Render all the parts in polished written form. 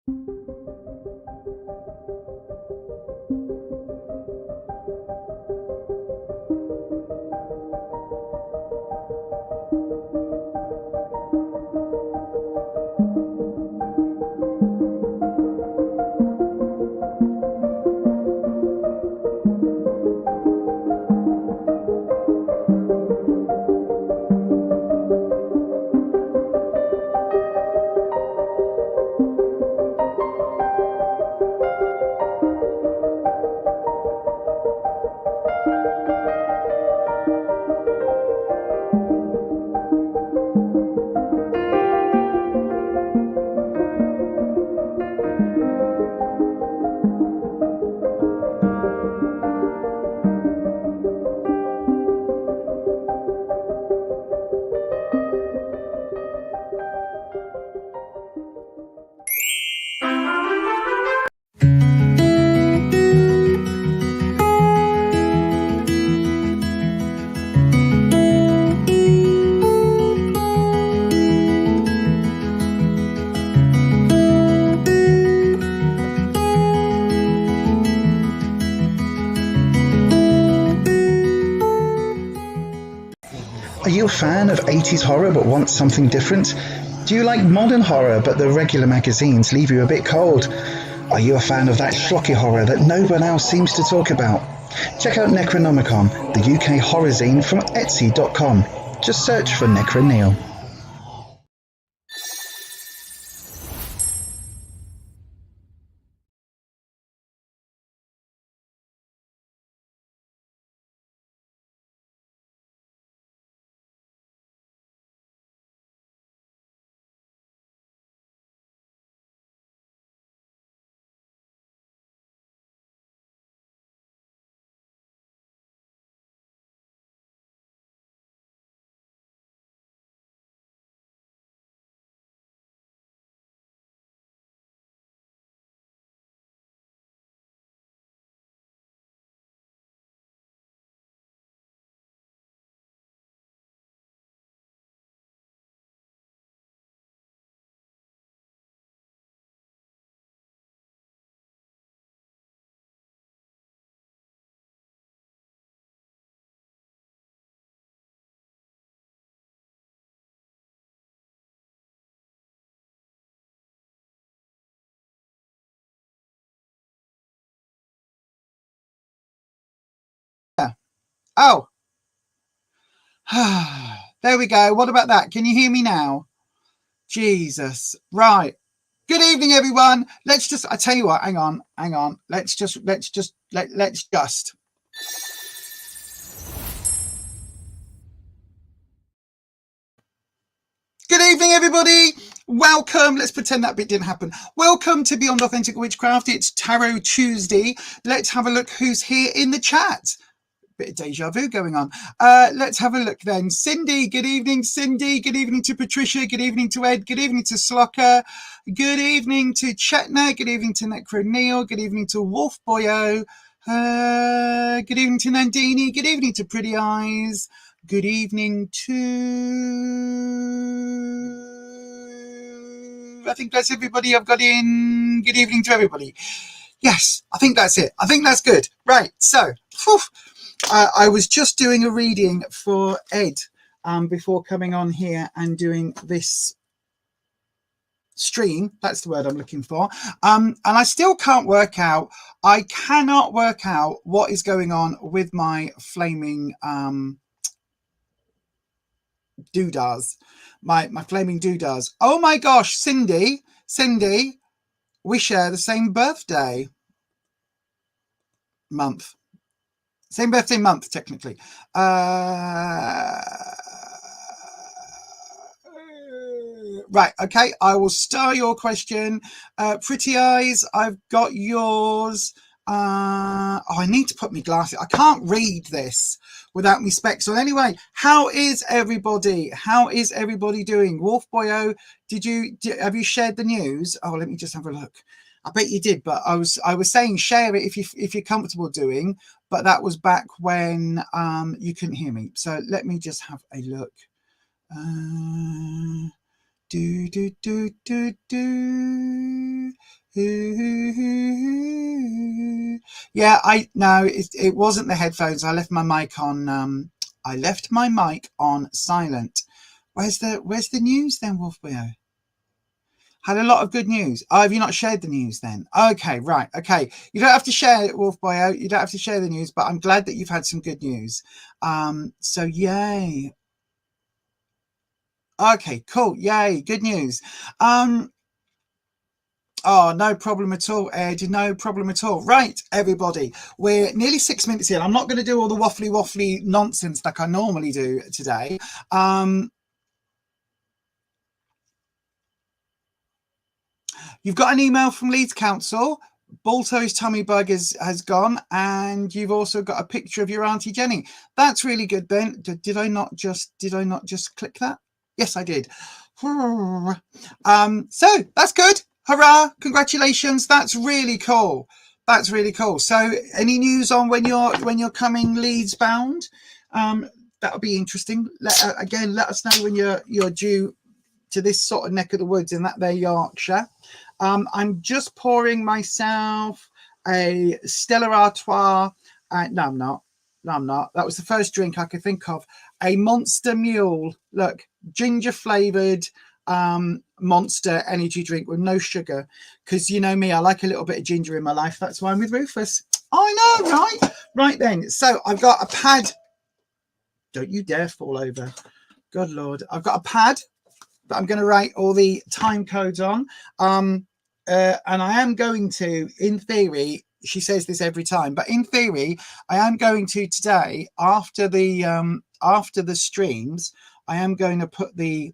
Are you a fan of 80s horror but want something different? Do you like modern horror but the regular magazines leave you a bit cold? Are you a fan of that schlocky horror that no one else seems to talk about? Check out Necronomicon, the UK horror zine from Etsy.com. Just search for Necroneil. Oh, there we go. What about that? Can you hear me now? Jesus. Right. Good evening, everyone. Let's just, I tell you what, hang on. Let's just. Good evening, everybody. Welcome. Let's pretend that bit didn't happen. Welcome to Beyond Authentic Witchcraft. It's Tarot Tuesday. Let's have a look who's here in the chat. Bit of deja vu going on. Let's have a look then. Cindy, good evening, Cindy. Good evening to Patricia. Good evening to Ed. Good evening to Slloka. Good evening to Chetna. Good evening to Necroneil. Good evening to Wolf Boyo. Good evening to Nandini. Good evening to Pretty Eyes. Good evening to... I think that's everybody I've got in. Good evening to everybody. Yes, I think that's it. I think that's good. Right, so... I was just doing a reading for Ed before coming on here and doing this stream. That's the word I'm looking for. And I still can't work out. I cannot work out what is going on with my flaming doodahs. My flaming doodahs. Oh my gosh, Cindy, we share the same birthday month. Same birthday month, technically. Right, okay, I will star your question. Pretty Eyes, I've got yours. I need to put my glasses. I can't read this without my specs on. Anyway, how is everybody? How is everybody doing? Wolf Boyo, have you shared the news? Oh, let me just have a look. I bet you did, but I was saying share it if you're comfortable doing, but that was back when you couldn't hear me. So let me just have a look. Do, do, do, do, do. Yeah, it wasn't the headphones. I left my mic on. I left my mic on silent. Where's the news then, Wolfbio? Had a lot of good news. Oh, have you not shared the news then? Okay, right. Okay. You don't have to share it, Wolfbio. You don't have to share the news, but I'm glad that you've had some good news. So yay. Okay, cool. Yay. Good news. Oh, no problem at all, Ed. No problem at all. Right, everybody. We're nearly 6 minutes in. I'm not going to do all the waffly nonsense like I normally do today. You've got an email from Leeds Council. Balto's tummy bug has gone, and you've also got a picture of your Auntie Jenny. That's really good, Ben. Did I not just click that? Yes, I did. So that's good. Hurrah! Congratulations. That's really cool. That's really cool. So, any news on when you're coming Leeds bound? That'll be interesting. Let us know when you're due to this sort of neck of the woods in that there Yorkshire. I'm just pouring myself a Stella Artois. No, I'm not. That was the first drink I could think of. A Monster Mule. Look, ginger flavoured Monster energy drink with no sugar. Because you know me, I like a little bit of ginger in my life. That's why I'm with Rufus. I know, right? Right then. So I've got a pad. Don't you dare fall over. Good Lord. I've got a pad that I'm going to write all the time codes on. And I am going to, in theory, she says this every time, but in theory, I am going to today, after the streams, I am going to put the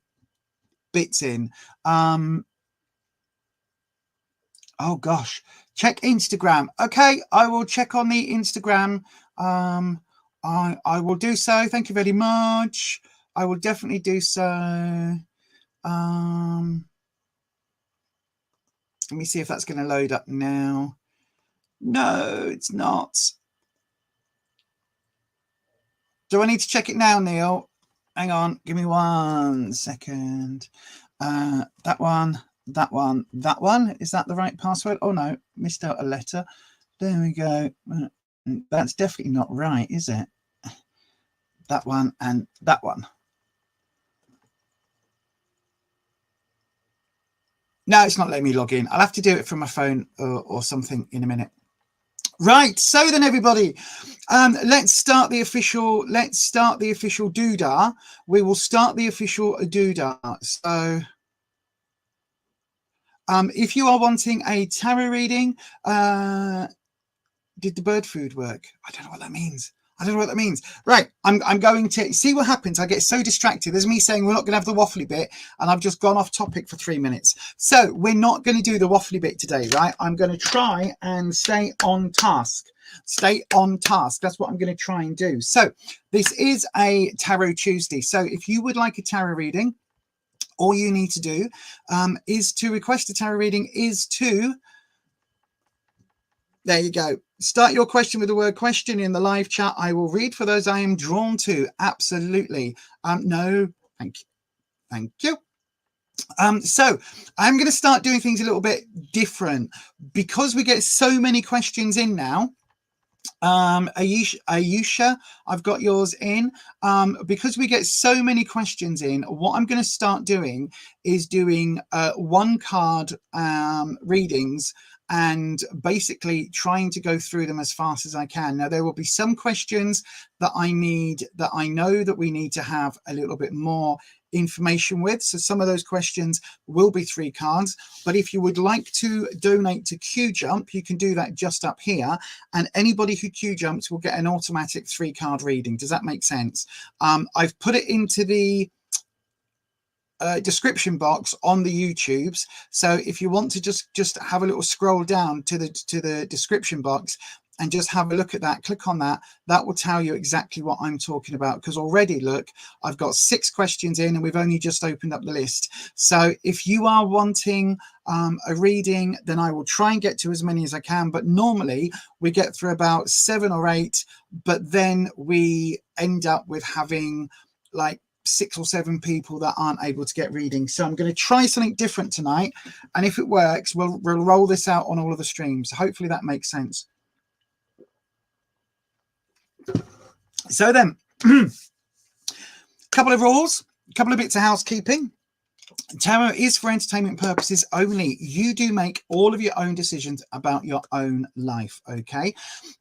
bits in. Oh gosh, check Instagram. Okay, I will check on the Instagram. I will do so. Thank you very much. I will definitely do so. Let me see if that's going to load up now. No, it's not. Do I need to check it now, Neil? Hang on, give me 1 second. That one. Is that the right password? Oh no, missed out a letter. There we go. That's definitely not right, is it? That one and that one. No, it's not letting me log in. I'll have to do it from my phone or something in a minute. Right, so then everybody, let's start the official doodah. We will start the official doodah. So if you are wanting a tarot reading, did the bird food work? I don't know what that means. Right, I'm going to see what happens. I get so distracted. There's me saying we're not going to have the waffly bit, and I've just gone off topic for 3 minutes. So we're not going to do the waffly bit today, right? I'm going to try and stay on task. That's what I'm going to try and do. So this is a Tarot Tuesday. So if you would like a tarot reading, all you need to do is to request a tarot reading, there you go. Start your question with the word question in the live chat. I will read for those I am drawn to. Absolutely. No, thank you. So I'm going to start doing things a little bit different because we get so many questions in now. Ayesha, I've got yours in. Because we get so many questions in, what I'm going to start doing is doing 1 card readings and basically trying to go through them as fast as I can. Now, there will be some questions that I know that we need to have a little bit more information with. So some of those questions will be 3 cards. But if you would like to donate to Q Jump, you can do that just up here. And anybody who Q Jumps will get an automatic 3 card reading. Does that make sense? I've put it into the description box on the YouTubes. So if you want to just have a little scroll down to the description box and just have a look at that, click on that. That will tell you exactly what I'm talking about, because already, look, I've got 6 questions in and we've only just opened up the list. So if you are wanting a reading, then I will try and get to as many as I can. But normally we get through about 7 or 8, but then we end up with having like 6 or 7 people that aren't able to get readings. So I'm going to try something different tonight, and if it works, we'll roll this out on all of the streams. Hopefully that makes sense. So then, couple of rules, a couple of bits of housekeeping. Tarot is for entertainment purposes only. You do make all of your own decisions about your own life, okay?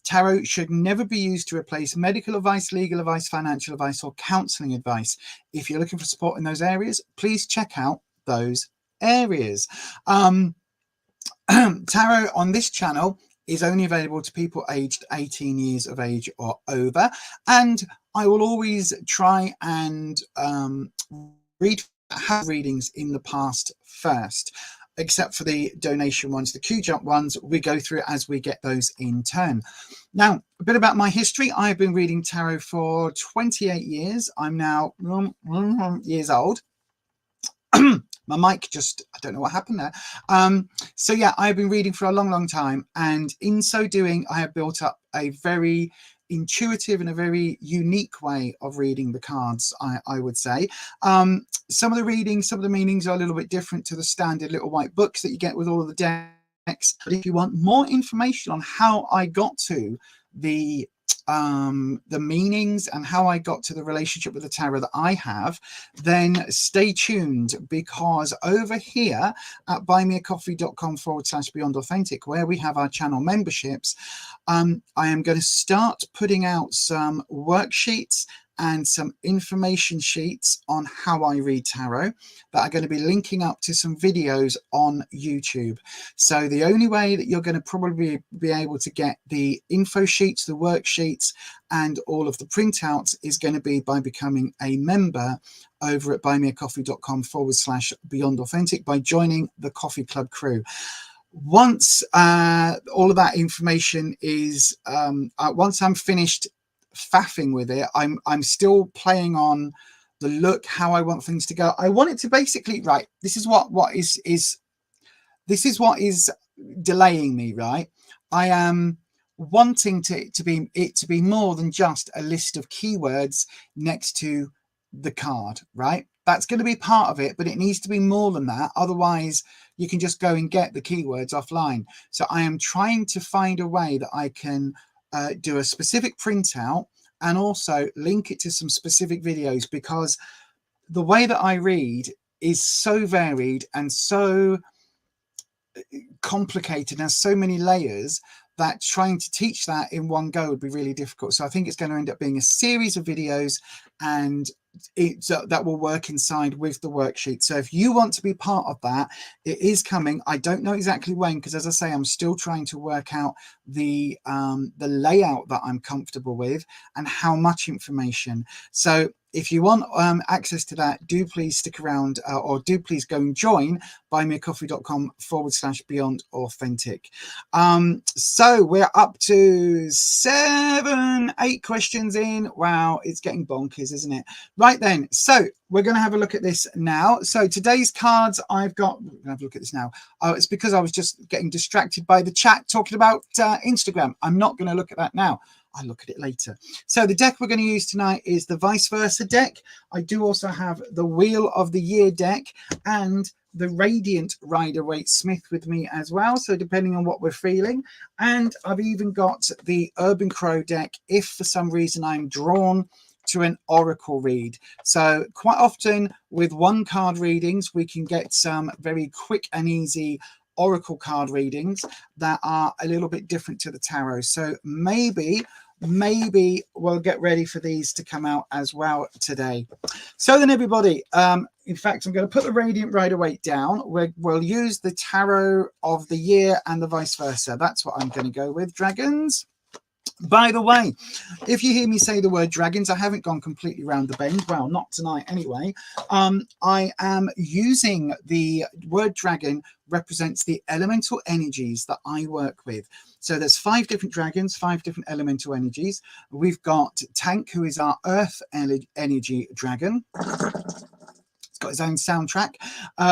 Tarot should never be used to replace medical advice, legal advice, financial advice, or counseling advice. If you're looking for support in those areas, please check out those areas. Tarot on this channel is only available to people aged 18 years of age or over, and I will always try and have readings in the past first, except for the donation ones. The Q jump ones we go through as we get those in turn. Now, a bit about my history. I've been reading tarot for 28 years. I'm now years old. My mic just, I don't know what happened there. So yeah, I've been reading for a long time, and in so doing I have built up a very intuitive and a very unique way of reading the cards, I would say. Some of the readings, some of the meanings are a little bit different to the standard little white books that you get with all of the decks. But if you want more information on how I got to the meanings and how I got to the relationship with the tarot that I have, then stay tuned, because over here at buymeacoffee.com/Beyond Authentic, where we have our channel memberships, I am going to start putting out some worksheets and some information sheets on how I read tarot that are going to be linking up to some videos on YouTube. So the only way that you're going to probably be able to get the info sheets, the worksheets, and all of the printouts is going to be by becoming a member over at buymeacoffee.com/Beyond Authentic, by joining the Coffee Club crew. Once all of that information is, once I'm finished faffing with it, I'm still playing on the look, how I want things to go. I want it to basically, right, this is what is delaying me, right? I am wanting to be more than just a list of keywords next to the card, right? That's going to be part of it, but it needs to be more than that. Otherwise you can just go and get the keywords offline. So I am trying to find a way that I can do a specific printout and also link it to some specific videos, because the way that I read is so varied and so complicated and has so many layers that trying to teach that in one go would be really difficult. So I think it's going to end up being a series of videos, and that will work inside with the worksheet. So if you want to be part of that, it is coming. I don't know exactly when, because as I say, I'm still trying to work out the layout that I'm comfortable with and how much information. So if you want access to that, do please stick around, or do please go and join buymeacoffee.com/Beyond Authentic. So we're up to 8 questions in. Wow, it's getting bonkers, isn't it? Right then, so we're going to have a look at this now. So today's cards, we're going to have a look at this now. It's because I was just getting distracted by the chat talking about Instagram. I'm not going to look at that now. I'll look at it later. So the deck we're going to use tonight is the Vice Versa deck. I do also have the Wheel of the Year deck and the Radiant Rider-Waite-Smith with me as well, so depending on what we're feeling. And I've even got the Urban Crow deck if for some reason I'm drawn to an oracle read. So quite often with one card readings we can get some very quick and easy oracle card readings that are a little bit different to the tarot. So maybe we'll get ready for these to come out as well today. So then everybody, in fact, I'm going to put the Radiant Rider-Waite down. We'll use the Tarot of the Year and the Vice Versa. That's what I'm going to go with, dragons. By the way, if you hear me say the word dragons, I haven't gone completely round the bend. Well, not tonight anyway. I am using the word dragon represents the elemental energies that I work with. So there's 5 different dragons, 5 different elemental energies. We've got Tank, who is our earth energy dragon. Got his own soundtrack.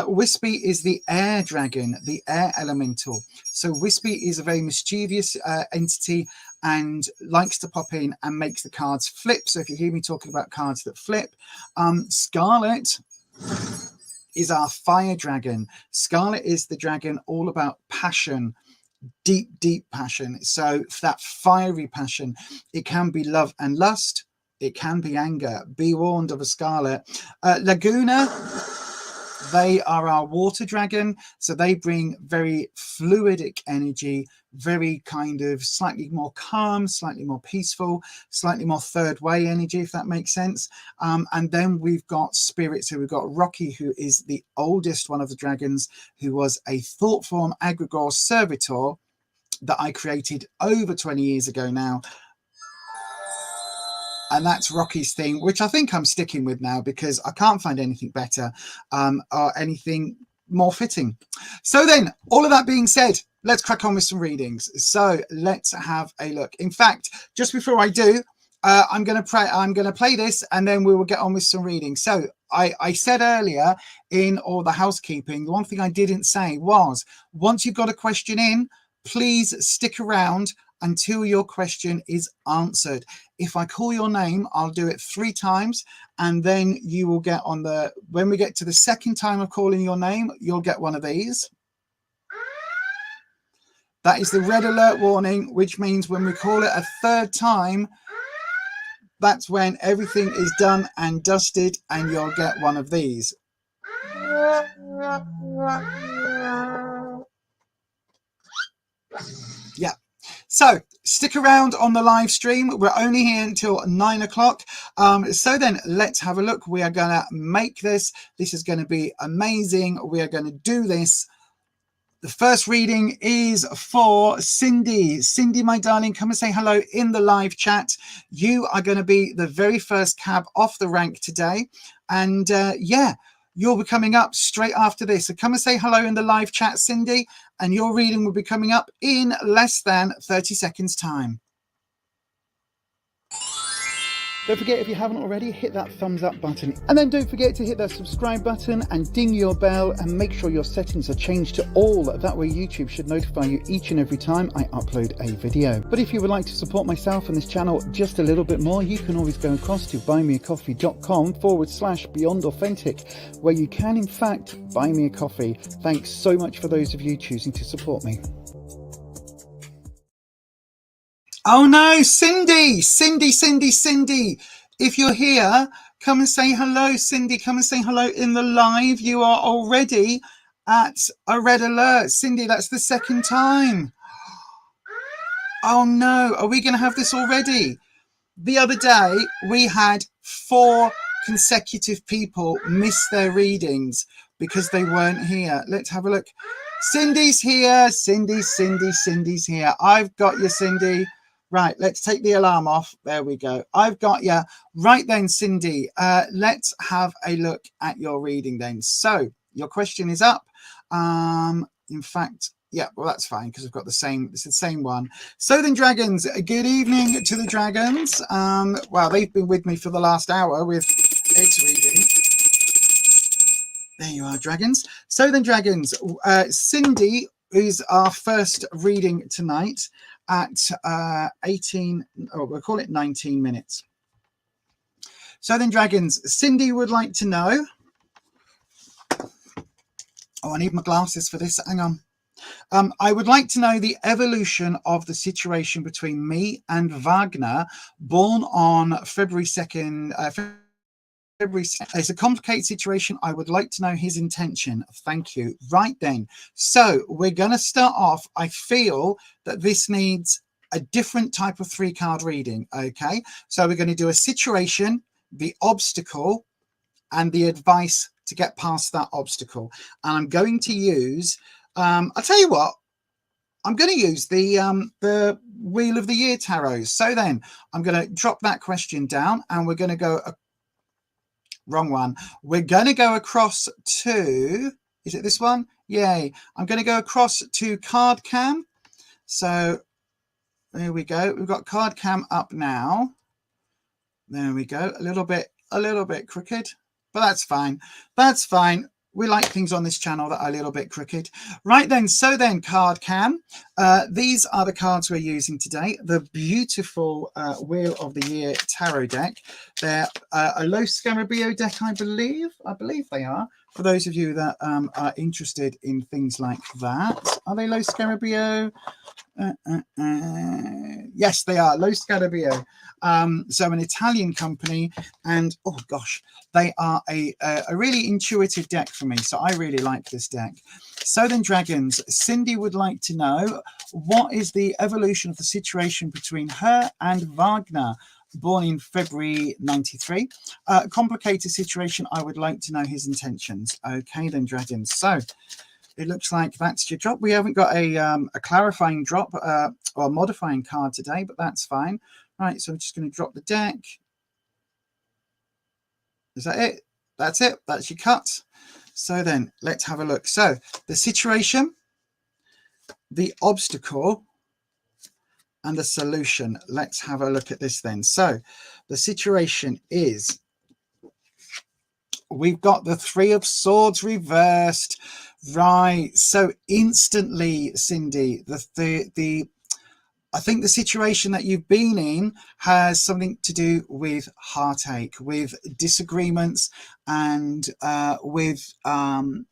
Wispy is the air dragon, the air elemental. So Wispy is a very mischievous entity, and likes to pop in and makes the cards flip. So if you hear me talking about cards that flip, Scarlet is our fire dragon. Scarlet is the dragon all about passion, deep passion. So that fiery passion, it can be love and lust, it can be anger. Be warned of a Scarlet. Laguna, they are our water dragon, so they bring very fluidic energy, very kind of slightly more calm, slightly more peaceful, slightly more third way energy, if that makes sense. And then we've got Spirit. So we've got Rocky, who is the oldest one of the dragons, who was a thought form egregore servitor that I created over 20 years ago now. And that's Rocky's thing, which I think I'm sticking with now because I can't find anything better or anything more fitting. So then, all of that being said, let's crack on with some readings. So let's have a look. In fact, just before I do, I'm going to play this and then we will get on with some readings. So I said earlier in all the housekeeping, the one thing I didn't say was, once you've got a question in, please stick around until your question is answered. If I call your name, I'll do it 3 times, and then you will get on the, when we get to the second time of calling your name, you'll get one of these. That is the red alert warning, which means when we call it a 3rd time, that's when everything is done and dusted, and you'll get one of these. Yeah. So stick around on the live stream. We're only here until 9 o'clock. So then let's have a look. We are going to make this. This is going to be amazing. We are going to do this. The first reading is for Cindy. Cindy, my darling, come and say hello in the live chat. You are going to be the very first cab off the rank today. And yeah, you'll be coming up straight after this. So come and say hello in the live chat, Cindy, and your reading will be coming up in less than 30 seconds time. Don't forget, if you haven't already, hit that thumbs up button. And then don't forget to hit that subscribe button and ding your bell and make sure your settings are changed to all. That way YouTube should notify you each and every time I upload a video. But if you would like to support myself and this channel just a little bit more, you can always go across to buymeacoffee.com/BeyondAuthentic, where you can in fact buy me a coffee. Thanks so much for those of you choosing to support me. Oh no, Cindy. If you're here, come and say hello, Cindy. Come and say hello in the live. You are already at a red alert. Cindy, that's the 2nd time. Oh no, are we going to have this already? The other day, we had 4 consecutive people miss their readings because they weren't here. Let's have a look. Cindy's here. Cindy's here. I've got you, Cindy. Right, let's take the alarm off. There we go. I've got you. Right then, Cindy, let's have a look at your reading then. So your question is up. In fact, yeah, well, that's fine because we've got the same, it's the same one. So then, dragons, good evening to the dragons. Well, they've been with me for the last hour with Ed's reading. There you are, dragons. So then, dragons, Cindy is our first reading tonight at 18, or we'll call it 19 minutes. So then, dragons, Cindy would like to know. Oh, I need my glasses for this. Hang on. I would like to know the evolution of the situation between me and Wagner, born on February 2nd. It's a complicated situation. I would like to know his intention. Thank you. Right then. So we're going to start off. I feel that this needs a different type of 3-card reading. Okay. So we're going to do a situation, the obstacle, and the advice to get past that obstacle. And I'm going to use, I'll tell you what, I'm going to use the Wheel of the Year tarot. So then I'm going to drop that question down and we're going to go wrong one. We're going to go across to, is it this one? Yay. I'm going to go across to Card Cam. So there we go. We've got Card Cam up now. There we go. A little bit crooked, but that's fine. That's fine. we like things on this channel that are a little bit crooked. Right then, so then, card cam. These are the cards we're using today. The beautiful Wheel of the Year tarot deck. They're a Los Scarabeo deck, I believe. I believe they are. For those of you that are interested in things like that. Are they Los Scarabeo? Yes, they are Lo Scarabeo. So an Italian company, and oh gosh, they are a really intuitive deck for me. So I really like this deck. So then, dragons, Cindy would like to know, what is the evolution of the situation between her and Wagner, born in February 93? Complicated situation. I would like to know his intentions. Okay then, dragons. So it looks like that's your drop. We haven't got a clarifying drop or a modifying card today, but that's fine. Right, so I'm just going to drop the deck. Is that it? That's it. That's your cut. So then, let's have a look. So, the situation, the obstacle, and the solution. Let's have a look at this then. So, the situation is, we've got the Three of Swords reversed. Right, so instantly, Cindy, I think the situation that you've been in has something to do with heartache, with disagreements, and with heartache,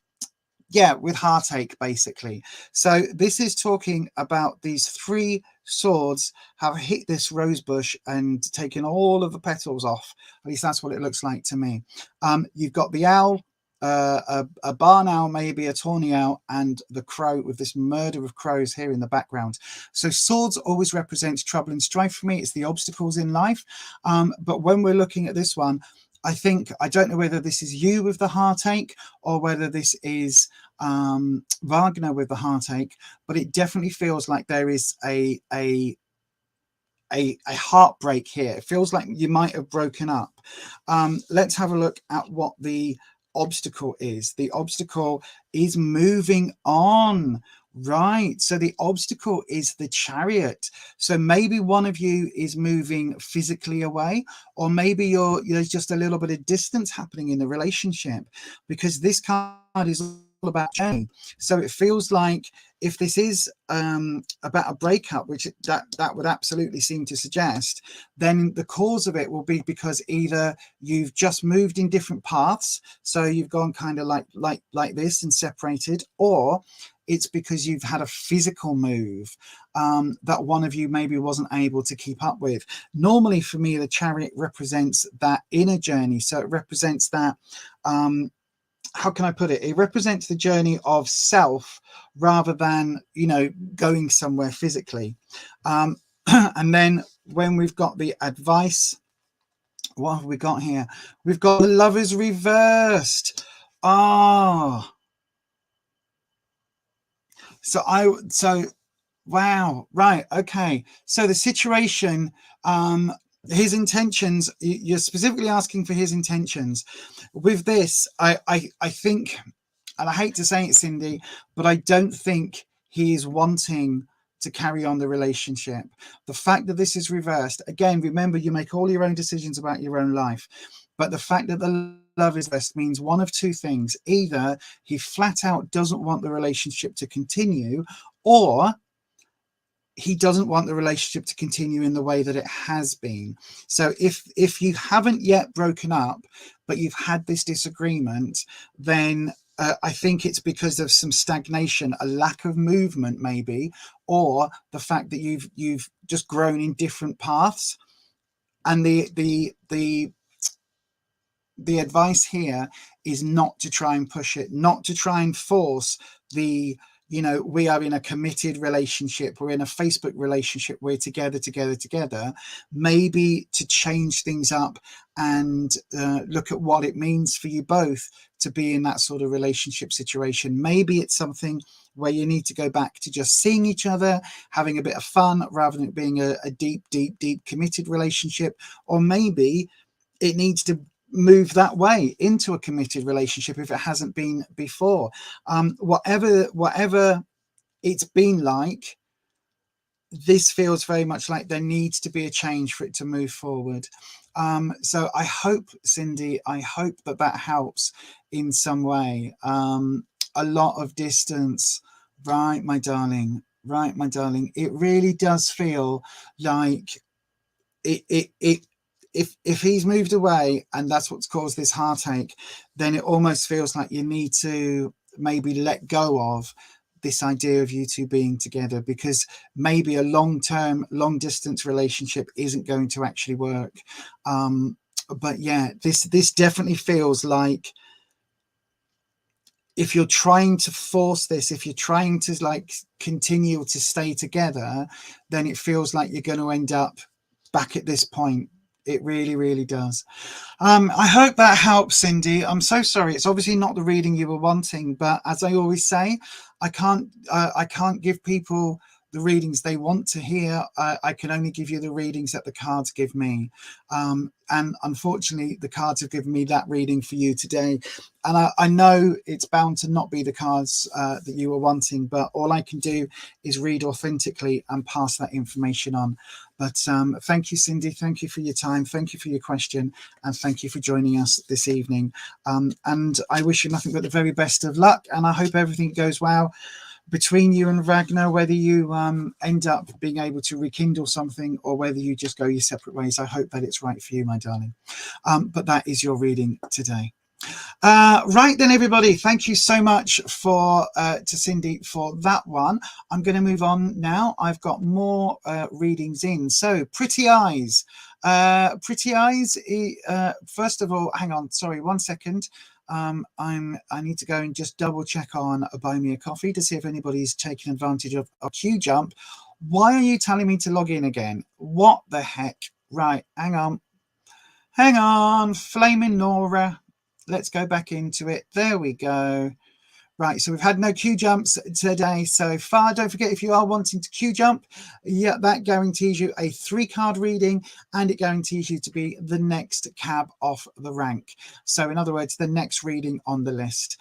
basically. So this is talking about these three swords have hit this rose bush and taken all of the petals off. At least that's what it looks like to me. You've got the owl, a barn owl, maybe a tawny owl, and the crow, with this murder of crows here in the background. So swords always represents trouble and strife for me. It's the obstacles in life. But when we're looking at this one, I don't know whether this is you with the heartache or whether this is Wagner with the heartache, but it definitely feels like there is a heartbreak here. It feels like you might have broken up. Let's have a look at what the obstacle is. The obstacle is moving on. Right, so the obstacle is the Chariot. So maybe one of you is moving physically away, or maybe there's just a little bit of distance happening in the relationship, because this card is all about journey. So it feels like if this is about a breakup, which that would absolutely seem to suggest, then the cause of it will be because either you've just moved in different paths, so you've gone kind of like this and separated, or it's because you've had a physical move that one of you maybe wasn't able to keep up with. Normally for me, the Chariot represents that inner journey. So it represents that, how can I put it? It represents the journey of self rather than, going somewhere physically. And then when we've got the advice, what have we got here? We've got the Lovers reversed. Wow, right, okay. So the situation, his intentions, you're specifically asking for his intentions. With this, I think, and I hate to say it, Cindy, but I don't think he is wanting to carry on the relationship. The fact that this is reversed, again, remember, you make all your own decisions about your own life, but the fact that the love is best means one of two things. Either he flat out doesn't want the relationship to continue, or he doesn't want the relationship to continue in the way that it has been. So if you haven't yet broken up, but you've had this disagreement, then I think it's because of some stagnation, a lack of movement maybe, or the fact that you've just grown in different paths. And the advice here is not to try and push it, not to try and force the, we are in a committed relationship, we're in a Facebook relationship, we're together. Maybe to change things up and look at what it means for you both to be in that sort of relationship situation. Maybe it's something where you need to go back to just seeing each other, having a bit of fun, rather than it being a deep committed relationship. Or maybe it needs to move that way into a committed relationship if it hasn't been before. Whatever it's been like, this feels very much like there needs to be a change for it to move forward. So I hope, Cindy, I hope that that helps in some way. A lot of distance, right, my darling, right, my darling. It really does feel like if he's moved away and that's what's caused this heartache, then it almost feels like you need to maybe let go of this idea of you two being together, because maybe a long-term, long-distance relationship isn't going to actually work. But yeah, this definitely feels like if you're trying to force this, if you're trying to like continue to stay together, then it feels like you're going to end up back at this point. It really, really does. I hope that helps, Cindy. I'm so sorry. It's obviously not the reading you were wanting, but as I always say, I can't give people the readings they want to hear. I can only give you the readings that the cards give me. And unfortunately, the cards have given me that reading for you today. And I know it's bound to not be the cards that you were wanting, but all I can do is read authentically and pass that information on. But thank you, Cindy. Thank you for your time. Thank you for your question. And thank you for joining us this evening. And I wish you nothing but the very best of luck. And I hope everything goes well between you and Ragnar, whether you end up being able to rekindle something or whether you just go your separate ways. I hope that it's right for you, my darling. But that is your reading today. Right then, everybody, thank you so much to Cindy for that one. I'm going to move on now. I've got more readings in. So Pretty Eyes. Pretty Eyes, first of all, hang on, sorry, 1 second. I need to go and just double check on Buy Me a Coffee to see if anybody's taking advantage of a queue jump. Why are you telling me to log in again? What the heck? Right, hang on, Flaming Nora. Let's go back into it. There we go. Right, so we've had no queue jumps today so far. Don't forget, if you are wanting to queue jump, yeah, that guarantees you a 3-card reading, and it guarantees you to be the next cab off the rank. So in other words, the next reading on the list.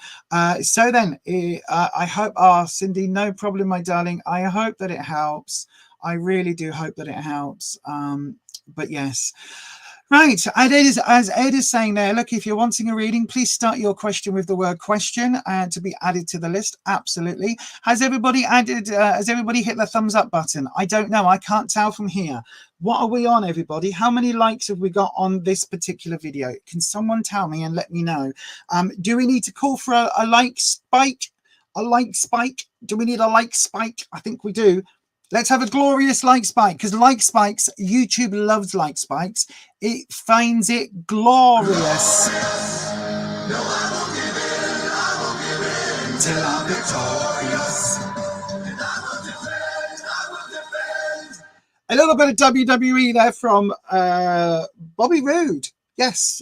So then, I hope, Cindy, no problem, my darling. I hope that it helps. I really do hope that it helps. But yes. Right, as Ed is saying there, look, if you're wanting a reading, please start your question with the word question to be added to the list. Absolutely. Has everybody hit the thumbs up button? I don't know. I can't tell from here. What are we on, everybody? How many likes have we got on this particular video? Can someone tell me and let me know? Do we need to call for a like spike? A like spike? Do we need a like spike? I think we do. Let's have a glorious like spike, because like spikes, YouTube loves like spikes. It finds it glorious. No, I won't give in till I'm victorious. And I will defend. A little bit of WWE there from Bobby Roode. Yes,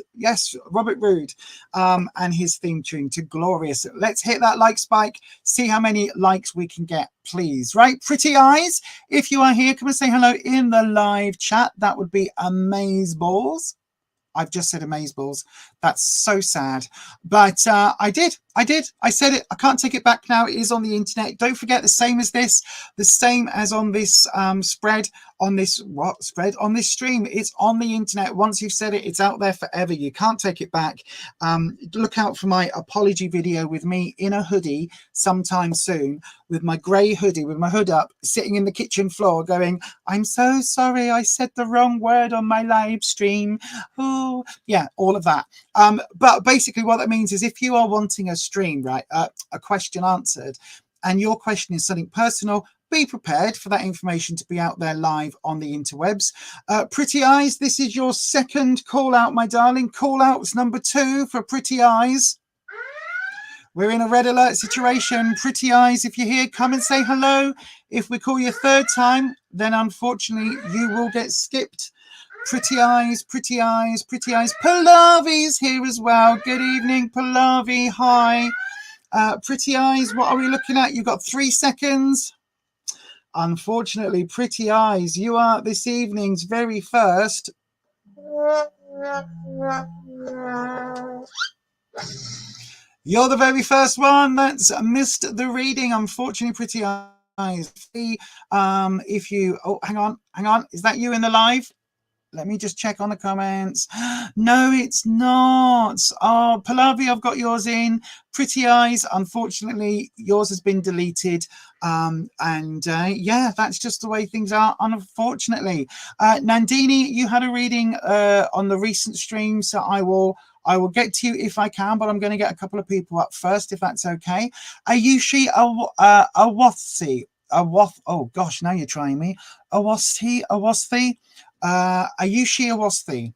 Robert Roode and his theme tune to Glorious. Let's hit that like spike, see how many likes we can get, please. Right, Pretty Eyes, if you are here, come and say hello in the live chat. That would be amazeballs. I've just said amazeballs. That's so sad. But I did. I said it. I can't take it back now. It is on the internet. Don't forget, the same as this, the same as on this spread, on this on this stream. It's on the internet. Once you've said it, it's out there forever. You can't take it back. Look out for my apology video with me in a hoodie sometime soon, with my grey hoodie, with my hood up, sitting in the kitchen floor going, I'm so sorry, I said the wrong word on my live stream. Oh, yeah, all of that. But basically what that means is if you are wanting a stream, right, a question answered, and your question is something personal, be prepared for that information to be out there live on the interwebs. Pretty Eyes, this is your second call out, my darling. Call outs number 2 for Pretty Eyes. We're in a red alert situation. Pretty Eyes, if you're here, come and say hello. If we call you a third time, then unfortunately you will get skipped. Pretty Eyes, Pretty Eyes, Pretty Eyes. Pallavi's here as well. Good evening, Pallavi. Hi. Pretty Eyes, what are we looking at? You've got 3 seconds. Unfortunately, Pretty Eyes, you are this evening's very first. You're the very first one that's missed the reading. Unfortunately, Pretty Eyes. If you, oh, hang on, is that you in the live? Let me just check on the comments. No, it's not. Oh, Pallavi, I've got yours in. Pretty Eyes, unfortunately, yours has been deleted. Yeah, that's just the way things are, unfortunately. Nandini, you had a reading on the recent stream, so I will get to you if I can, but I'm going to get a couple of people up first, if that's okay. Ayushi Awathi. Oh gosh, now you're trying me. Awathi. Ayushi Awathi.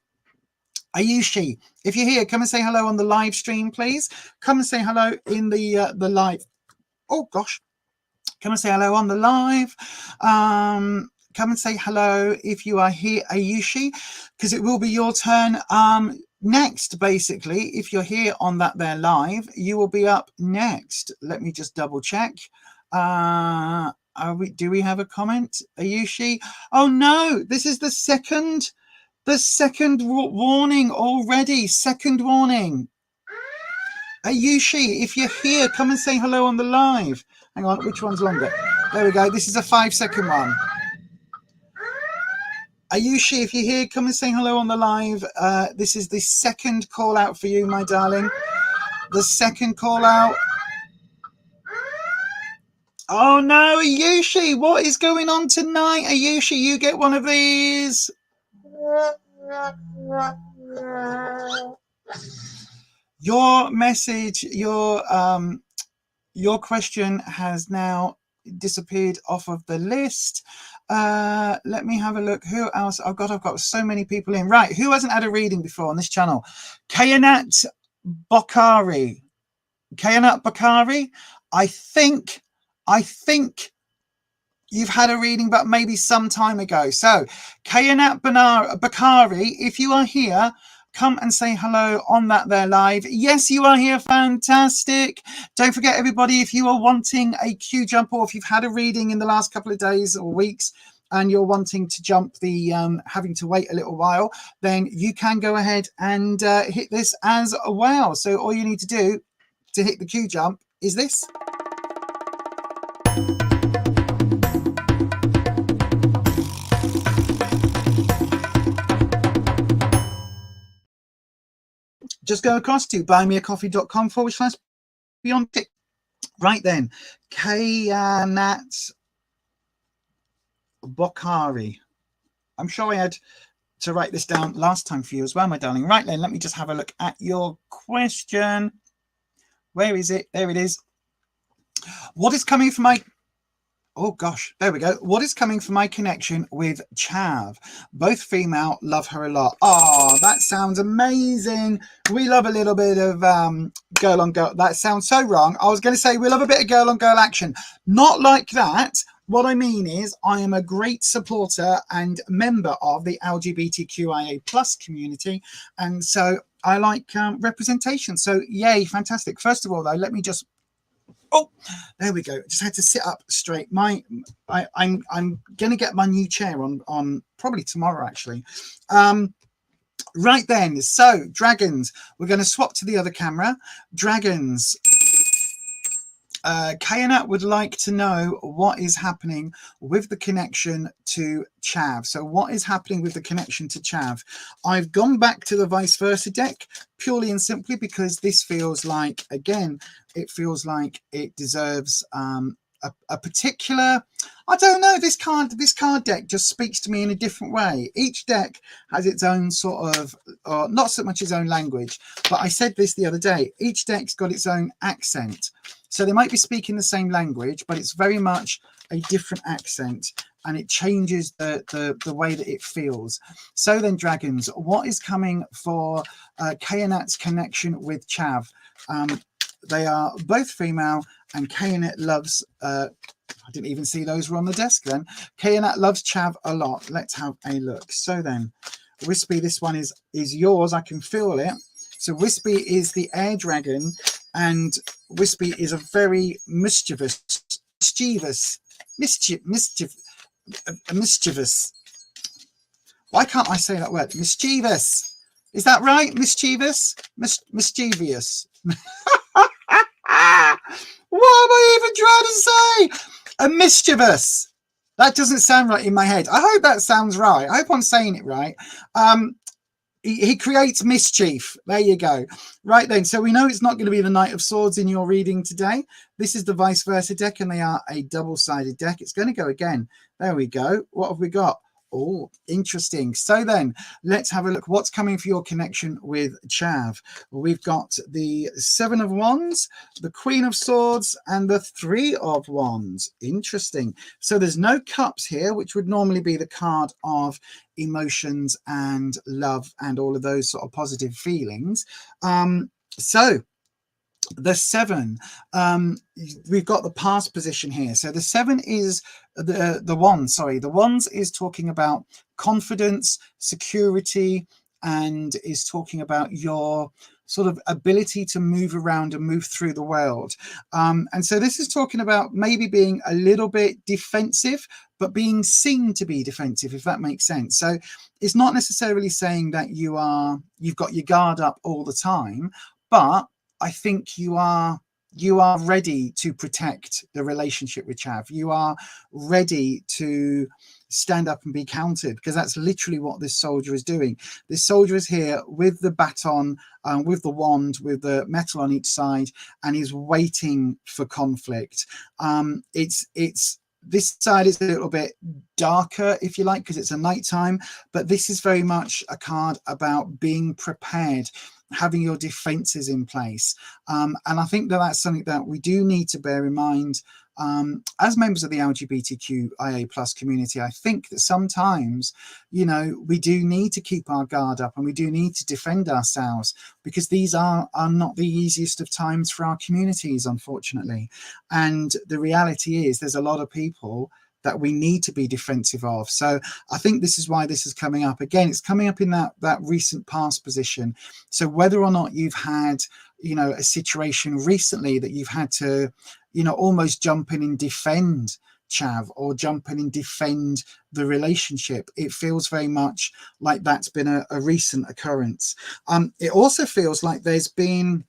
Ayushi, if you're here, come and say hello on the live stream, please. Come and say hello in the live. Oh gosh, come and say hello on the live. Come and say hello if you are here, Ayushi, because it will be your turn next. Basically, if you're here on that there live, you will be up next. Let me just double check. Do we have a comment, Ayushi? Oh no, this is the second warning already. Second warning. Ayushi, if you're here, come and say hello on the live. Hang on, which one's longer? There we go. This is a 5-second one. Ayushi, if you're here, come and say hello on the live. This is the second call out for you, my darling. The second call out. Oh no, Ayushi, what is going on tonight? Ayushi, you get one of these. Your message, your question has now disappeared off of the list. Let me have a look. Who else? I've got so many people in. Right, who hasn't had a reading before on this channel? Kayonet Bokhari. Kayonet Bokhari. I think you've had a reading, but maybe some time ago. So, Kayonet Bokhari, if you are here, come and say hello on that there live. Yes, you are here. Fantastic. Don't forget, everybody, if you are wanting a Q jump, or if you've had a reading in the last couple of days or weeks and you're wanting to jump the having to wait a little while, then you can go ahead and hit this as well. So all you need to do to hit the Q jump is this. Just go across to buymeacoffee.com/beyond it. Right then, Kayonet Bokhari. I'm sure I had to write this down last time for you as well, my darling. Right then, let me just have a look at your question. Where is it? There it is. What is coming from my... Oh gosh, there we go. What is coming from my connection with Chav? Both female, love her a lot. Oh, that sounds amazing. We love a little bit of girl on girl. That sounds so wrong. I was going to say we love a bit of girl on girl action. Not like that. What I mean is I am a great supporter and member of the LGBTQIA+ community. And so I like representation. So yay, fantastic. First of all, though, let me just... Oh, there we go. Just had to sit up straight. I'm going to get my new chair on probably tomorrow, actually. Right then. So dragons, we're going to swap to the other camera. Dragons. Kayonet would like to know what is happening with the connection to Chav. So what is happening with the connection to Chav? I've gone back to the vice versa deck purely and simply because this feels like, again, it feels like it deserves a particular... I don't know, this card deck just speaks to me in a different way. Each deck has its own sort of, or not so much its own language, but I said this the other day, each deck's got its own accent. So they might be speaking the same language, but it's very much a different accent, and it changes the way that it feels. So then, dragons, what is coming for Kayonet's connection with Chav? They are both female, and Kayonet loves... I didn't even see those were on the desk then. Kayonet loves Chav a lot. Let's have a look. So then, Wispy, this one is yours. I can feel it. So Wispy is the air dragon, and Wispy is a very mischievous. Why can't I say that word? Mischievous. Is that right? Mischievous? Mischievous. What am I even trying to say? A mischievous. That doesn't sound right in my head. I hope that sounds right. I hope I'm saying it right. He creates mischief. There you go. Right then, so we know it's not going to be the Knight of Swords in your reading today. This is the vice versa deck, and they are a double-sided deck. It's going to go again. There we go. What have we got? Oh, interesting. So then let's have a look. What's coming for your connection with Chav? We've got the Seven of Wands, the Queen of Swords, and the Three of Wands. Interesting. So there's no cups here, which would normally be the card of emotions and love and all of those sort of positive feelings. So the seven, we've got the past position here. So the seven is the wands. Sorry, the wands is talking about confidence, security, and is talking about your sort of ability to move around and move through the world. And so this is talking about maybe being a little bit defensive, but being seen to be defensive, if that makes sense. So it's not necessarily saying that you've got your guard up all the time, but I think you are ready to protect the relationship with Chav. You are ready to stand up and be counted, because that's literally what this soldier is doing. This soldier is here with the baton, with the wand, with the metal on each side, and he's waiting for conflict. This side is a little bit darker, if you like, because it's a nighttime, but this is very much a card about being prepared, having your defenses in place. And I think that that's something that we do need to bear in mind as members of the LGBTQIA plus community. I think that sometimes, you know, we do need to keep our guard up and we do need to defend ourselves, because these are not the easiest of times for our communities, unfortunately. And the reality is there's a lot of people that we need to be defensive of. So I think this is why this is coming up. Again, it's coming up in that recent past position. So whether or not you've had, you know, a situation recently that you've had to, you know, almost jump in and defend Chav, or jump in and defend the relationship, it feels very much like that's been a recent occurrence. It also feels like there's been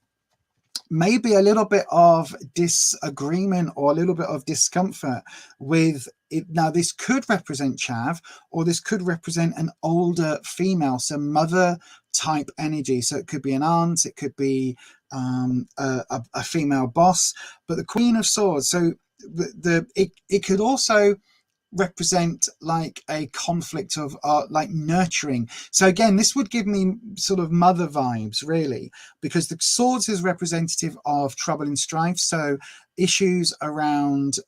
maybe a little bit of disagreement or a little bit of discomfort with it. Now, this could represent Chav, or this could represent an older female, so mother type energy. So it could be an aunt, it could be a female boss. But the Queen of Swords, so it could also represent like a conflict of like nurturing. So again, this would give me sort of mother vibes, really, because the swords is representative of trouble and strife, so issues around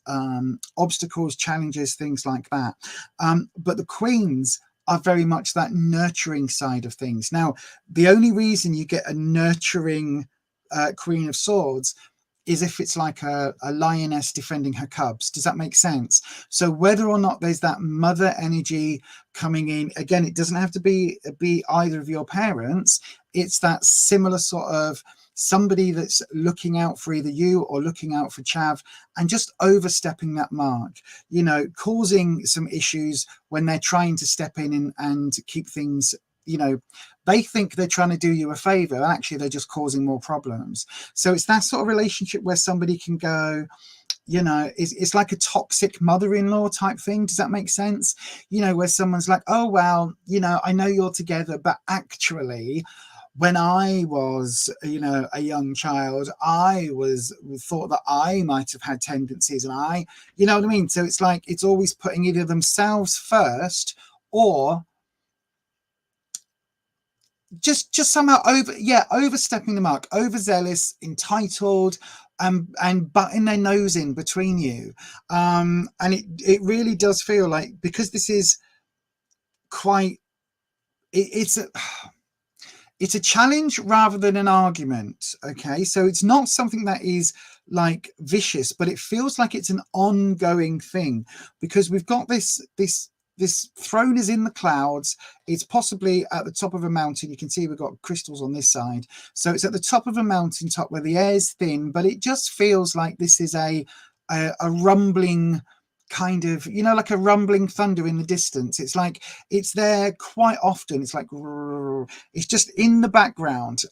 obstacles, challenges, things like that. But the queens are very much that nurturing side of things. Now, the only reason you get a nurturing Queen of Swords is if it's like a lioness defending her cubs. Does that make sense? So whether or not there's that mother energy coming in, again, it doesn't have to be either of your parents. It's that similar sort of somebody that's looking out for either you or looking out for Chav, and just overstepping that mark, you know, causing some issues when they're trying to step in and keep things, you know, they think they're trying to do you a favor, and actually they're just causing more problems. So it's that sort of relationship where somebody can go, you know, it's like a toxic mother-in-law type thing. Does that make sense? You know, where someone's like, oh, well, you know, I know you're together, but actually when I was, you know, a young child, I thought that I might have had tendencies, and I, you know what I mean? So it's like, it's always putting either themselves first, or just somehow overstepping the mark, overzealous, entitled, and butting their nose in between you. And it really does feel like, because this is quite, it's a challenge rather than an argument. Okay, so it's not something that is like vicious, but it feels like it's an ongoing thing, because we've got this throne is in the clouds. It's possibly at the top of a mountain. You can see we've got crystals on this side. So it's at the top of a mountain top where the air is thin, but it just feels like this is a rumbling kind of, you know, like a rumbling thunder in the distance. It's like it's there quite often. It's like it's just in the background,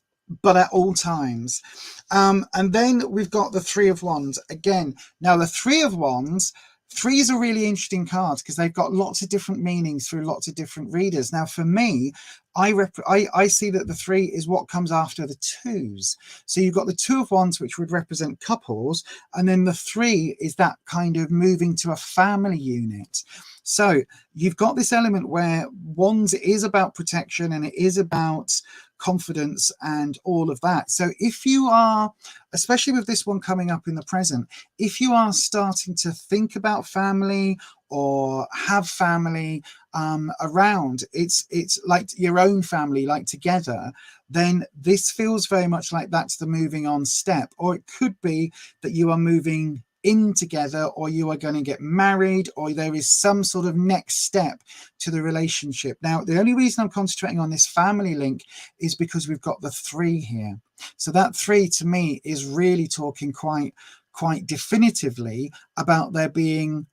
but at all times. And then we've got the Three of Wands again. Now the Three of Wands Threes are really interesting cards because they've got lots of different meanings through lots of different readers. Now, for me, I see that the 3 is what comes after the 2s. So you've got the 2 of Wands, which would represent couples, and then the 3 is that kind of moving to a family unit. So you've got this element where Wands is about protection and it is about confidence and all of that. So if you are, especially with this one coming up in the present, if you are starting to think about family or have family around, it's like your own family, like together, then this feels very much like that's the moving on step. Or it could be that you are moving in together, or you are going to get married, or there is some sort of next step to the relationship. Now, the only reason I'm concentrating on this family link is because we've got the 3 here. So that 3 to me is really talking quite definitively about there being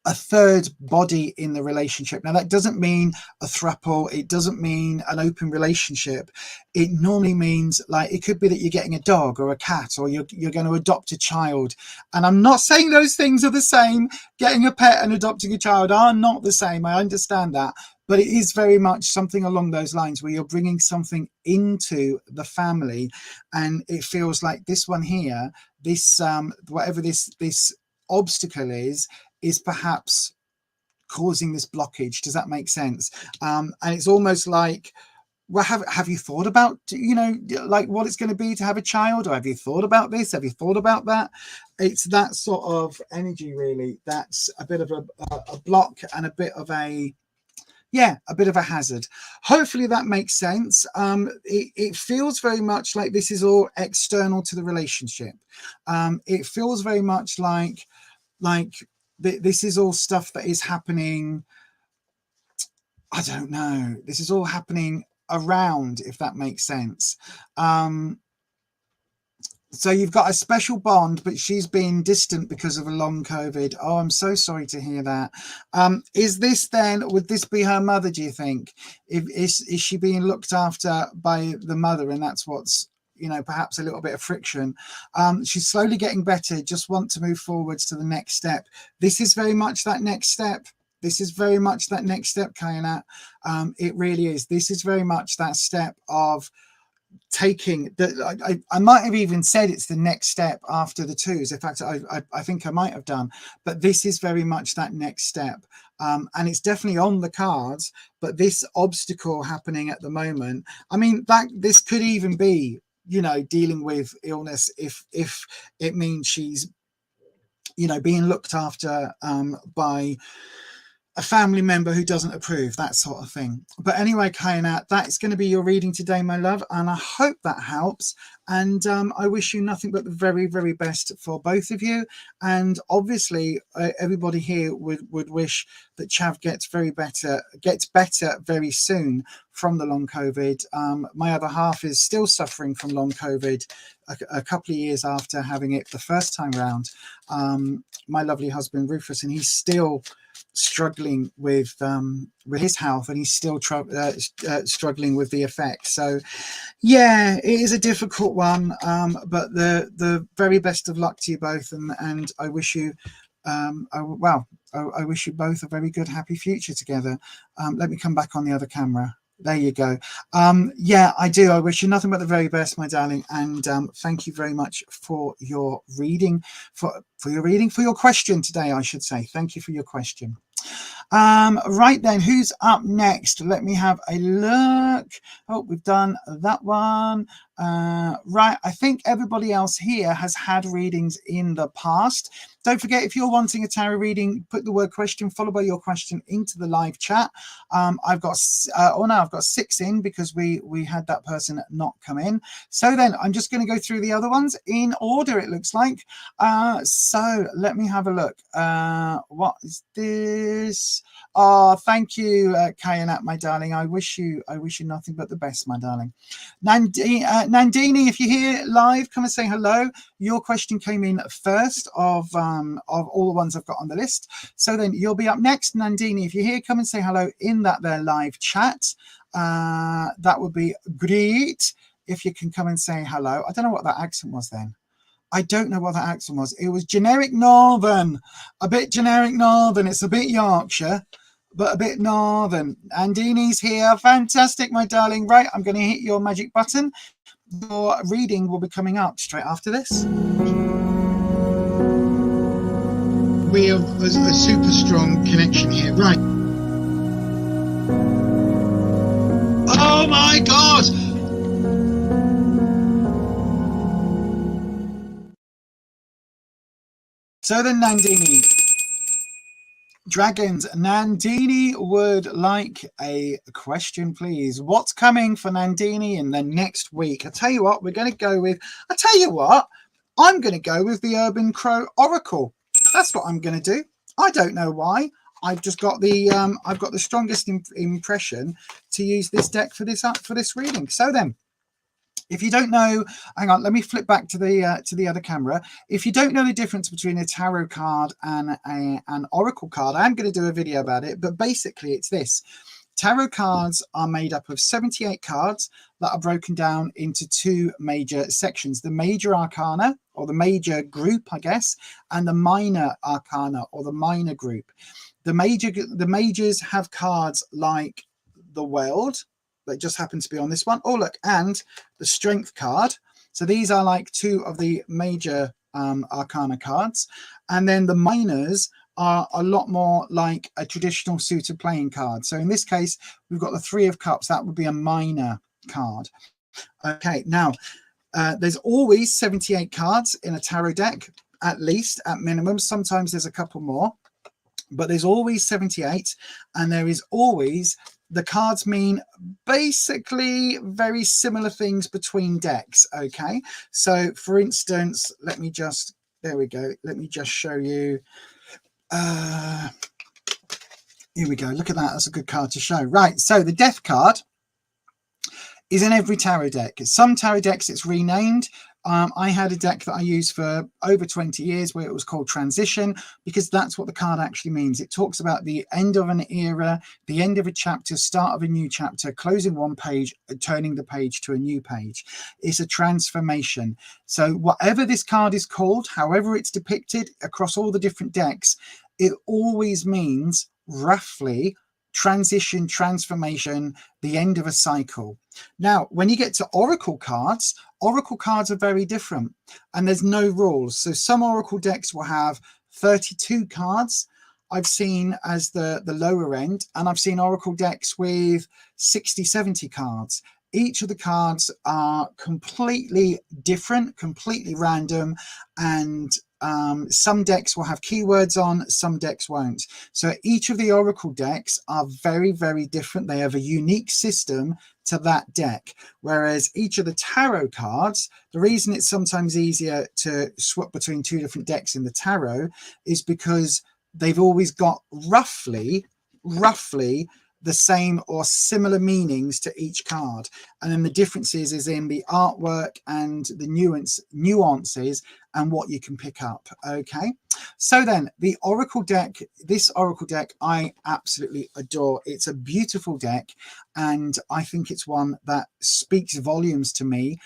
a third body in the relationship. Now, that doesn't mean a throuple. It doesn't mean an open relationship. It normally means, like, it could be that you're getting a dog or a cat, or you're going to adopt a child. And I'm not saying those things are the same. Getting a pet and adopting a child are not the same. I understand that. But it is very much something along those lines where you're bringing something into the family. And it feels like this one here, this whatever this obstacle is perhaps causing this blockage. Does that make sense? And it's almost like, well, have you thought about, you know, like what it's going to be to have a child? Or have you thought about this? Have you thought about that? It's that sort of energy, really. That's a bit of a block and a bit of a, yeah, a bit of a hazard. Hopefully that makes sense. It feels very much like this is all external to the relationship. It feels very much like this is all stuff that is happening. I don't know. This is all happening around, if that makes sense. So you've got a special bond, but she's been distant because of a long COVID. Oh, I'm so sorry to hear that. Is this then, would this be her mother, do you think? Is she being looked after by the mother, and that's what's, you know, perhaps a little bit of friction? She's slowly getting better, just want to move forwards to the next step. This is very much that next step. This is very much that next step, Kayonet. It really is. This is very much that step of taking the, I might have even said it's the next step after the 2s. In fact, I think I might have done, but this is very much that next step. And it's definitely on the cards, but this obstacle happening at the moment, I mean, that this could even be, you know, dealing with illness if it means she's, you know, being looked after by a family member who doesn't approve, that sort of thing. But anyway, Kayonet, that's going to be your reading today, my love, and I hope that helps. And I wish you nothing but the very, very best for both of you. And obviously, everybody here would wish that Chav gets better very soon from the long COVID. My other half is still suffering from long COVID a couple of years after having it the first time round. My lovely husband, Rufus, and he's still struggling with his health, and he's still struggling with the effects. So yeah, it is a difficult one, but the very best of luck to you both, and I wish you I wish you both a very good, happy future together. Let me come back on the other camera. There you go. Yeah, I do. I wish you nothing but the very best, my darling. And thank you very much for your reading, for your question today, I should say. Thank you for your question. Right then, who's up next? Let me have a look. Oh, we've done that one. Right, I think everybody else here has had readings in the past. Don't forget, if you're wanting a tarot reading, put the word question followed by your question into the live chat. I've got 6 in because we had that person not come in. So then I'm just going to go through the other ones in order, it looks like. So let me have a look. What is this? Oh, thank you, Kayonet, my darling. I wish you nothing but the best, my darling. Nandini, if you're here live, come and say hello. Your question came in first of all the ones I've got on the list. So then you'll be up next. Nandini, if you're here, come and say hello in that there live chat. That would be great if you can come and say hello. I don't know what that accent was then. I don't know what that accent was. It was generic Northern, a bit generic Northern. It's a bit Yorkshire, but a bit Northern. Nandini's here. Fantastic, my darling. Right, I'm going to hit your magic button. Your reading will be coming up straight after this. We have a super strong connection here. Right. Oh my God! So then Nandini. Dragons, Nandini would like a question, please. What's coming for Nandini in the next week? I tell you what, we're going to go with, I'm going to go with the Urban Crow Oracle. That's what I'm going to do. I don't know why. I've just got the I've got the strongest impression to use this deck for this reading. So then, if you don't know, hang on, let me flip back to the other camera. If you don't know the difference between a tarot card and an oracle card, I'm going to do a video about it. But basically, it's this. Tarot cards are made up of 78 cards that are broken down into two major sections. The major arcana, or the major group, I guess, and the minor arcana, or the minor group. The majors have cards like the world, that just happen to be on this one. Oh, look, and the strength card. So these are like two of the major arcana cards. And then the minors are a lot more like a traditional suited playing card. So in this case, we've got the Three of Cups. That would be a minor card. Okay, now, there's always 78 cards in a tarot deck, at least, at minimum. Sometimes there's a couple more, but there's always 78. And there is always... The cards mean basically very similar things between decks, okay? So, for instance, let me just, there we go. Let me just show you. Here we go. Look at that. That's a good card to show. Right, so the Death card is in every tarot deck. Some tarot decks it's renamed. I had a deck that I used for over 20 years where it was called Transition, because that's what the card actually means. It talks about the end of an era, the end of a chapter, start of a new chapter, closing one page, turning the page to a new page. It's a transformation. So whatever this card is called, however it's depicted across all the different decks, it always means roughly transition, transformation, the end of a cycle. Now, when you get to oracle cards are very different, and there's no rules. So some oracle decks will have 32 cards. I've seen as the lower end, and I've seen oracle decks with 60, 70 cards. Each of the cards are completely different, completely random, and some decks will have keywords on, some decks won't. So each of the oracle decks are very, very different. They have a unique system to that deck, whereas each of the tarot cards, the reason it's sometimes easier to swap between two different decks in the tarot is because they've always got roughly the same or similar meanings to each card, and then the differences is in the artwork and the nuances and what you can pick up. Okay, so then the oracle deck, this oracle deck I absolutely adore. It's a beautiful deck, and I think it's one that speaks volumes to me.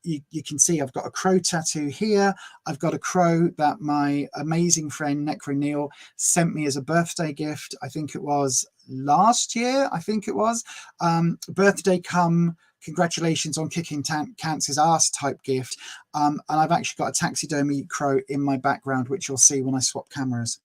You can see I've got a crow tattoo here. I've got a crow that my amazing friend Necro Neil sent me as a birthday gift. I think it was last year. Birthday come, congratulations on kicking cancer's ass type gift. And I've actually got a taxidermy crow in my background, which you'll see when I swap cameras.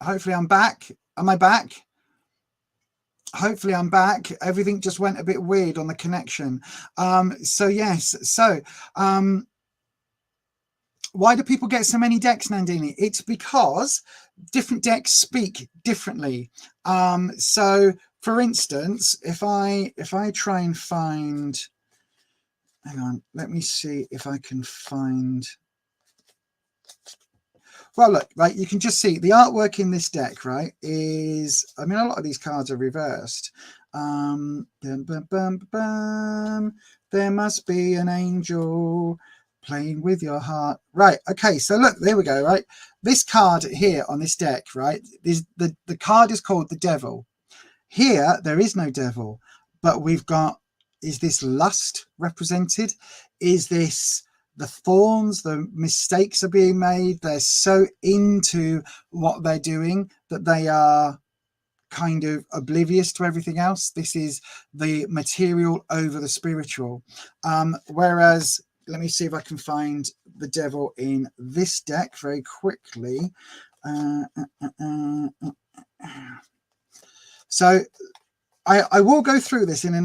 Hopefully I'm back. Am I back? Hopefully I'm back. Everything just went a bit weird on the connection. So yes, so why do people get so many decks, Nandini? It's because different decks speak differently. So for instance, if I try and find, hang on, let me see if I can find. Well, look, right, you can just see the artwork in this deck, right, is, I mean, a lot of these cards are reversed. Bum, bum, bum, bum. There must be an angel playing with your heart. Right, okay, so look, there we go, right? This card here on this deck, right, is the card is called the Devil. Here, there is no devil, but we've got, is this lust represented? Is this the thorns, the mistakes are being made? They're so into what they're doing that they are kind of oblivious to everything else. This is the material over the spiritual. Whereas, let me see if I can find the devil in this deck very quickly. So I will go through this in a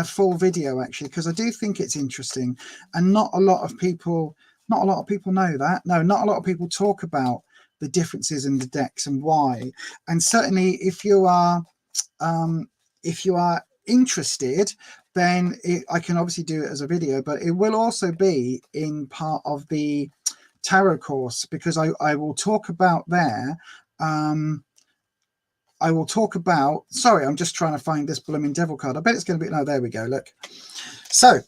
full video, actually, because I do think it's interesting, and not a lot of people know that. No, not a lot of people talk about the differences in the decks and why. And certainly, if you are interested, then I can obviously do it as a video, but it will also be in part of the tarot course, because I will talk about there. I will talk about, sorry, I'm just trying to find this blooming devil card. I bet it's going to be, no, there we go, look. So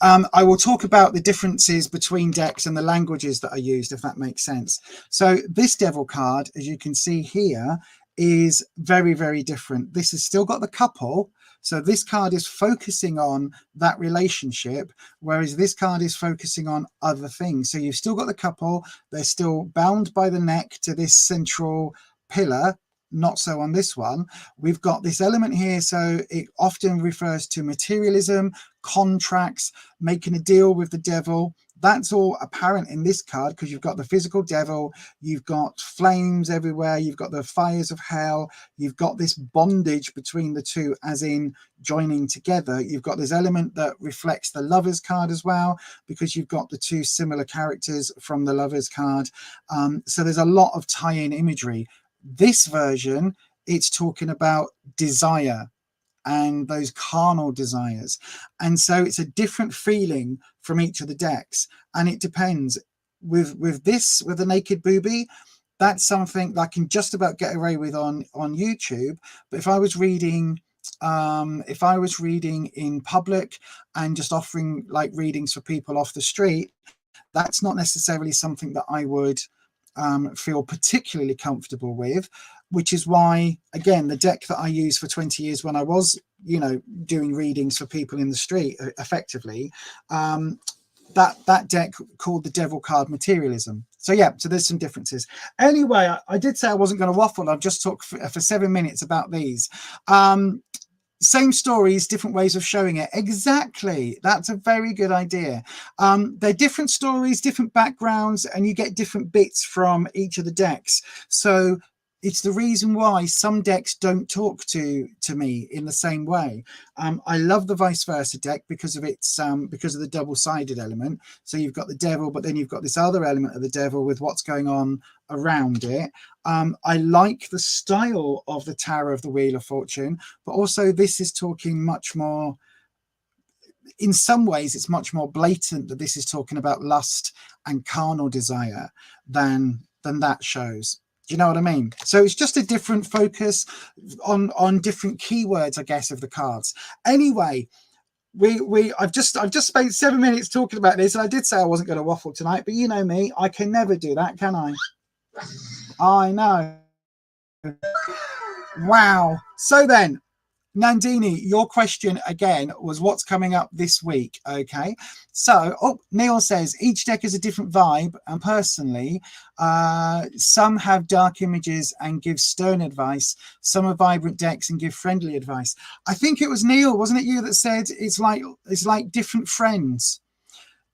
I will talk about the differences between decks and the languages that are used, if that makes sense. So this devil card, as you can see here, is very, very different. This has still got the couple. So this card is focusing on that relationship, whereas this card is focusing on other things. So you've still got the couple. They're still bound by the neck to this central pillar. Not so on this one. We've got this element here, so it often refers to materialism, contracts, making a deal with the devil. That's all apparent in this card, because you've got the physical devil, you've got flames everywhere, you've got the fires of hell, you've got this bondage between the two, as in joining together. You've got this element that reflects the Lovers card as well, because you've got the two similar characters from the Lovers card. So there's a lot of tie-in imagery. This version, it's talking about desire and those carnal desires, and so it's a different feeling from each of the decks, and it depends. With this, with the naked booby, that's something that I can just about get away with on YouTube. But if I was reading in public and just offering like readings for people off the street, that's not necessarily something that I would feel particularly comfortable with, which is why, again, the deck that I used for 20 years when I was, you know, doing readings for people in the street effectively, that deck called the Devil card Materialism. So yeah, so there's some differences. Anyway, I did say I wasn't going to waffle. I've just talked for 7 minutes about these. Same stories, different ways of showing it. Exactly. That's a very good idea. They're different stories, different backgrounds, and you get different bits from each of the decks. So it's the reason why some decks don't talk to me in the same way. I love the vice versa deck because of its because of the double-sided element. So you've got the devil, but then you've got this other element of the devil with what's going on around it. I like the style of the Tower of the Wheel of Fortune, but also this is talking much more, in some ways it's much more blatant that this is talking about lust and carnal desire than that shows. Do you know what I mean? So it's just a different focus on different keywords, I guess, of the cards. Anyway, I've just spent 7 minutes talking about this, and I did say I wasn't going to waffle tonight, but you know me, I can never do that, can I? I know. Wow. So then, Nandini, your question again was what's coming up this week. Okay, so Neil says each deck is a different vibe, and personally some have dark images and give stern advice, some are vibrant decks and give friendly advice. I think it was Neil, wasn't it, you that said it's like different friends.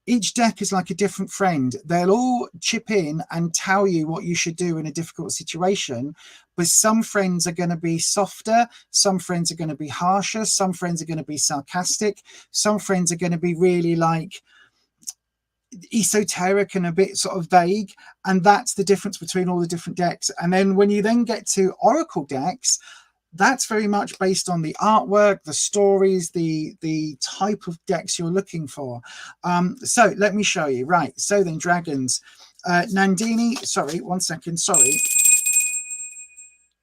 Each deck is like a different friend. They'll all chip in and tell you what you should do in a difficult situation. But some friends are going to be softer. Some friends are going to be harsher. Some friends are going to be sarcastic. Some friends are going to be really like esoteric and a bit sort of vague. And that's the difference between all the different decks. And then when you then get to Oracle decks, that's very much based on the artwork, the stories, the type of decks you're looking for. So let me show you. Right. So then dragons. Nandini, sorry, 1 second. Sorry.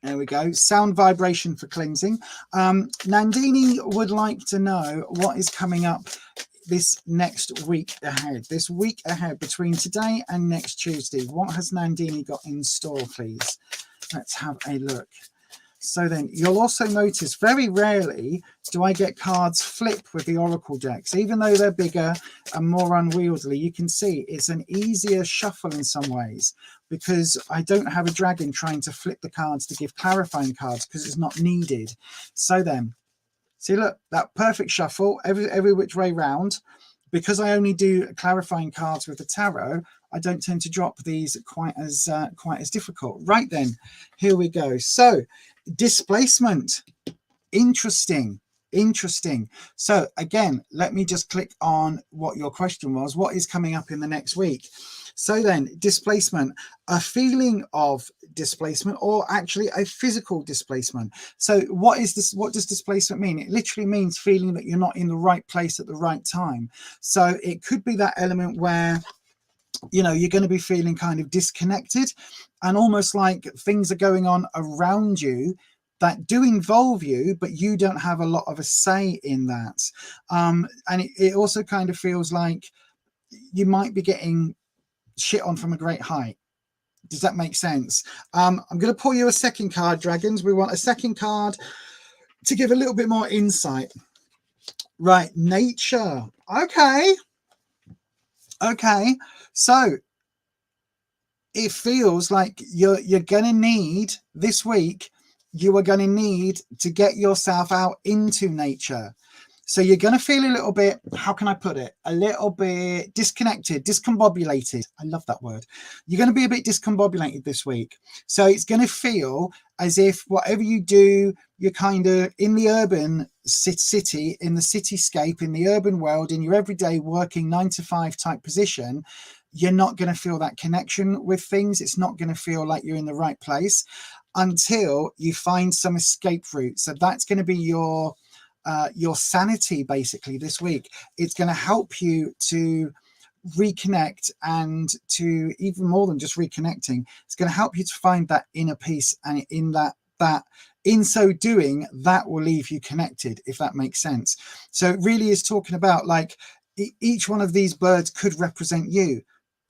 There we go. Sound vibration for cleansing. Nandini would like to know what is coming up this next week ahead. This week ahead between today and next Tuesday. What has Nandini got in store, please? Let's have a look. So then you'll also notice very rarely do I get cards flip with the Oracle decks. Even though they're bigger and more unwieldy, you can see it's an easier shuffle in some ways because I don't have a dragon trying to flip the cards to give clarifying cards because it's not needed. So then, see, look, that perfect shuffle, every which way round. Because I only do clarifying cards with the tarot, I don't tend to drop these quite as difficult. Right then, here we go. So, displacement, interesting. So again, let me just click on what your question was. What is coming up in the next week? So then, displacement, a feeling of displacement, or actually a physical displacement. So what is this? What does displacement mean? It literally means feeling that you're not in the right place at the right time. So it could be that element where, you know, you're going to be feeling kind of disconnected and almost like things are going on around you that do involve you, but you don't have a lot of a say in that. And it also kind of feels like you might be getting shit on from a great height. Does that make sense? I'm going to pull you a second card, dragons. We want a second card to give a little bit more insight. Right, nature. Okay. So it feels like you're going to need this week, you are going to need to get yourself out into nature. So you're going to feel a little bit, how can I put it? A little bit disconnected, discombobulated. I love that word. You're going to be a bit discombobulated this week. So it's going to feel as if whatever you do, you're kind of in the urban city, in the cityscape, in the urban world, in your everyday working 9-to-5 type position. You're not going to feel that connection with things. It's not going to feel like you're in the right place until you find some escape route. So that's going to be your sanity basically this week. It's going to help you to reconnect, and to even more than just reconnecting, it's going to help you to find that inner peace, and in so doing, that will leave you connected, if that makes sense. So it really is talking about like each one of these birds could represent you,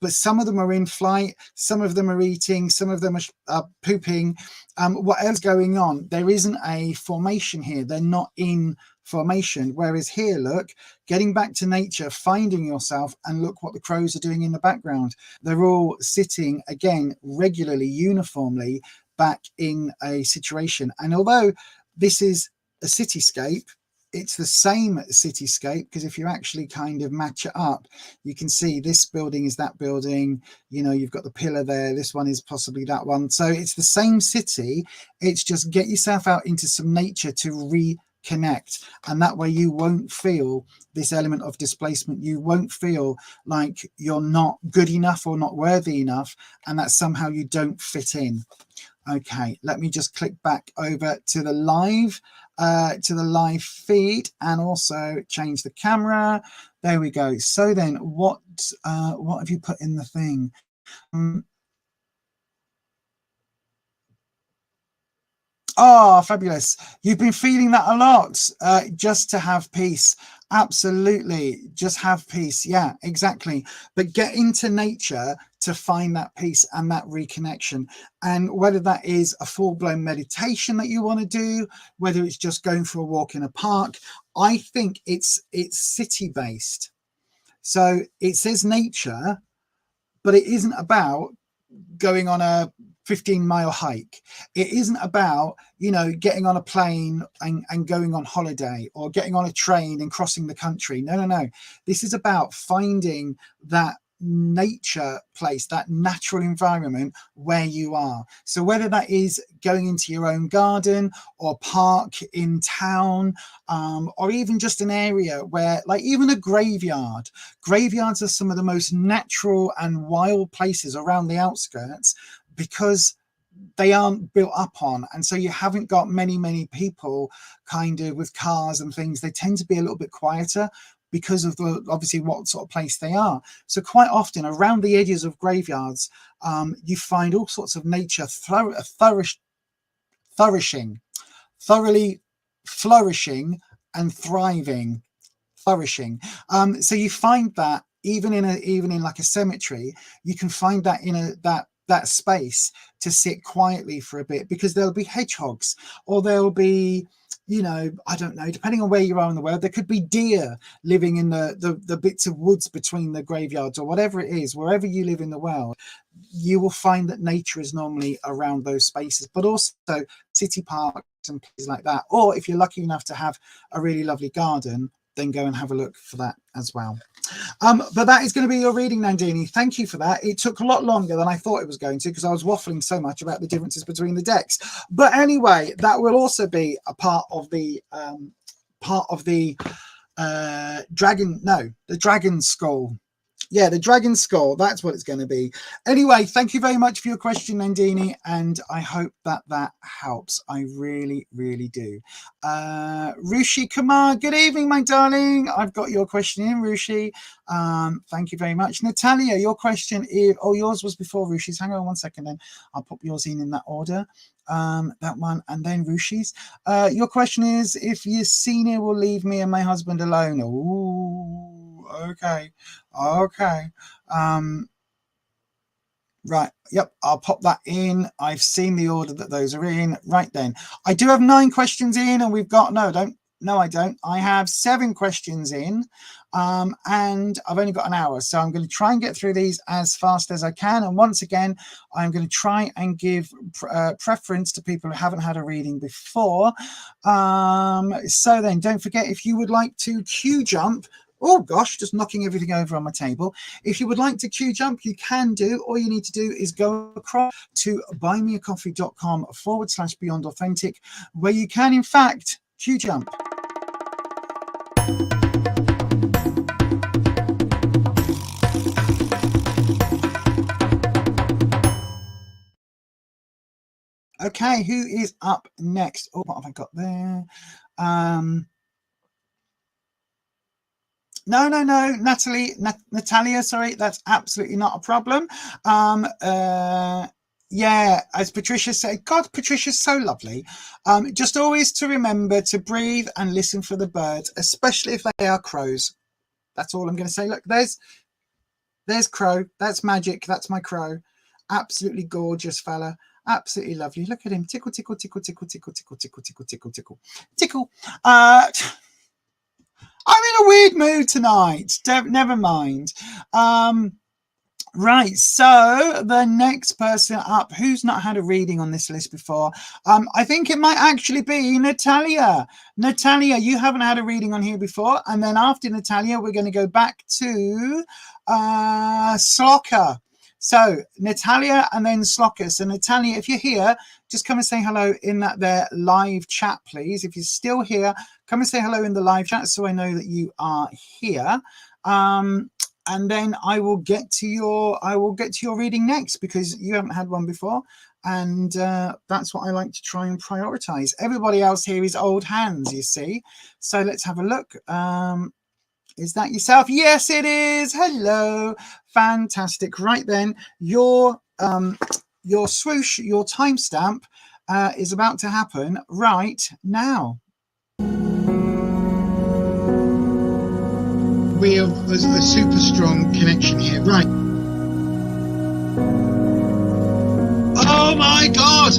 but some of them are in flight, some of them are eating, some of them are pooping, whatever's going on. There isn't a formation here. They're not in formation. Whereas here, look, getting back to nature, finding yourself, and look what the crows are doing in the background. They're all sitting, again, regularly, uniformly, back in a situation. And although this is a cityscape, it's the same cityscape, because if you actually kind of match it up, you can see this building is that building, you know, you've got the pillar there, this one is possibly that one. So it's the same city. It's just get yourself out into some nature to reconnect, and that way you won't feel this element of displacement. You won't feel like you're not good enough or not worthy enough, and that somehow you don't fit in. Okay, let me just click back over to the live feed, and also change the camera. There we go. So then what have you put in the thing? Oh, fabulous. You've been feeling that a lot. Just to have peace. Absolutely. Just have peace. Yeah, exactly. But get into nature to find that peace and that reconnection. And whether that is a full-blown meditation that you want to do, whether it's just going for a walk in a park, I think it's city-based. So it says nature, but it isn't about going on a 15-mile hike. It isn't about, you know, getting on a plane and going on holiday, or getting on a train and crossing the country. No. This is about finding that nature place, that natural environment where you are. So whether that is going into your own garden or park in town, or even just an area where, like, even a graveyard. Graveyards are some of the most natural and wild places around the outskirts, because they aren't built up on, and so you haven't got many people kind of with cars and things. They tend to be a little bit quieter because of the obviously what sort of place they are. So quite often around the edges of graveyards, you find all sorts of nature flourishing, thoroughly flourishing and thriving, flourishing. So you find that even in like a cemetery, you can find that in that space to sit quietly for a bit, because there'll be hedgehogs, or there'll be, you know, I don't know, depending on where you are in the world, there could be deer living in the bits of woods between the graveyards, or whatever it is. Wherever you live in the world, you will find that nature is normally around those spaces, but also city parks and places like that. Or if you're lucky enough to have a really lovely garden, then go and have a look for that as well. But that is going to be your reading, Nandini. Thank you for that. It took a lot longer than I thought it was going to, because I was waffling so much about the differences between the decks. But anyway, that will also be a part of the dragon skull. Yeah, the dragon skull, that's what it's going to be. Anyway, thank you very much for your question, Nandini, and I hope that helps. I really, really do. Rushi Kumar, good evening, my darling. I've got your question in, Rushi. Thank you very much. Natalia, your question is, oh, yours was before Rushi's. Hang on one second, then I'll pop yours in that order. That one, and then Rushi's. Your question is, if Yesenia will leave me and my husband alone. Ooh. Okay. Right, yep, I'll pop that in. I've seen the order that those are in. Right then, I do have 9 questions in, and we've got I don't. I have 7 questions in, and I've only got an hour, so I'm going to try and get through these as fast as I can. And once again, I'm going to try and give preference to people who haven't had a reading before. So then, don't forget, if you would like to queue jump. Oh gosh, just knocking everything over on my table. If you would like to queue jump, you can do. All you need to do is go across to buymeacoffee.com/Beyond Authentic, where you can, in fact, queue jump. Okay, who is up next? Oh, what have I got there? No, Natalia, sorry, that's absolutely not a problem. Yeah, as Patricia said, God, Patricia's so lovely. Just always to remember to breathe and listen for the birds, especially if they are crows. That's all I'm going to say. Look, there's Crow. That's Magic. That's my crow. Absolutely gorgeous fella. Absolutely lovely. Look at him. Tickle, tickle, tickle, tickle, tickle, tickle, tickle, tickle, tickle, tickle, tickle. I'm in a weird mood tonight. Never mind. Right, so the next person up, who's not had a reading on this list before, I think it might actually be Natalia. Natalia, you haven't had a reading on here before, and then after Natalia, we're going to go back to Slloka. So Natalia and then Slloka. So Natalia, if you're here, just come and say hello in that live chat, please. If you're still here, come and say hello in the live chat so I know that you are here. And then I will get to your reading next, because you haven't had one before, and that's what I like to try and prioritize. Everybody else here is old hands, you see. So let's have a look. Is that yourself? Yes, it is. Hello. Fantastic. Right then, your swoosh, your timestamp is about to happen right now. We have a super strong connection here. Right. Oh my God.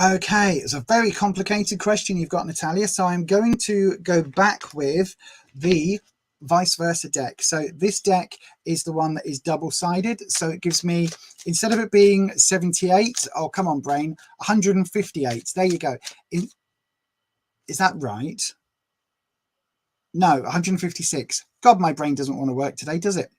Okay, it's a very complicated question you've got, Natalia. So I'm going to go back with the vice versa deck. So this deck is the one that is double-sided. So it gives me, instead of it being 78, oh, come on, brain, 158. There you go. Is that right? No, 156. God, my brain doesn't want to work today, does it?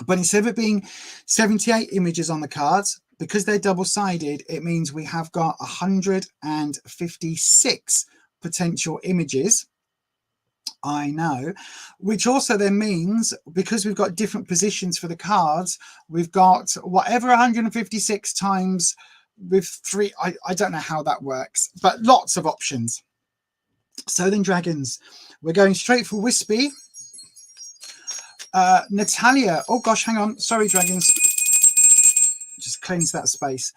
But instead of it being 78 images on the cards, because they're double-sided, it means we have got 156 potential images. I know, which also then means, because we've got different positions for the cards, we've got whatever 156 times with 3. I don't know how that works, but lots of options. So then dragons, we're going straight for Wispy. Natalia, oh gosh, hang on, sorry dragons, just cleanse that space.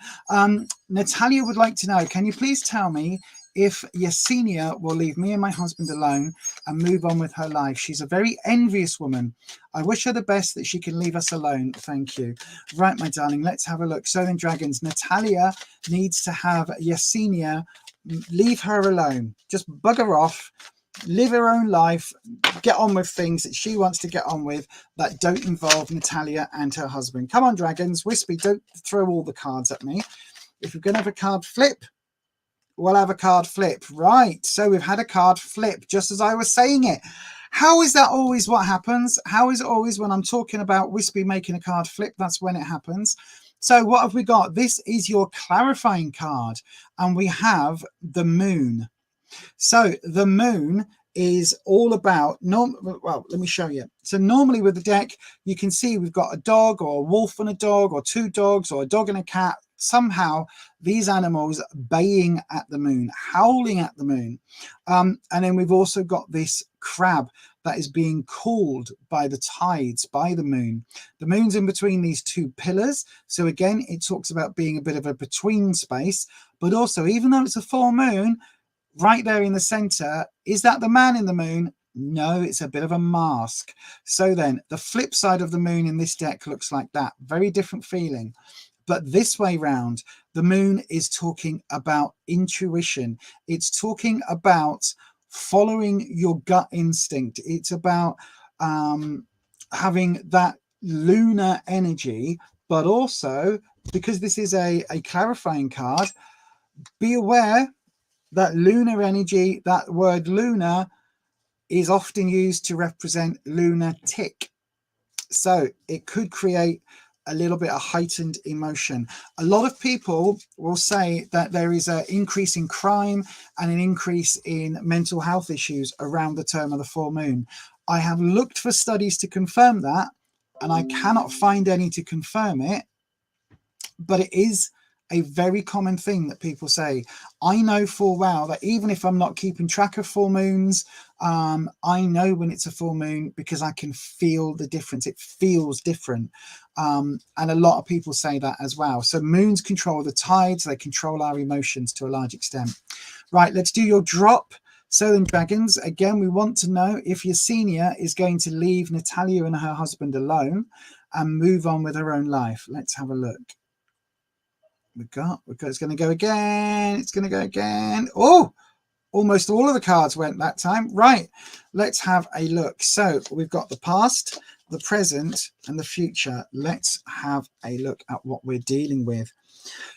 Natalia would like to know, can you please tell me if Yesenia will leave me and my husband alone and move on with her life? She's a very envious woman. I wish her the best, that she can leave us alone. Thank you. Right, my darling, let's have a look. So then, dragons, Natalia needs to have Yesenia leave her alone. Just bugger off, live her own life, get on with things that she wants to get on with that don't involve Natalia and her husband. Come on, dragons. Wispy, don't throw all the cards at me. If you're going to have a card flip, we'll have a card flip. Right, so we've had a card flip just as I was saying it. How is that always what happens? How is it always when I'm talking about Wispy making a card flip, that's when it happens? So what have we got? This is your clarifying card, and we have the moon. So the moon is all about, well, let me show you. So normally with the deck, you can see we've got a dog or a wolf and a dog, or two dogs, or a dog and a cat. Somehow these animals baying at the moon, howling at the moon. And then we've also got this crab that is being cooled by the tides, by the moon. The moon's in between these two pillars. So again, it talks about being a bit of a between space, but also, even though it's a full moon, right there in the center, is that the man in the moon? No, it's a bit of a mask. So then the flip side of the moon in this deck looks like that. Very different feeling. But this way round, the moon is talking about intuition. It's talking about following your gut instinct. It's about having that lunar energy, but also, because this is a clarifying card, be aware that lunar energy, that word lunar, is often used to represent lunatic. So it could create a little bit of heightened emotion. A lot of people will say that there is an increase in crime and an increase in mental health issues around the term of the full moon. I have looked for studies to confirm that, and I cannot find any to confirm it, but it is a very common thing that people say. I know full well that even if I'm not keeping track of full moons, I know when it's a full moon because I can feel the difference. It feels different. And a lot of people say that as well. So moons control the tides. They control our emotions to a large extent. Right, let's do your drop. So then, dragons, again, we want to know if Yesenia is going to leave Natalia and her husband alone and move on with her own life. Let's have a look. We've got, it's going to go again. It's going to go again. Oh, almost all of the cards went that time. Right, let's have a look. So we've got the past, the present, and the future. Let's have a look at what we're dealing with.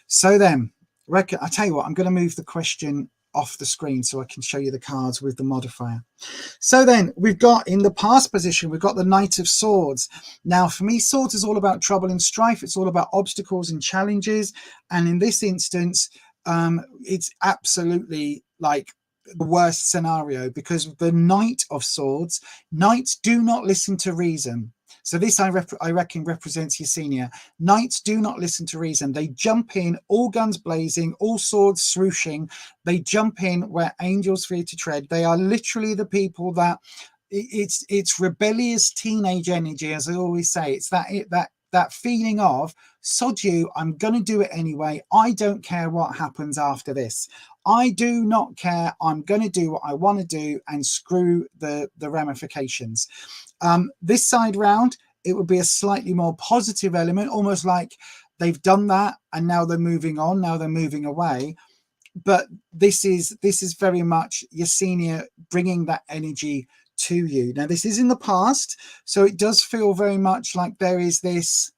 So then, I tell you what, I'm going to move the question off the screen so I can show you the cards with the modifier. So then we've got, in the past position, we've got the Knight of Swords. Now for me, swords is all about trouble and strife. It's all about obstacles and challenges, and in this instance it's absolutely like the worst scenario, because the Knight of Swords, knights do not listen to reason. So this, I reckon, represents Yesenia. Knights do not listen to reason. They jump in, all guns blazing, all swords swooshing. They jump in where angels fear to tread. They are literally the people that, it's rebellious teenage energy, as I always say. It's that feeling of, sod you, I'm going to do it anyway. I don't care what happens after this. I do not care. I'm going to do what I want to do and screw the ramifications. This side round, it would be a slightly more positive element, almost like they've done that and now they're moving on, now they're moving away. But this is very much Yesenia bringing that energy to you. Now this is in the past, so it does feel very much like there is this,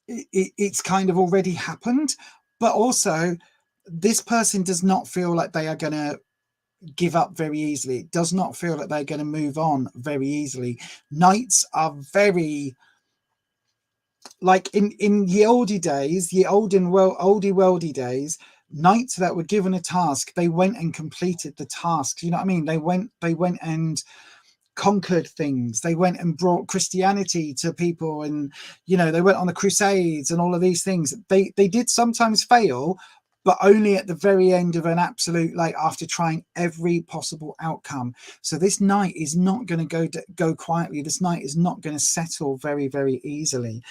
it's kind of already happened, but also this person does not feel like they are going to give up very easily. It does not feel like they're going to move on very easily. Knights are very, like in the oldie days, the oldie worldy days, knights that were given a task, they went and completed the task. You know what I mean? They went and conquered things. They went and brought Christianity to people, and you know, they went on the Crusades and all of these things. They did sometimes fail, but only at the very end of an absolute, like after trying every possible outcome. So this night is not going to go quietly. This night is not going to settle very, very easily,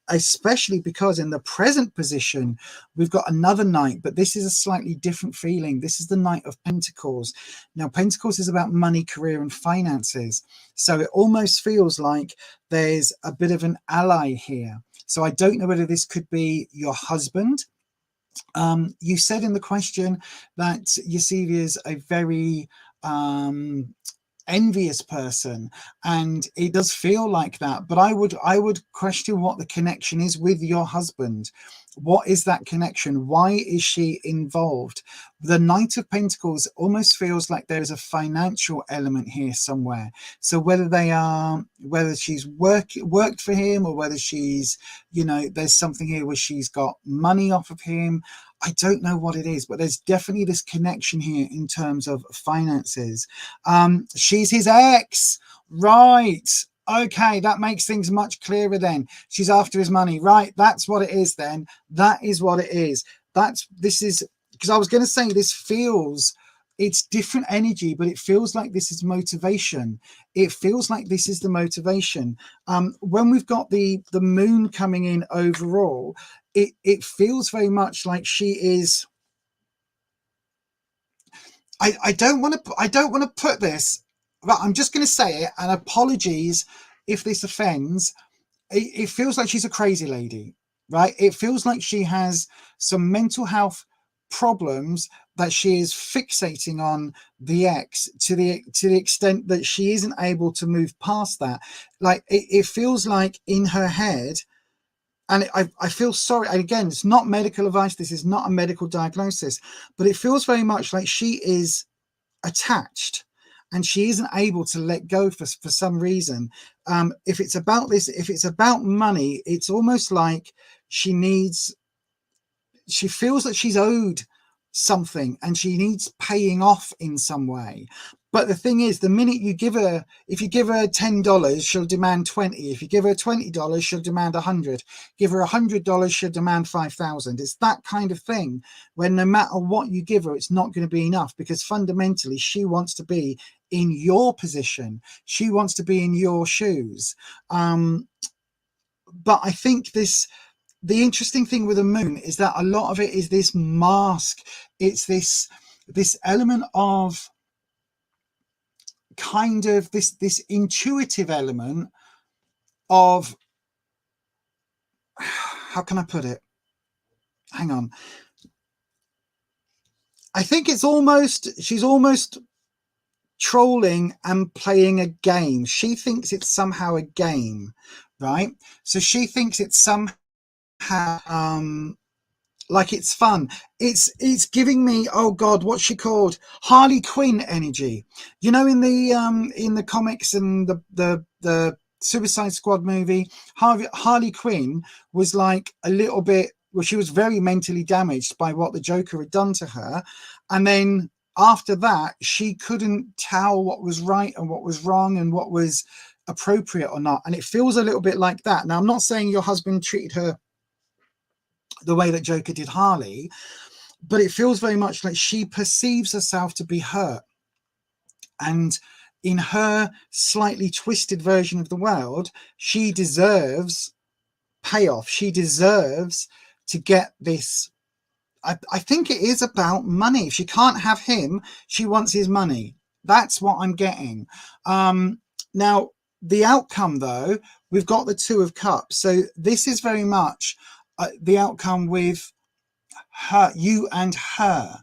especially because in the present position, we've got another knight, but this is a slightly different feeling. This is the Knight of Pentacles. Now, Pentacles is about money, career, and finances. So it almost feels like there's a bit of an ally here. So I don't know whether this could be your husband. You said in the question that Yasivi is a very envious person, and it does feel like that, but I would question what the connection is with your husband. What is that connection? Why is she involved? The Knight of Pentacles almost feels like there's a financial element here somewhere. So whether she's worked for him, or whether she's, you know, there's something here where she's got money off of him. I don't know what it is, but there's definitely this connection here in terms of finances. She's his ex, right? Okay, that makes things much clearer then. She's after his money, right? That's what it is then. That is what it is. This is, because I was going to say this feels, it's different energy, but it feels like this is motivation. It feels like this is the motivation. When we've got the moon coming in overall, it feels very much like she is, I don't want to put this, but I'm just going to say it, and apologies if this offends. It feels like she's a crazy lady, right? It feels like she has some mental health problems that she is fixating on the ex to the extent that she isn't able to move past that. Like it feels like in her head, and I feel sorry. Again, it's not medical advice. This is not a medical diagnosis, but it feels very much like she is attached and she isn't able to let go for some reason. If it's about this, if it's about money, it's almost like she feels that she's owed something and she needs paying off in some way. But the thing is, the minute you give her, if you give her $10, she'll demand 20. If you give her $20, she'll demand 100. Give her $100, she'll demand 5,000. It's that kind of thing when no matter what you give her, it's not going to be enough, because fundamentally she wants to be in your position. She wants to be in your shoes. But I think the interesting thing with the moon is that a lot of it is this mask. It's this element of kind of this intuitive element of, how can I put it? Hang on. I think it's almost, she's almost trolling and playing a game. She thinks it's somehow a game, right? So she thinks it's somehow like it's fun. It's giving me, oh god, what's she called? Harley Quinn energy. You know, in the comics and the Suicide Squad movie, Harley Quinn was like a little bit, well, she was very mentally damaged by what the Joker had done to her, and then after that she couldn't tell what was right and what was wrong and what was appropriate or not. And it feels a little bit like that. Now, I'm not saying your husband treated her the way that Joker did Harley, but it feels very much like she perceives herself to be hurt, and in her slightly twisted version of the world, she deserves payoff. She deserves to get this. I think it is about money. If she can't have him, she wants his money. That's what I'm getting. Now, the outcome, though, we've got the Two of Cups. So this is very much the outcome with her, you and her.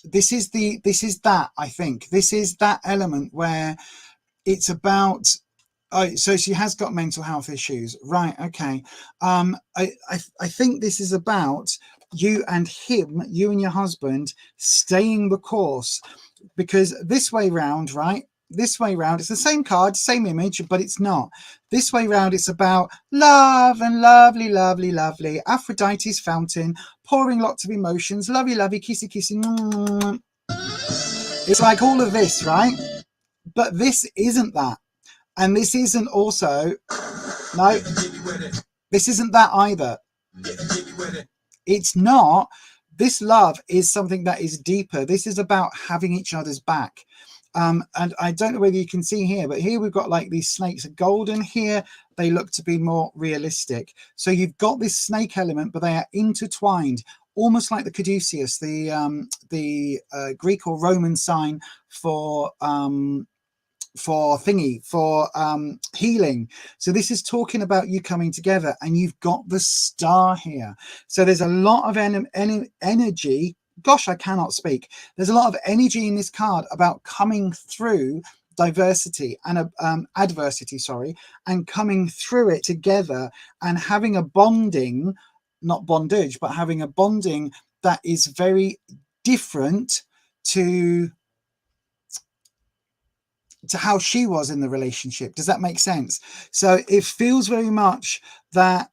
This is that, I think. This is that element where it's about, so she has got mental health issues, right? Okay. I think this is about you and him, you and your husband, staying the course, because this way round, right? This way round, it's the same card, same image, but it's not. This way round, it's about love and lovely, lovely, lovely. Aphrodite's fountain, pouring lots of emotions, lovey, lovey, kissy, kissy. It's like all of this, right? But this isn't that. And this isn't also, no, this isn't that either. It's not, this love is something that is deeper. This is about having each other's back. And I don't know whether you can see here, but here we've got like these snakes are golden. Here they look to be more realistic. So you've got this snake element, but they are intertwined, almost like the caduceus, the Greek or Roman sign for healing. So this is talking about you coming together, and you've got the star here. So there's a lot of energy. Gosh, I cannot speak. There's a lot of energy in this card about coming through diversity and adversity, sorry, and coming through it together and having a bonding, not bondage, but having a bonding that is very different to how she was in the relationship. Does that make sense? So it feels very much that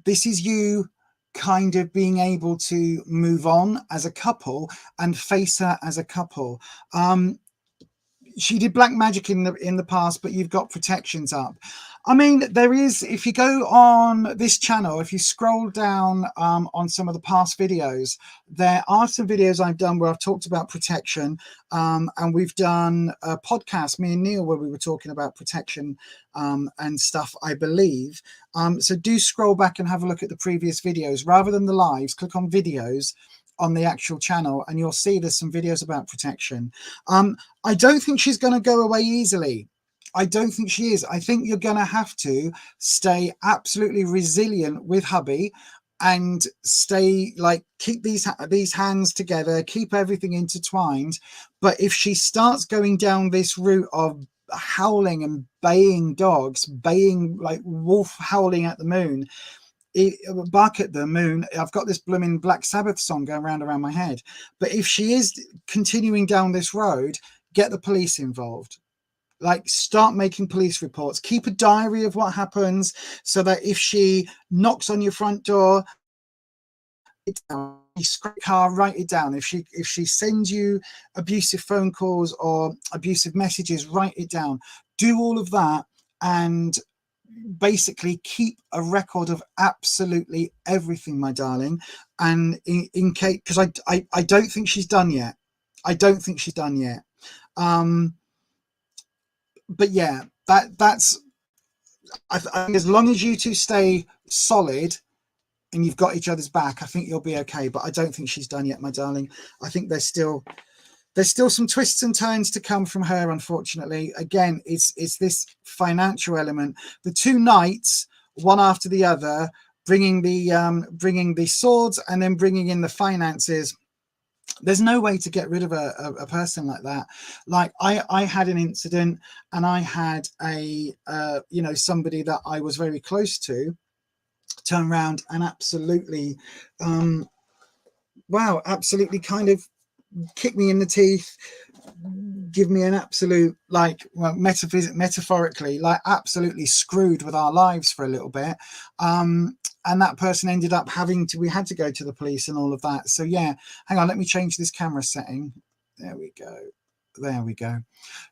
this is you kind of being able to move on as a couple and face her as a couple. She did black magic in the past, but you've got protections up. I mean, there is, if you go on this channel, if you scroll down on some of the past videos, there are some videos I've done where I've talked about protection, and we've done a podcast, me and Neil, where we were talking about protection and stuff, I believe. So do scroll back and have a look at the previous videos. Rather than the lives, click on videos on the actual channel, and you'll see there's some videos about protection. I don't think she's going to go away easily. I don't think she is. I think you're going to have to stay absolutely resilient with hubby and stay like, keep these hands together, keep everything intertwined. But if she starts going down this route of howling and baying dogs, baying like wolf howling at the moon, bark at the moon, I've got this blooming Black Sabbath song going around my head. But if she is continuing down this road, get the police involved. Like, start making police reports, keep a diary of what happens, so that if she knocks on your front door, write it down. If she sends you abusive phone calls or abusive messages, write it down. Do all of that, and basically keep a record of absolutely everything, my darling. And in case, because I don't think she's done yet. I don't think she's done yet. But yeah, that's I think as long as you two stay solid and you've got each other's back, I think you'll be okay. But I don't think she's done yet, my darling. I think there's still some twists and turns to come from her, unfortunately. Again, it's this financial element. The two knights, one after the other, bringing the swords and then bringing in the finances. There's no way to get rid of a person like that. Like I had an incident, and I had a somebody that I was very close to turn around and absolutely absolutely kind of kick me in the teeth, give me an absolute, like, well, metaphorically, like, absolutely screwed with our lives for a little bit. And that person ended up we had to go to the police and all of that. So yeah, hang on, let me change this camera setting. There we go.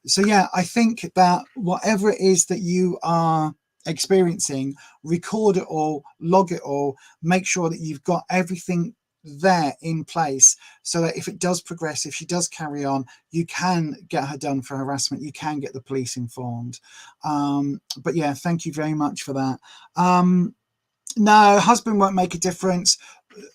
So yeah, I think that whatever it is that you are experiencing, record it all, log it all, make sure that you've got everything there in place, so that if it does progress, if she does carry on, you can get her done for harassment, you can get the police informed. But yeah, thank you very much for that. No, husband won't make a difference.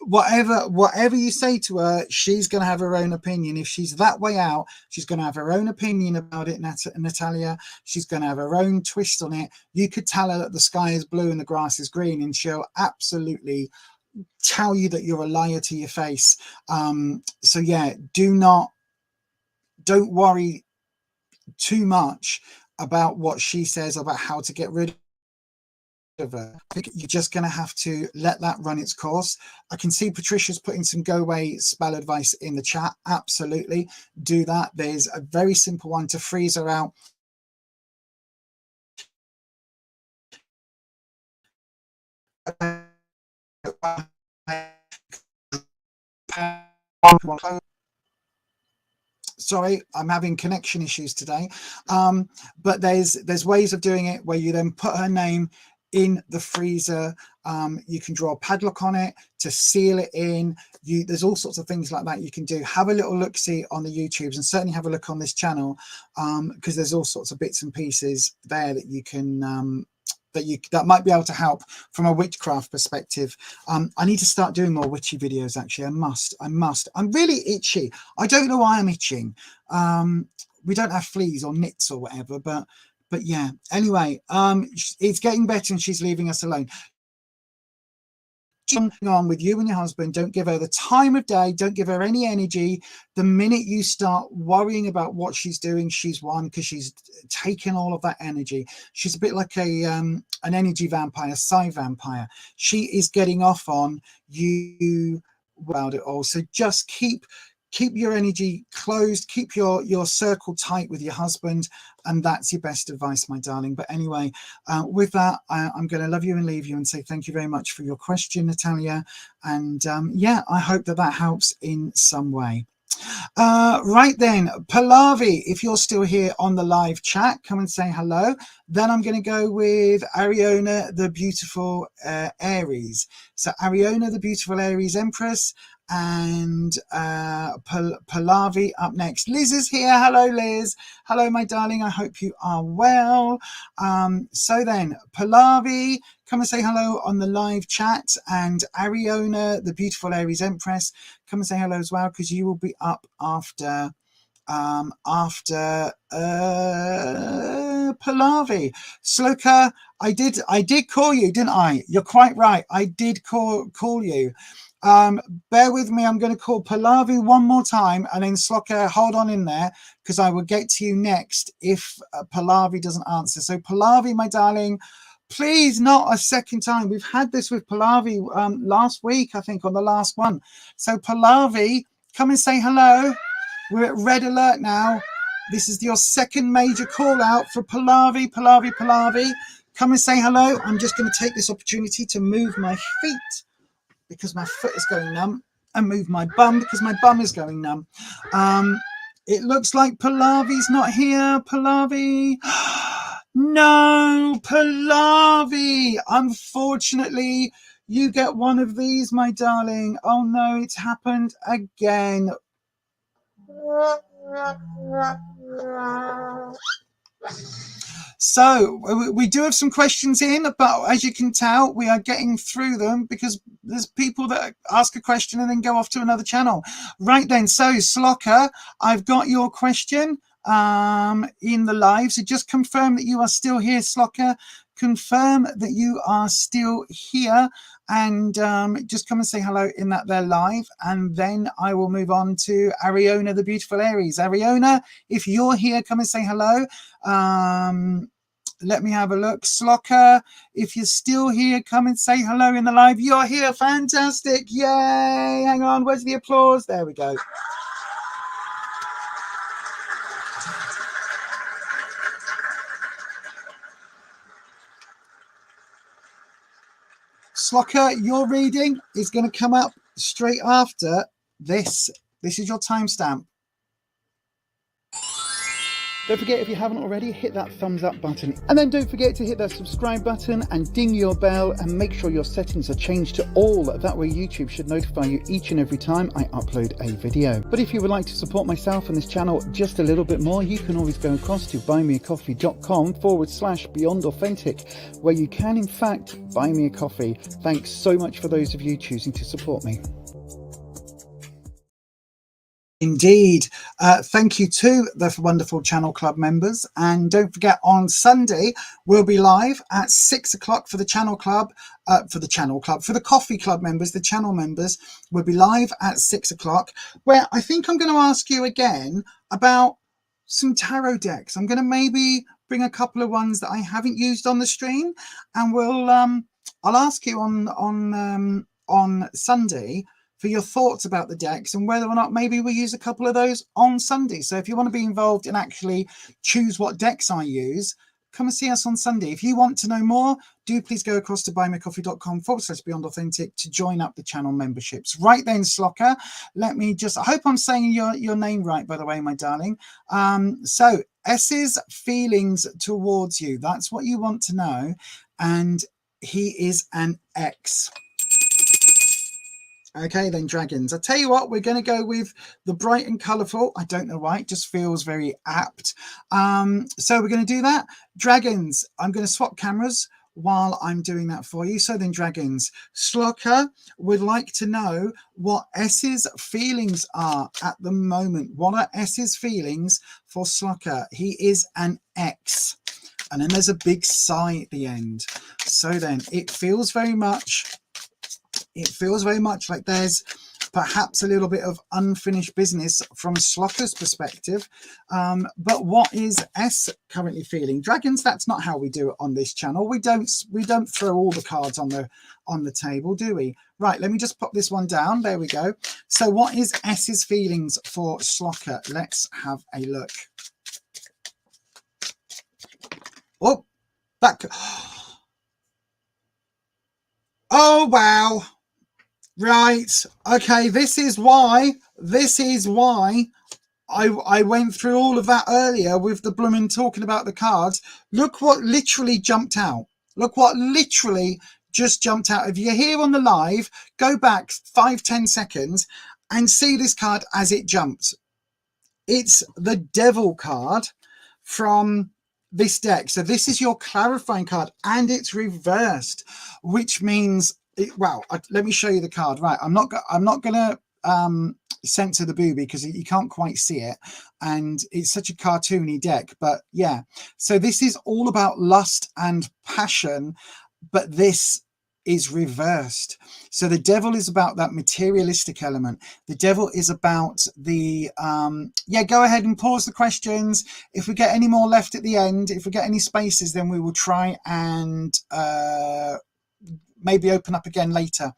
Whatever you say to her, she's going to have her own opinion. If she's that way out, she's going to have her own opinion about it, Natalia. She's going to have her own twist on it. You could tell her that the sky is blue and the grass is green, and she'll absolutely tell you that you're a liar to your face. So yeah, don't worry too much about what she says about how to get rid of her. I think you're just going to have to let that run its course. I can see Patricia's putting some go away spell advice in the chat. Absolutely do that. There's a very simple one to freeze her out. Sorry, I'm having connection issues today. But there's ways of doing it where you then put her name in the freezer. You can draw a padlock on it to seal it in. There's all sorts of things like that you can do. Have a little look-see on the YouTubes, and certainly have a look on this channel, because there's all sorts of bits and pieces there that you can that might be able to help from a witchcraft perspective. I need to start doing more witchy videos, actually. I must. I'm really itchy. I don't know why I'm itching. We don't have fleas or nits or whatever, but yeah. Anyway, it's getting better and she's leaving us alone. On with you and your husband. Don't give her the time of day. Don't give her any energy. The minute you start worrying about what she's doing, she's won, because she's taken all of that energy. She's a bit like an energy vampire, psi vampire. She is getting off on you about it all. So just keep your energy closed, keep your circle tight with your husband, and that's your best advice, my darling. But anyway, with that, I'm going to love you and leave you and say thank you very much for your question, Natalia. And yeah, I hope that helps in some way. Right then, Pallavi, if you're still here on the live chat, come and say hello. Then I'm going to go with Ariyonna, the beautiful Aries. So Ariyonna, the beautiful Aries Empress, and Pallavi up next. Liz is here. Hello, Liz. Hello, my darling. I hope you are well. So then, Pallavi, come and say hello on the live chat, and Ariyonna, the beautiful Aries Empress, come and say hello as well, because you will be up after Pallavi. Slloka, I did call you, didn't I? You're quite right. I did call you. Bear with me. I'm going to call Pallavi one more time, and then Slloka, hold on in there, because I will get to you next if Pallavi doesn't answer. So Pallavi, my darling, please, not a second time. We've had this with Pallavi last week, I think, on the last one. So Pallavi, come and say hello. We're at red alert now. This is your second major call out for Pallavi. Pallavi, come and say hello. I'm just going to take this opportunity to move my feet because my foot is going numb, and move my bum because my bum is going numb. It looks like Pallavi's not here. Pallavi. No, Pallavi. Unfortunately, you get one of these, my darling. Oh no, it's happened again. So we do have some questions in, but as you can tell, we are getting through them because there's people that ask a question and then go off to another channel. Right then, so Slloka, I've got your question in the live. So just confirm that you are still here, Slloka. Confirm that you are still here, and just come and say hello in that there live, and then I will move on to Ariyonna, the beautiful Aries. Ariyonna, if you're here, come and say hello. Let me have a look. Slloka, if you're still here, come and say hello in the live. You're here. Fantastic. Yay. Hang on. Where's the applause? There we go. Slloka, your reading is going to come up straight after this. This is your timestamp. Don't forget, if you haven't already, hit that thumbs up button. And then don't forget to hit that subscribe button and ding your bell, and make sure your settings are changed to all. That way YouTube should notify you each and every time I upload a video. But if you would like to support myself and this channel just a little bit more, you can always go across to buymeacoffee.com/beyondauthentic, where you can in fact buy me a coffee. Thanks so much for those of you choosing to support me. Indeed. Thank you to the wonderful channel club members, and don't forget, on Sunday we'll be live at 6 o'clock for the channel club, for the coffee club members. The channel members will be live at 6 o'clock, where I think I'm going to ask you again about some tarot decks. I'm going to maybe bring a couple of ones that I haven't used on the stream, and we'll I'll ask you on Sunday for your thoughts about the decks, and whether or not maybe we use a couple of those on Sunday. So if you want to be involved and actually choose what decks I use, come and see us on Sunday. If you want to know more, do please go across to buymeacoffee.com/beyondauthentic to join up the channel memberships. Right then, Slloka, let me just, I hope I'm saying your name right, by the way, my darling. So S's feelings towards you, that's what you want to know. And he is an X. Okay, then dragons. I tell you what, we're going to go with the bright and colourful. I don't know why, it just feels very apt. So we're going to do that. Dragons, I'm going to swap cameras while I'm doing that for you. So then dragons, Slloka would like to know what S's feelings are at the moment. What are S's feelings for Slloka? He is an X. And then there's a big sigh at the end. So then it feels very much like there's perhaps a little bit of unfinished business from Slloka's perspective. But what is S currently feeling? Dragons, that's not how we do it on this channel. We don't throw all the cards on the table, do we? Right, let me just pop this one down. There we go. So what is S's feelings for Slloka? Let's have a look. Oh, that. Oh, wow. Right. Okay. This is why I went through all of that earlier with the bloomin' talking about the cards. Look what literally jumped out. Look what literally just jumped out. If you're here on the live, go back 5-10 seconds and see this card as it jumped. It's the Devil card from this deck. So this is your clarifying card and it's reversed, which means well, let me show you the card. Right, I'm not gonna censor the booby because you can't quite see it, and it's such a cartoony deck. But yeah, so this is all about lust and passion, but this is reversed. So the Devil is about that materialistic element. The Devil is about the yeah, go ahead and pause the questions. If we get any more left at the end, if we get any spaces, then we will try and maybe open up again later.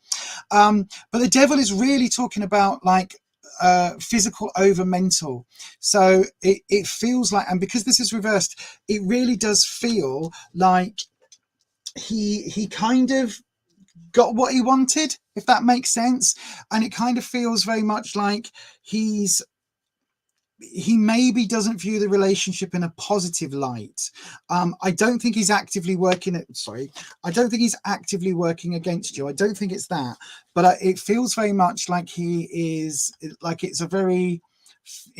But the Devil is really talking about like physical over mental. So it feels like, and because this is reversed, it really does feel like he kind of got what he wanted, if that makes sense. And it kind of feels very much like he maybe doesn't view the relationship in a positive light. I don't think he's actively working I don't think he's actively working against you. I don't think it's that, but it feels very much like he is, like it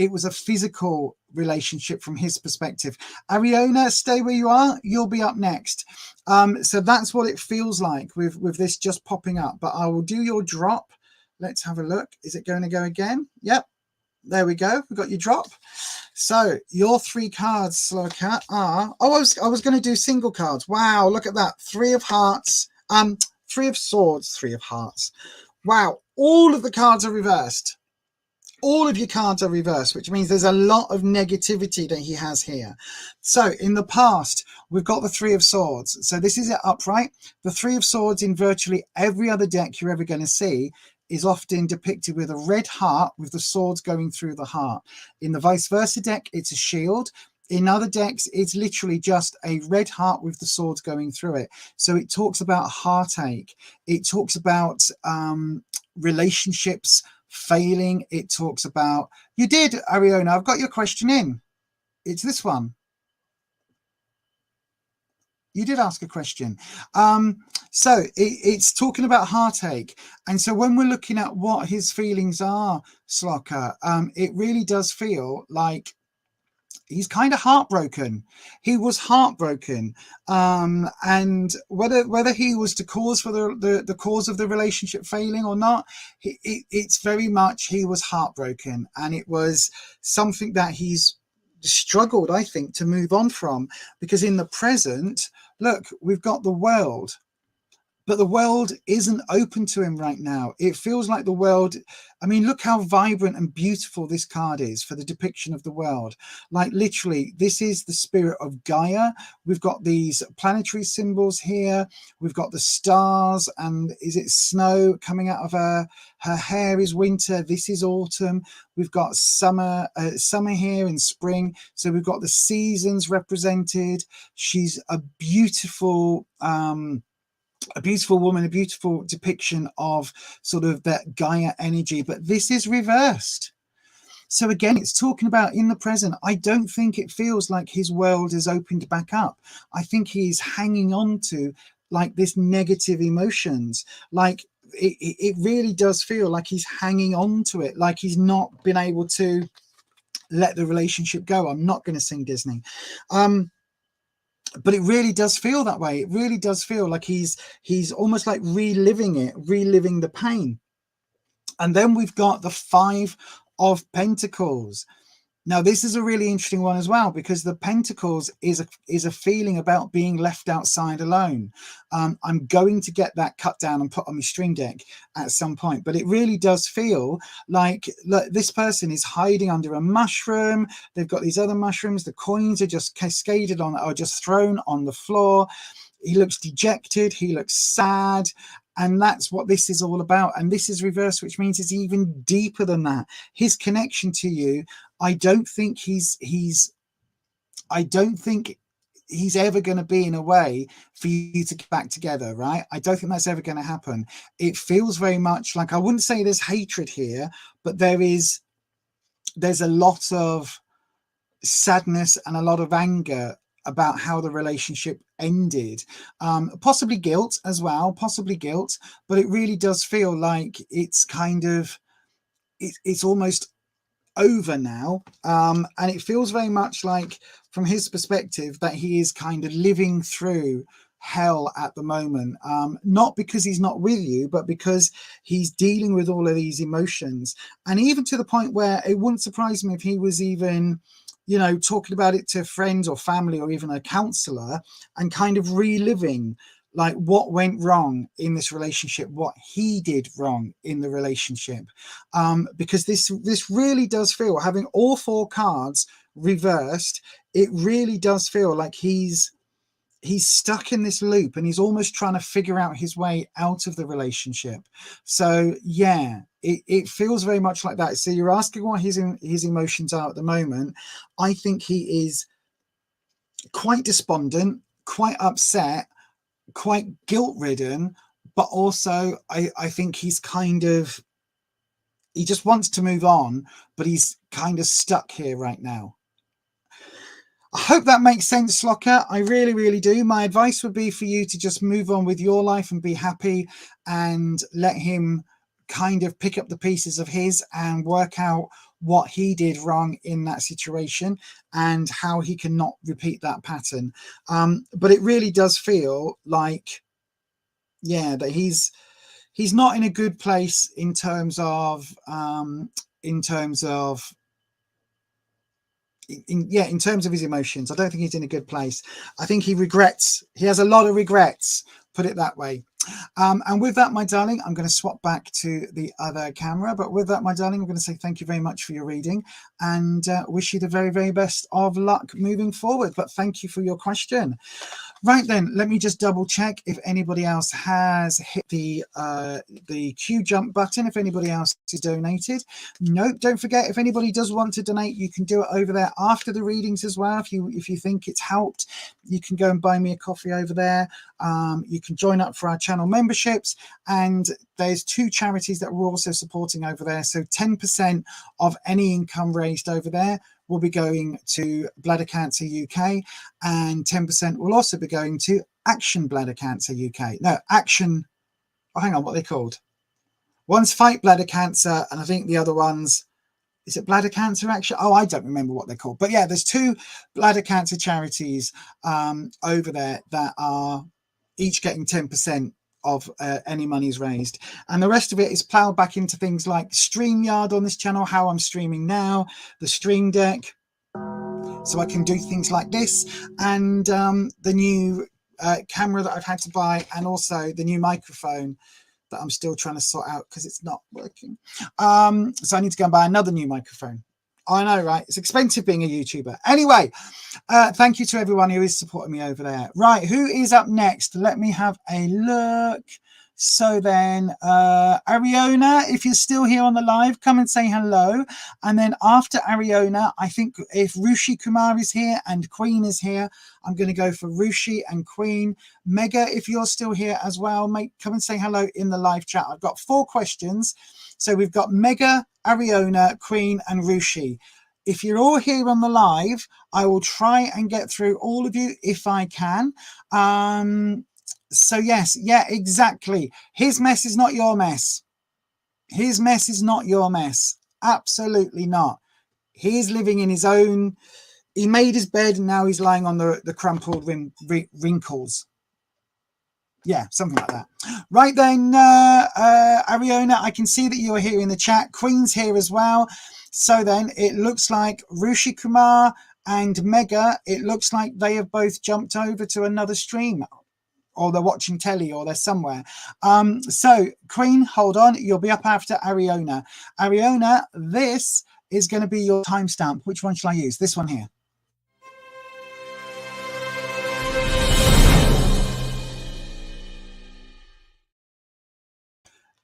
was a physical relationship from his perspective. Ariyonna, stay where you are. You'll be up next. So that's what it feels like with this just popping up, but I will do your drop. Let's have a look. Is it going to go again? Yep. There we go. We've got your drop. So your 3 cards, Slloka, are... Oh, I was going to do single cards. Wow, look at that. 3 of hearts. 3 of swords, 3 of hearts. Wow, all of the cards are reversed. All of your cards are reversed, which means there's a lot of negativity that he has here. So in the past, we've got the 3 of swords. So this is it upright. The 3 of swords in virtually every other deck you're ever going to see is often depicted with a red heart with the swords going through the heart. In the vice versa deck, it's a shield. In other decks, it's literally just a red heart with the swords going through it. So it talks about heartache. It talks about relationships failing. It talks about... You did, Ariyonna. I've got your question in. It's this one. You did ask a question. So it's talking about heartache. And so when we're looking at what his feelings are, Slloka, it really does feel like he's kind of heartbroken. He was heartbroken. And whether he was the cause for the cause of the relationship failing or not, it's very much he was heartbroken. And it was something that he's struggled, I think, to move on from, because in the present, look, we've got the world, but the world isn't open to him right now. It feels like the world... I mean, look how vibrant and beautiful this card is for the depiction of the world. Like literally, this is the spirit of Gaia. We've got these planetary symbols here. We've got the stars, and is it snow coming out of her? Her hair is winter. This is autumn. We've got summer here in spring. So we've got the seasons represented. She's a beautiful woman, a beautiful depiction of sort of that Gaia energy, but this is reversed. So again, it's talking about in the present. I don't think it feels like his world is opened back up. I think he's hanging on to like this negative emotions. Like it really does feel like he's hanging on to it, like he's not been able to let the relationship go. I'm not going to sing Disney. But it really does feel that way. It really does feel like he's almost like reliving it, reliving the pain. And then we've got the 5 of Pentacles. Now, this is a really interesting one as well, because the Pentacles is a feeling about being left outside alone. I'm going to get that cut down and put on my stream deck at some point, but it really does feel like, look, this person is hiding under a mushroom. They've got these other mushrooms. The coins are just cascaded on, or just thrown on the floor. He looks dejected. He looks sad. And that's what this is all about. And this is reverse, which means it's even deeper than that. His connection to you, I don't think he's ever going to be in a way for you to get back together, right? I don't think that's ever going to happen. It feels very much like, I wouldn't say there's hatred here, but there's a lot of sadness and a lot of anger about how the relationship ended. Possibly guilt as well, possibly guilt, but it really does feel like it's kind of, it's almost over now. And it feels very much like, from his perspective, that he is kind of living through hell at the moment, not because he's not with you, but because he's dealing with all of these emotions. And even to the point where it wouldn't surprise me if he was even, you know, talking about it to friends or family or even a counselor, and kind of reliving like what went wrong in this relationship, what he did wrong in the relationship. Because this really does feel, having all 4 cards reversed, it really does feel like he's stuck in this loop, and he's almost trying to figure out his way out of the relationship. So yeah, it feels very much like that. So you're asking what his emotions are at the moment. I think he is quite despondent, quite upset, quite guilt-ridden, but also I think he's kind of, he just wants to move on, but he's kind of stuck here right now. I hope that makes sense, Slloka. I really, really do. My advice would be for you to just move on with your life and be happy, and let him kind of pick up the pieces of his and work out what he did wrong in that situation and how he can not repeat that pattern. But it really does feel like, yeah, that he's not in a good place in terms of in terms of his emotions. I don't think he's in a good place. I think he has a lot of regrets, put it that way. And with that, my darling, I'm going to swap back to the other camera. But with that, my darling, I'm going to say thank you very much for your reading, and wish you the very, very best of luck moving forward. But thank you for your question. Right then, let me just double check if anybody else has hit the Q jump button, if anybody else has donated. No, don't forget, if anybody does want to donate, you can do it over there after the readings as well. If you think it's helped, you can go and buy me a coffee over there. You can join up for our channel memberships, and there's 2 charities that we're also supporting over there. So 10% of any income raised over there will be going to Bladder Cancer UK, and 10% will also be going to Action Bladder Cancer UK. No, Action, oh, hang on, what are they called? One's Fight Bladder Cancer, and I think the other one's, is it Bladder Cancer Action? Oh, I don't remember what they're called. But yeah, there's 2 bladder cancer charities over there that are each getting 10% of any monies raised, and the rest of it is plowed back into things like StreamYard on this channel, how I'm streaming now, the Stream Deck, so I can do things like this, and the new camera that I've had to buy, and also the new microphone that I'm still trying to sort out because it's not working. So I need to go and buy another new microphone. I know, right? It's expensive being a YouTuber. Anyway, thank you to everyone who is supporting me over there. Right, who is up next? Let me have a look. So then, Ariyonna, if you're still here on the live, come and say hello. And then after Ariyonna, I think if Rushi Kumar is here and Queen is here, I'm going to go for Rushi and Queen. Mega, if you're still here as well, come and say hello in the live chat. I've got 4 questions. So we've got Mega, Ariyonna, Queen, and Rushi. If you're all here on the live, I will try and get through all of you if I can. So yes, yeah, exactly. His mess is not your mess. His mess is not your mess. Absolutely not. He is living in his own. He made his bed and now he's lying on the crumpled wrinkles. Yeah, something like that. Right then, Ariyonna, I can see that you are here in the chat. Queen's here as well. So then it looks like Rushi Kumar and Mega, it looks like they have both jumped over to another stream, or they're watching telly, or they're somewhere. So Queen, hold on. You'll be up after Ariyonna. Ariyonna, this is going to be your timestamp. Which one shall I use? This one here.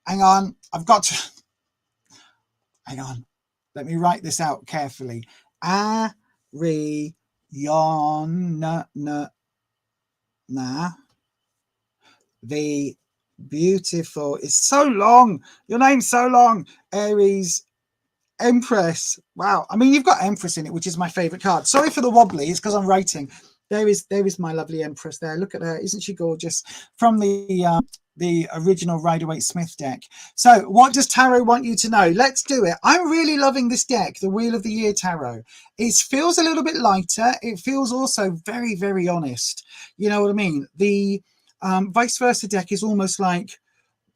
Hang on, I've got to, hang on, let me write this out carefully. Ariyonna, the beautiful, it's so long, your name's so long, Aries, Empress. Wow, I mean, you've got Empress in it, which is my favorite card. Sorry for the wobbly, it's because I'm writing. There is my lovely Empress there. Look at her, isn't she gorgeous? From the original Rider-Waite-Smith deck. So what does Tarot want you to know? Let's do it. I'm really loving this deck, the Wheel of the Year Tarot. It feels a little bit lighter. It feels also very, very honest. You know what I mean? The vice versa deck is almost like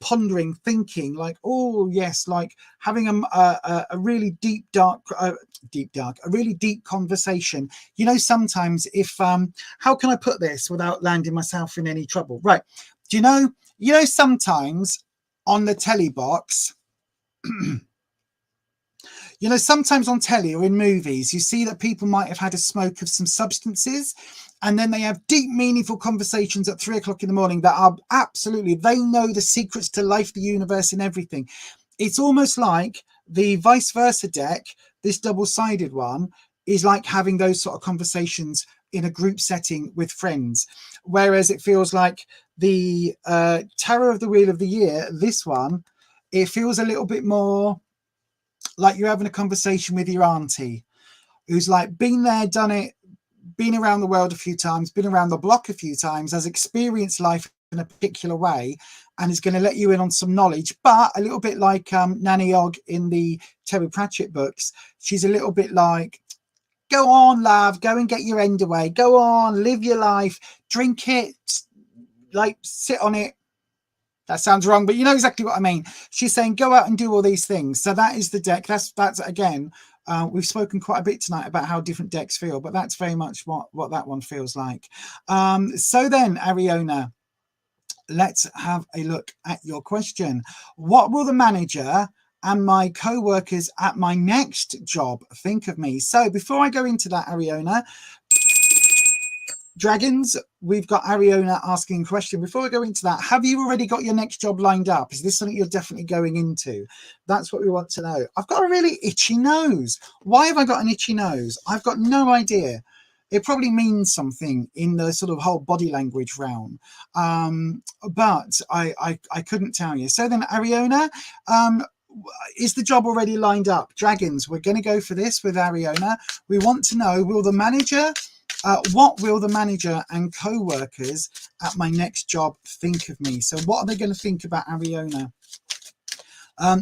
pondering, thinking, like, oh yes, like having a really deep dark a really deep conversation. You know, sometimes if how can I put this without landing myself in any trouble? Right, do you know sometimes on the telly box, you know, sometimes on telly or in movies, you see that people might have had a smoke of some substances and then they have deep, meaningful conversations at 3 o'clock in the morning that are absolutely, they know the secrets to life, the universe and everything. It's almost like the vice versa deck, this double-sided one, is like having those sort of conversations in a group setting with friends. Whereas it feels like the Tarot of the Wheel of the Year, this one, it feels a little bit more like you're having a conversation with your auntie who's like been there, done it, been around the world a few times, been around the block a few times, has experienced life in a particular way and is going to let you in on some knowledge. But a little bit like Nanny Ogg in the Terry Pratchett books, she's a little bit like, go on, love, go and get your end away, go on, live your life, drink it, like sit on it. That sounds wrong, but you know exactly what I mean. She's saying, go out and do all these things. So that is the deck. That's again, we've spoken quite a bit tonight about how different decks feel, but that's very much what that one feels like. So then, Ariyonna, let's have a look at your question. What will the manager and my co-workers at my next job think of me? So before I go into that, Ariyonna, Dragons, we've got Ariyonna asking a question. Before we go into that, have you already got your next job lined up? Is this something you're definitely going into? That's what we want to know. I've got a really itchy nose. Why have I got an itchy nose? I've got no idea. It probably means something in the sort of whole body language realm. But I couldn't tell you. So then, Ariyonna, is the job already lined up? Dragons, we're going to go for this with Ariyonna. We want to know, will the manager... what will the manager and co-workers at my next job think of me? So what are they going to think about Ariyonna?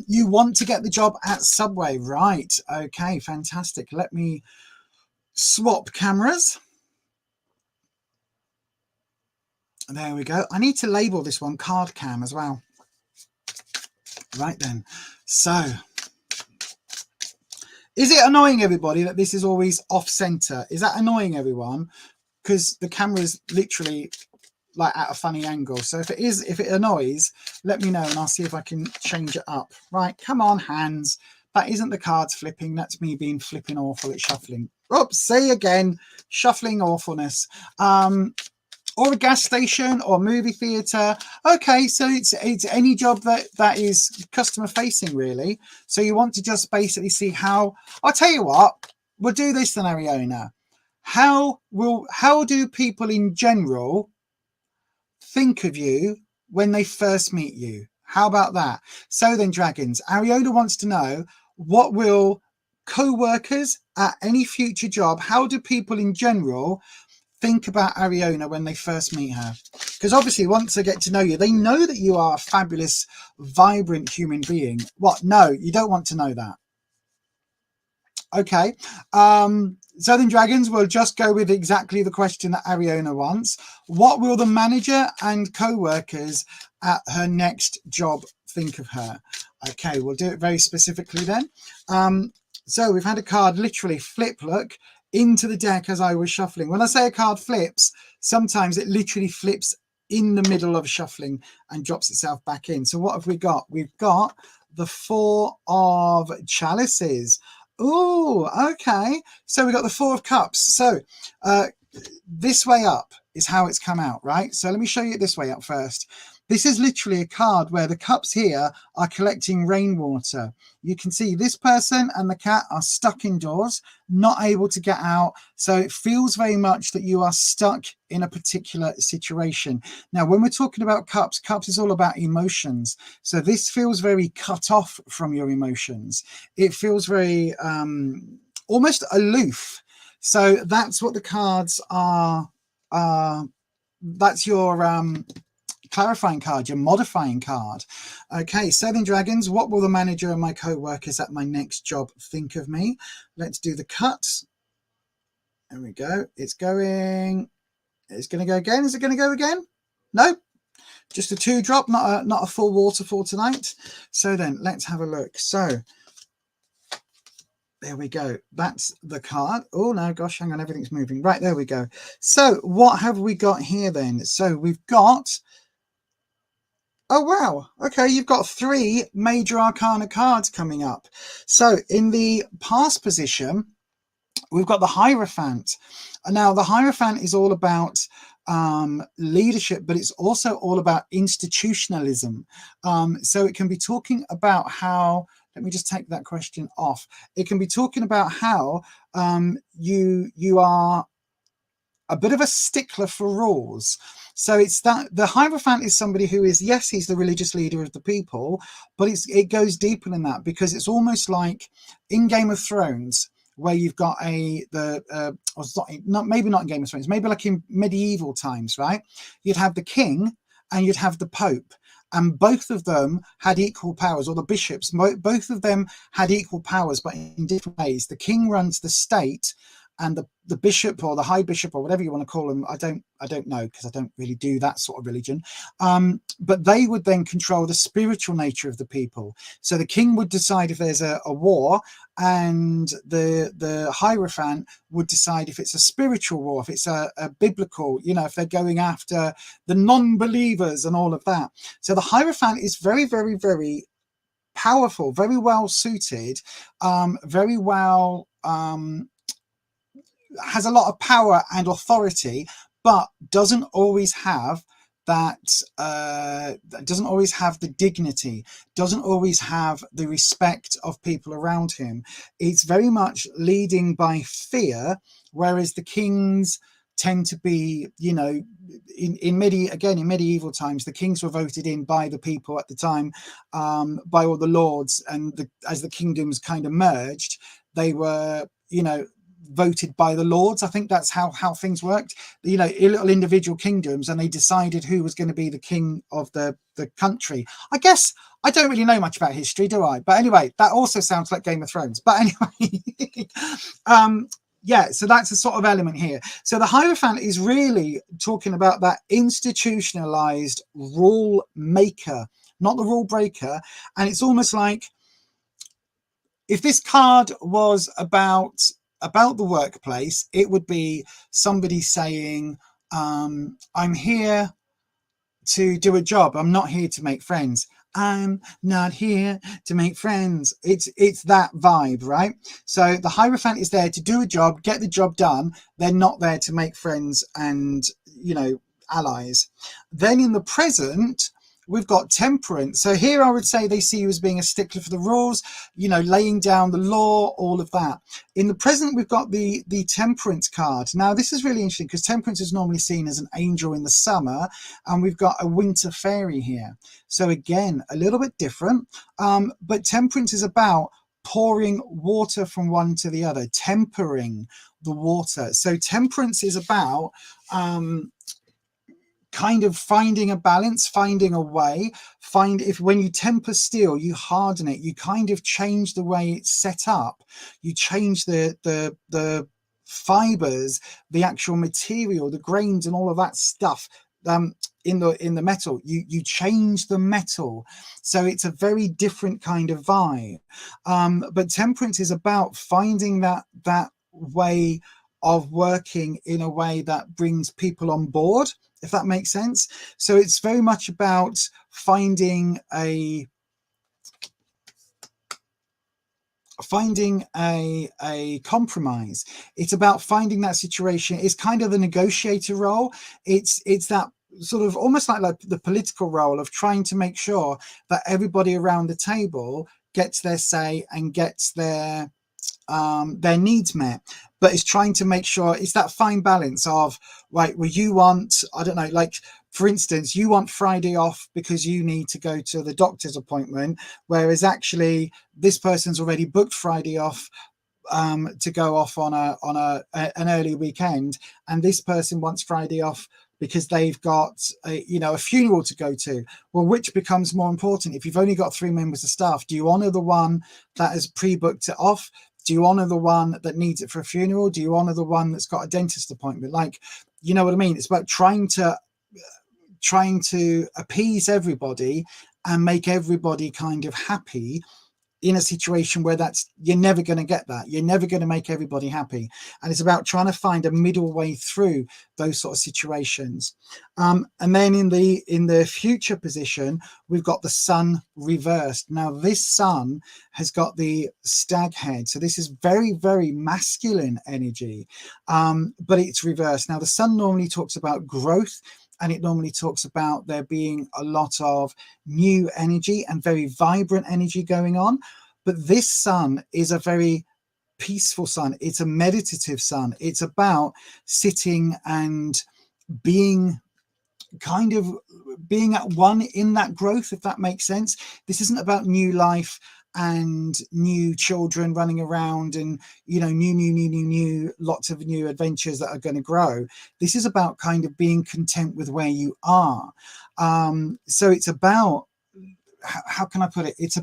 You want to get the job at Subway, right? Okay, fantastic. Let me swap cameras. There we go. I need to label this one card cam as well. Right then. So... is it annoying, everybody, that this is always off center? Is that annoying, everyone? Because the camera is literally like at a funny angle. So if it annoys, let me know and I'll see if I can change it up. Right, come on, hands. That isn't the cards flipping. That's me being flipping awful at shuffling. Oops, say again, shuffling awfulness. Or a gas station or movie theatre. Okay, so it's any job that is customer facing, really. So you want to just basically see how, I'll tell you what, we'll do this then, Ariyonna. How do people in general think of you when they first meet you? How about that? So then, Dragons, Ariyonna wants to know, what will co-workers at any future job, how do people in general think about Ariyonna when they first meet her? Because obviously once they get to know you, they know that you are a fabulous, vibrant human being. What? No, you don't want to know that. Okay. Southern Dragons will just go with exactly the question that Ariyonna wants. What will the manager and co-workers at her next job think of her? Okay, we'll do it very specifically then. So we've had a card literally flip, look, into the deck as I was shuffling. When I say a card flips, sometimes it literally flips in the middle of shuffling and drops itself back in. So what have we got? We've got the 4 of Chalices. Oh, okay. So we got the 4 of Cups. So this way up is how it's come out, right? So let me show you it this way up first. This is literally a card where the cups here are collecting rainwater. You can see this person and the cat are stuck indoors, not able to get out. So it feels very much that you are stuck in a particular situation. Now, when we're talking about cups, cups is all about emotions. So this feels very cut off from your emotions. It feels very almost aloof. So that's what the cards are. That's your clarifying card, your modifying card. Okay, Southern Dragons, what will the manager and my co-workers at my next job think of me? Let's do the cut. There we go. It's going to go again. Is it going to go again? No, just a 2-drop, not a full waterfall tonight. So then let's have a look. So there we go. That's the card. Oh no, gosh, hang on, everything's moving. Right, there we go. So what have we got here then? So we've got, oh wow, okay, you've got 3 major arcana cards coming up. So in the past position, we've got the Hierophant. Now the Hierophant is all about leadership, but it's also all about institutionalism. So it can be talking about how, let me just take that question off. It can be talking about how you are a bit of a stickler for rules. So it's that the Hierophant is somebody who is, yes, he's the religious leader of the people, but it goes deeper than that, because it's almost like in Game of Thrones, where you've got maybe not in Game of Thrones, maybe like in medieval times, right? You'd have the king and you'd have the Pope, and both of them had equal powers, or the bishops, both of them had equal powers, but in different ways. The king runs the state, and the bishop or the high bishop or whatever you want to call them, I don't know, because I don't really do that sort of religion, but they would then control the spiritual nature of the people. So the king would decide if there's a war, and the Hierophant would decide if it's a spiritual war, if it's a biblical, you know, if they're going after the non-believers and all of that. So the Hierophant is very, very, very powerful, very well suited, very well has a lot of power and authority, but doesn't always have that, doesn't always have the dignity, doesn't always have the respect of people around him. It's very much leading by fear, whereas the kings tend to be, you know, in medieval times, the kings were voted in by the people at the time, by all the lords, and as the kingdoms kind of merged, they were, you know, voted by the lords. I think that's how things worked, you know, little individual kingdoms, and they decided who was going to be the king of the country. I guess I don't really know much about history, do I? But anyway, that also sounds like Game of Thrones. But anyway, yeah, so that's a sort of element here. So the Hierophant is really talking about that institutionalized rule maker, not the rule breaker. And it's almost like if this card was about the workplace, it would be somebody saying, I'm here to do a job. I'm not here to make friends. I'm not here to make friends. It's that vibe, right? So the Hierophant is there to do a job, get the job done. They're not there to make friends and, you know, allies. Then in the present, we've got Temperance. So here I would say they see you as being a stickler for the rules, you know, laying down the law, all of that. In the present, we've got the Temperance card. Now, this is really interesting because Temperance is normally seen as an angel in the summer, and we've got a winter fairy here. So again, a little bit different, but Temperance is about pouring water from one to the other, tempering the water. So temperance is about kind of finding a balance, finding a way. When you temper steel, you harden it, you kind of change the way it's set up, you change the fibers, the actual material, the grains and all of that stuff in the metal. You change the metal, so it's a very different kind of vibe. But temperance is about finding that way of working in a way that brings people on board, if that makes sense. So it's very much about finding a compromise. It's about finding that situation. It's kind of the negotiator role. It's that sort of almost like the political role of trying to make sure that everybody around the table gets their say and gets their needs met. But it's trying to make sure it's that fine balance of, right, well, you want, I don't know, like for instance, you want Friday off because you need to go to the doctor's appointment, whereas actually this person's already booked Friday off to go off on an early weekend, and this person wants Friday off because they've got a funeral to go to. Well, which becomes more important? If you've only got 3 members of staff, do you honor the one that has pre-booked it off? Do you honor the one that needs it for a funeral? Do you honor the one that's got a dentist appointment? Like, you know what I mean? It's about trying to appease everybody and make everybody kind of happy in a situation where you're never going to get that. You're never going to make everybody happy. And it's about trying to find a middle way through those sort of situations. And then in the future position, we've got the sun reversed. Now this sun has got the stag head. So this is very, very masculine energy, but it's reversed. Now the sun normally talks about growth, and it normally talks about there being a lot of new energy and very vibrant energy going on. But this sun is a very peaceful sun. It's a meditative sun. It's about sitting and being at one in that growth, if that makes sense. This isn't about new life and new children running around and new lots of new adventures that are going to grow. This is about kind of being content with where you are. So it's about, how can I put it, it's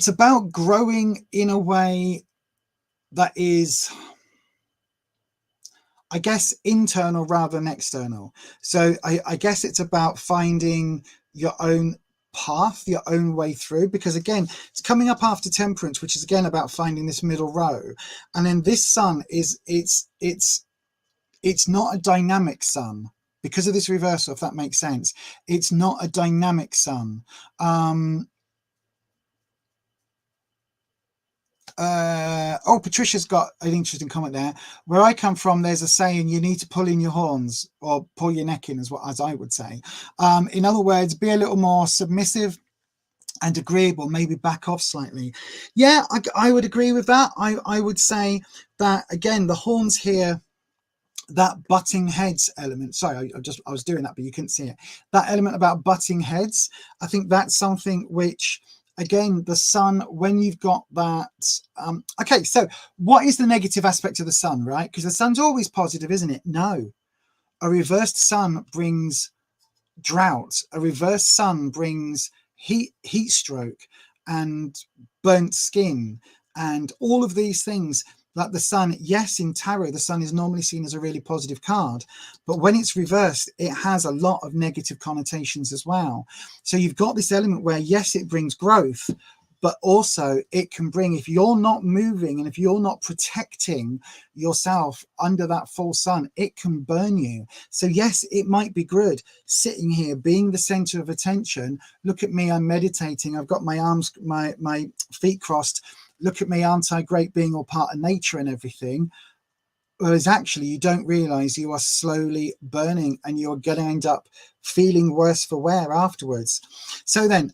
about growing in a way that is, I guess, internal rather than external. So I guess it's about finding your own path, your own way through, because again, it's coming up after temperance, which is again about finding this middle row. And then this sun is, it's not a dynamic sun because of this reversal, if that makes sense. It's not a dynamic sun. Patricia's got an interesting comment there. Where I come from, there's a saying, you need to pull in your horns, or pull your neck in, as I would say. In other words, be a little more submissive and agreeable, maybe back off slightly. Yeah, I would agree with that. I would say that, again, the horns here, that butting heads element, sorry, I was doing that, but you couldn't see it. That element about butting heads, I think that's something which, again, the sun, when you've got that, okay, so what is the negative aspect of the sun, right? Because the sun's always positive, isn't it? No. A reversed sun brings drought. A reversed sun brings heat stroke and burnt skin and all of these things. Like the sun, yes, in tarot, the sun is normally seen as a really positive card, but when it's reversed, it has a lot of negative connotations as well. So you've got this element where, yes, it brings growth, but also it can bring, if you're not moving and if you're not protecting yourself under that full sun, it can burn you. So yes, it might be good sitting here, being the center of attention. Look at me, I'm meditating. I've got my arms, my feet crossed. Look at me, aren't I great, being all part of nature and everything? Whereas actually you don't realize you are slowly burning and you're going to end up feeling worse for wear afterwards. So then,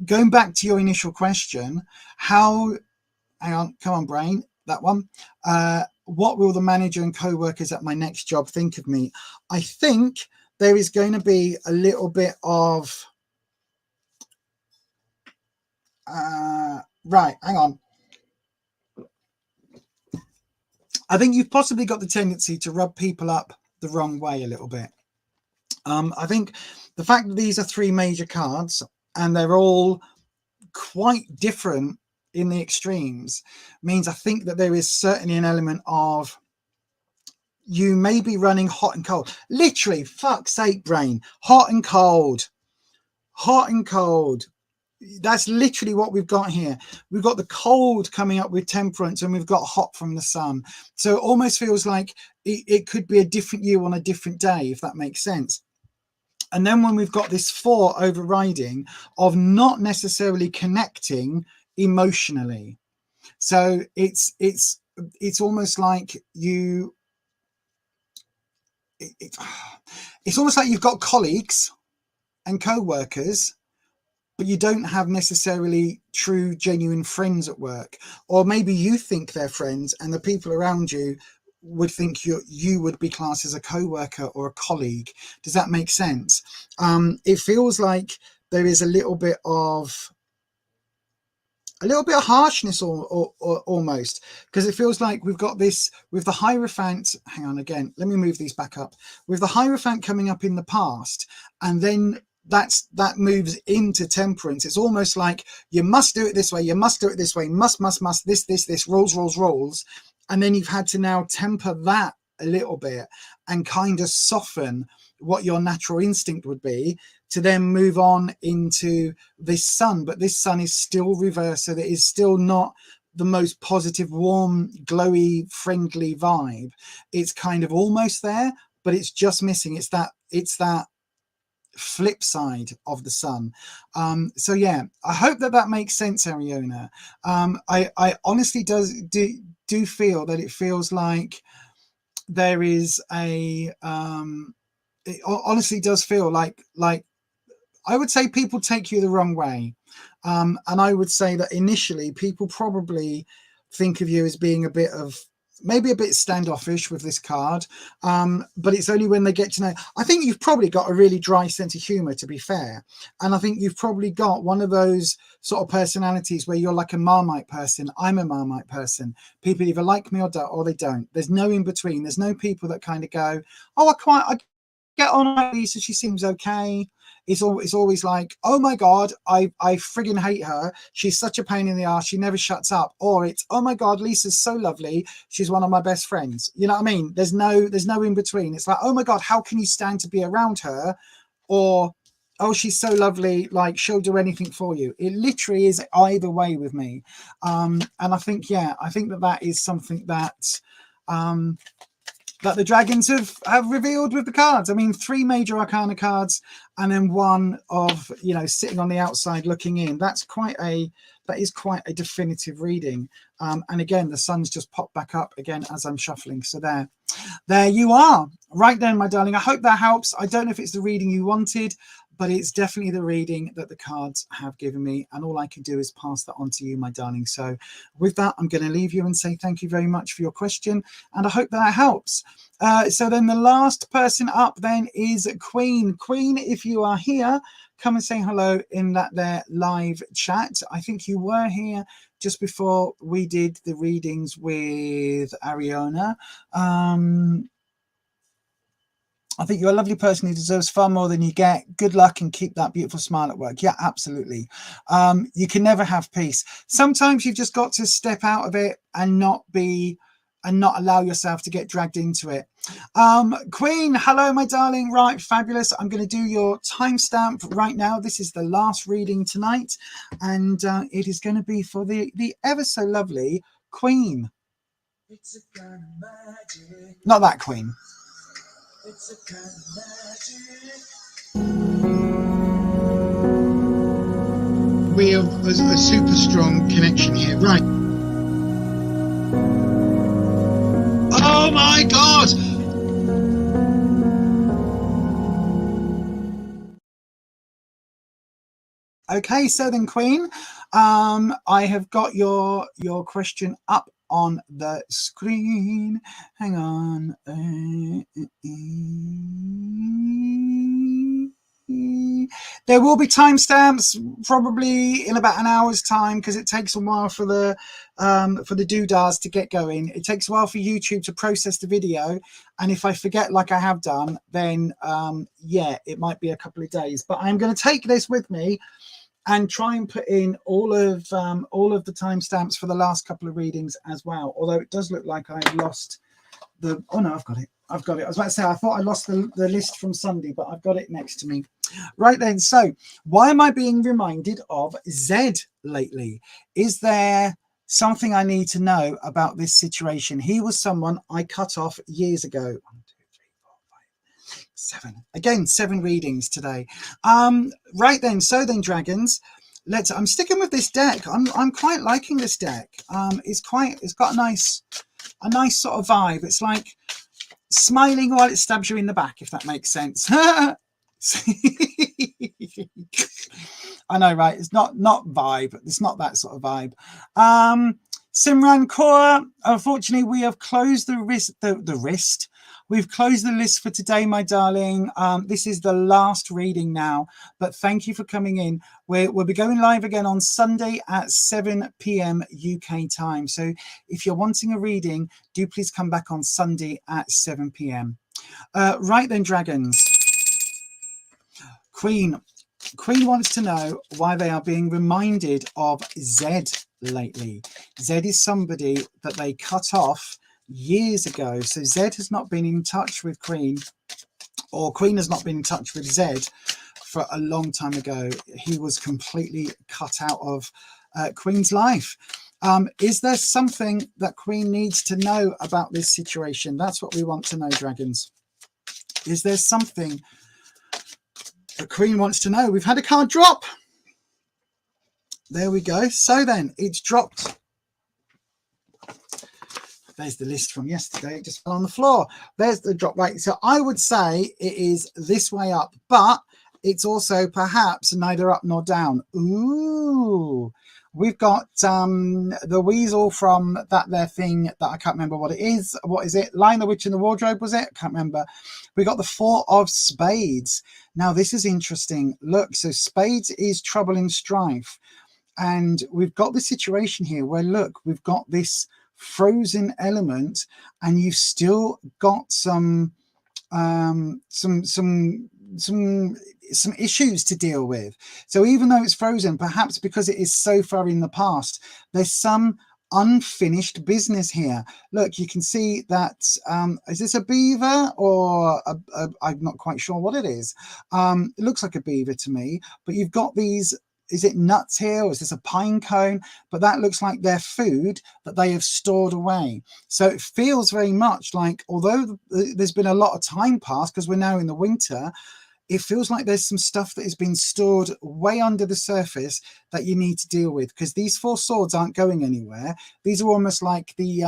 going back to your initial question, hang on, come on, brain, that one. What will the manager and co-workers at my next job think of me? I think there is going to be a little bit of, Right, hang on. I think you've possibly got the tendency to rub people up the wrong way a little bit. I think the fact that these are 3 major cards and they're all quite different in the extremes means I think that there is certainly an element of you may be running hot and cold. Literally, fuck's sake, brain. Hot and cold. Hot and cold. That's literally what we've got here. We've got the cold coming up with temperance and we've got hot from the sun. So it almost feels like it could be a different you on a different day, if that makes sense. And then when we've got this 4 overriding of not necessarily connecting emotionally. So it's almost like you, it's almost like you've got colleagues and co-workers, but you don't have necessarily true, genuine friends at work. Or maybe you think they're friends and the people around you would think you would be classed as a co-worker or a colleague. Does that make sense? It feels like there is a little bit of harshness or almost, because it feels like we've got this with the Hierophant. Hang on again, let me move these back up. With the Hierophant coming up in the past, and then that moves into temperance. It's almost like you must do it this way, you must do it this way, must, this, rules. And then you've had to now temper that a little bit and kind of soften what your natural instinct would be to then move on into this sun. But this sun is still reversed, so that is still not the most positive, warm, glowy, friendly vibe. It's kind of almost there, but it's just missing. It's that flip side of the sun. So yeah, I hope that makes sense, Ariyonna. I honestly do feel that it feels like there is a it honestly does feel like I would say people take you the wrong way, and I would say that initially people probably think of you as being maybe a bit standoffish with this card, but it's only when they get to know. I think you've probably got a really dry sense of humor, to be fair, and I think you've probably got one of those sort of personalities where you're like a Marmite person. I'm a Marmite person. People either like me or they don't. There's no in between. There's no people that kind of go, oh, I get on with Lisa, she seems okay. It's always like, oh my god, I friggin' hate her, she's such a pain in the ass, she never shuts up. Or it's, oh my god, Lisa's so lovely, she's one of my best friends. You know what I mean? There's no in between. It's like, oh my god, how can you stand to be around her? Or, oh, she's so lovely, like she'll do anything for you. It literally is either way with me. And I think that is something that that the dragons have revealed with the cards. I mean, 3 major arcana cards and then 1 of, sitting on the outside looking in. That is quite a definitive reading. And again, the sun's just popped back up again as I'm shuffling. So there you are. Right then, my darling. I hope that helps. I don't know if it's the reading you wanted, but it's definitely the reading that the cards have given me, and all I can do is pass that on to you, my darling. So with that, I'm going to leave you and say thank you very much for your question, and I hope that helps. So then the last person up then is Queen. Queen, if you are here, come and say hello in that there live chat. I think you were here just before we did the readings with Ariyonna. I think you're a lovely person who deserves far more than you get. Good luck and keep that beautiful smile at work. Yeah, absolutely. You can never have peace. Sometimes you've just got to step out of it and not allow yourself to get dragged into it. Queen, hello, my darling. Right, fabulous. I'm going to do your timestamp right now. This is the last reading tonight, and it is going to be for the ever so lovely Queen. It's a kind of magic. Not that Queen. It's a kind of magic. We have a super strong connection here. Right. Oh my god! Okay, so then, Queen, I have got your question up on the screen. Hang on. There will be timestamps probably in about an hour's time, because it takes a while for the doodahs to get going. It takes a while for YouTube to process the video, and if I forget, like I have done, then yeah, it might be a couple of days. But I'm going to take this with me and try and put in all of the timestamps for the last couple of readings as well. Although it does look like I've lost the, oh no, I've got it. I was about to say, I thought I lost the list from Sunday, but I've got it next to me. Right then, so why am I being reminded of Zed lately? Is there something I need to know about this situation? He was someone I cut off years ago. 1, 2, 3, 4, 5, 7. Again, 7 readings today. Right then, so then, dragons. I'm sticking with this deck. I'm quite liking this deck. It's got a nice sort of vibe. It's like smiling while it stabs you in the back, if that makes sense. I know, right? It's not vibe. It's not that sort of vibe. Simran Kaur, unfortunately, we have closed the wrist. We've closed the list for today, my darling. This is the last reading now, but thank you for coming in. We'll be going live again on Sunday at 7 p.m. UK time. So if you're wanting a reading, do please come back on Sunday at 7 p.m. Right then, dragons. Queen wants to know why they are being reminded of Zed lately. Zed is somebody that they cut off years ago. So Zed has not been in touch with Queen, or Queen has not been in touch with Zed for a long time ago. He was completely cut out of Queen's life. Is there something that Queen needs to know about this situation? That's what we want to know, dragons. Is there something that Queen wants to know? We've had a card drop. There we go. So then, it's dropped. There's the list from yesterday. It just fell on the floor. There's the drop. Right. So I would say it is this way up, but it's also perhaps neither up nor down. Ooh. We've got the weasel from that there thing that I can't remember what it is. What is it? Lion, the Witch in the Wardrobe, was it? I can't remember. We got the 4 of Spades. Now, this is interesting. Look, so Spades is trouble and strife. And we've got the situation here where, look, we've got this frozen element, and you've still got some issues to deal with. So even though it's frozen, perhaps because it is so far in the past, there's some unfinished business here. Look, you can see that is this a beaver or I'm not quite sure what it is. It looks like a beaver to me, but you've got these, is it nuts here, or is this a pine cone? But that looks like their food that they have stored away. So it feels very much like, although there's been a lot of time passed because we're now in the winter, it feels like there's some stuff that has been stored way under the surface that you need to deal with, because these 4 swords aren't going anywhere. These are almost like the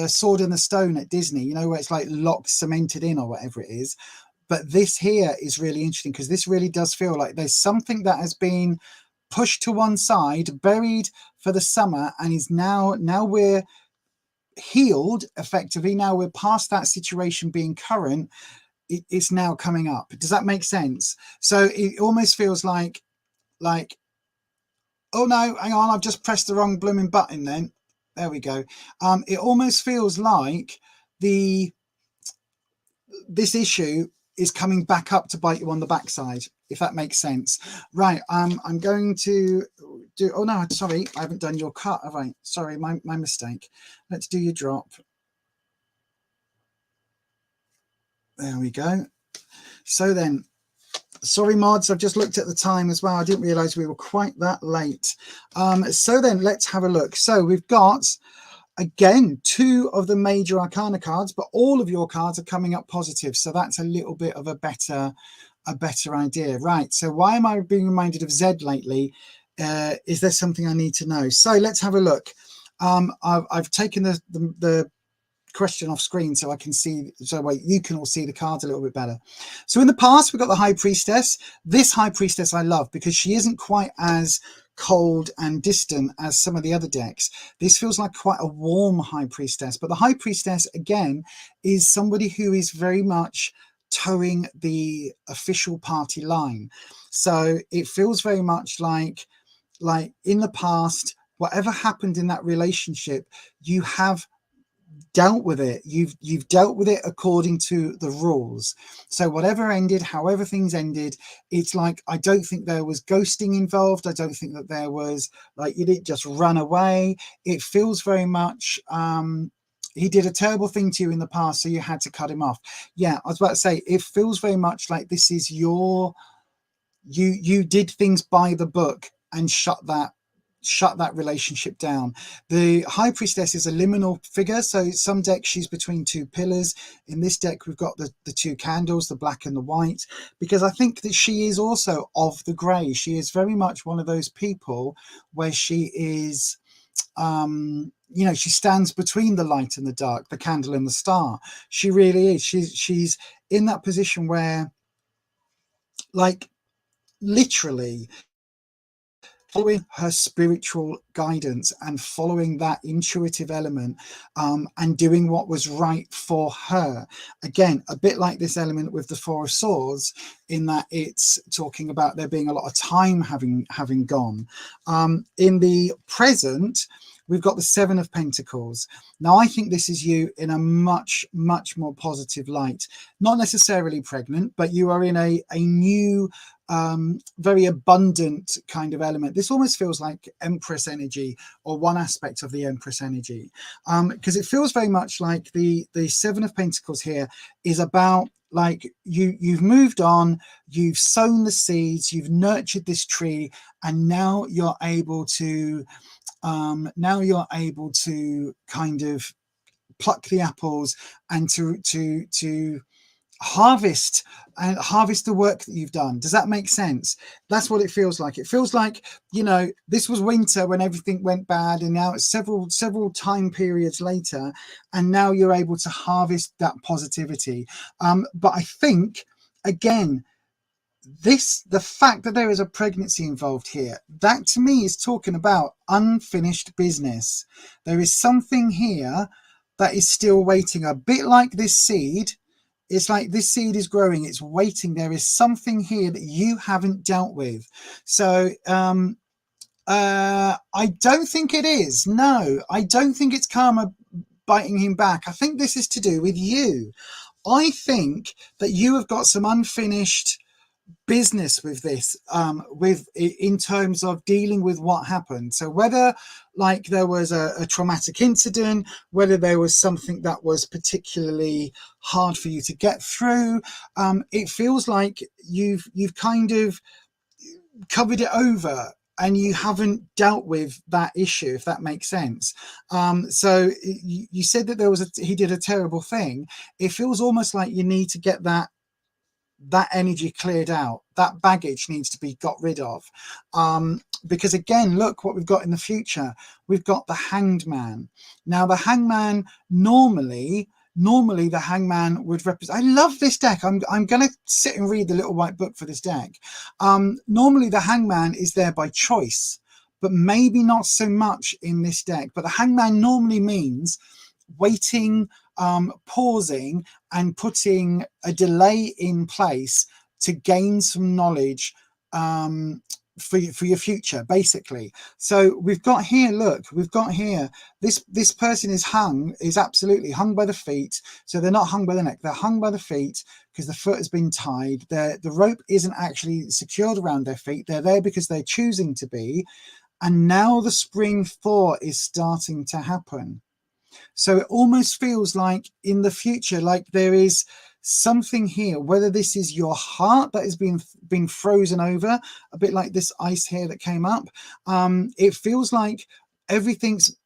Sword and the Stone at Disney, you know, where it's like locked, cemented in or whatever it is. But this here is really interesting, because this really does feel like there's something that has been pushed to one side, buried for the summer, and is now we're healed effectively. Now we're past that situation being current. It's now coming up. Does that make sense? So it almost feels like, oh no, hang on, I've just pressed the wrong blooming button then. There we go. It almost feels like this issue is coming back up to bite you on the backside, if that makes sense. Right, I'm going to do, oh no, sorry, I haven't done your cut, have I? Sorry, my mistake. Let's do your drop. There we go. So then, sorry mods, I've just looked at the time as well. I didn't realize we were quite that late. So then let's have a look. So we've got, again, 2 of the major arcana cards, but all of your cards are coming up positive. So that's a little bit of a better idea. Right. So why am I being reminded of Zed lately? Is there something I need to know? So let's have a look. I've taken the question off screen so I can see, so wait, you can all see the cards a little bit better. So in the past, we've got the High Priestess. This High Priestess I love because she isn't quite as cold and distant as some of the other decks. This feels like quite a warm High Priestess, but the High Priestess, again, is somebody who is very much towing the official party line. So it feels very much like in the past, whatever happened in that relationship, you have dealt with it. You've dealt with it according to the rules. So whatever ended, however things ended, it's like, I don't think there was ghosting involved. I don't think that there was like, you didn't just run away. It feels very much he did a terrible thing to you in the past, so you had to cut him off. Yeah, I was about to say, it feels very much like this is your, you did things by the book and shut that relationship down. The High Priestess is a liminal figure, so some decks she's between two pillars. In this deck we've got the two candles, the black and the white, because I think that she is also of the grey. She is very much one of those people where she is you know, she stands between the light and the dark, the candle and the star. She really is. She's in that position where, like, literally following her spiritual guidance and following that intuitive element, and doing what was right for her. Again, a bit like this element with the Four of Swords, in that it's talking about there being a lot of time having gone. In the present, we've got the Seven of Pentacles. Now, I think this is you in a much, much more positive light. Not necessarily pregnant, but you are in a new, very abundant kind of element. This almost feels like Empress energy, or one aspect of the Empress energy, because it feels very much like the Seven of Pentacles here is about, like, you've moved on, you've sown the seeds, you've nurtured this tree, and now you're able to kind of pluck the apples and to harvest the work that you've done. Does that make sense? That's what it feels like. It feels like, you know, this was winter when everything went bad, and now it's several time periods later, and now you're able to harvest that positivity. But I think, again, the fact that there is a pregnancy involved here, that to me is talking about unfinished business. There is something here that is still waiting, a bit like this seed. It's like this seed is growing, it's waiting. There is something here that you haven't dealt with. So I don't think it is. No, I don't think it's karma biting him back. I think this is to do with you. I think that you have got some unfinished business with this, in terms of dealing with what happened. So whether, like, there was a traumatic incident, whether there was something that was particularly hard for you to get through, it feels like you've kind of covered it over and you haven't dealt with that issue, if that makes sense. So you said that he did a terrible thing. It feels almost like you need to get that energy cleared out. That baggage needs to be got rid of, because again, look what we've got in the future. We've got the Hanged Man. Now, the Hangman, normally the Hangman would represent, I love this deck. I'm going to sit and read the little white book for this deck. Normally the Hangman is there by choice, but maybe not so much in this deck. But the Hangman normally means waiting, pausing, and putting a delay in place to gain some knowledge for your future, basically. So we've got here, look, we've got here, this person is absolutely hung by the feet. So they're not hung by the neck, they're hung by the feet because the foot has been tied. The rope isn't actually secured around their feet. They're there because they're choosing to be. And now the spring thaw is starting to happen. So it almost feels like in the future, like there is something here, whether this is your heart that has been frozen over, a bit like this ice here that came up. It feels like everything's,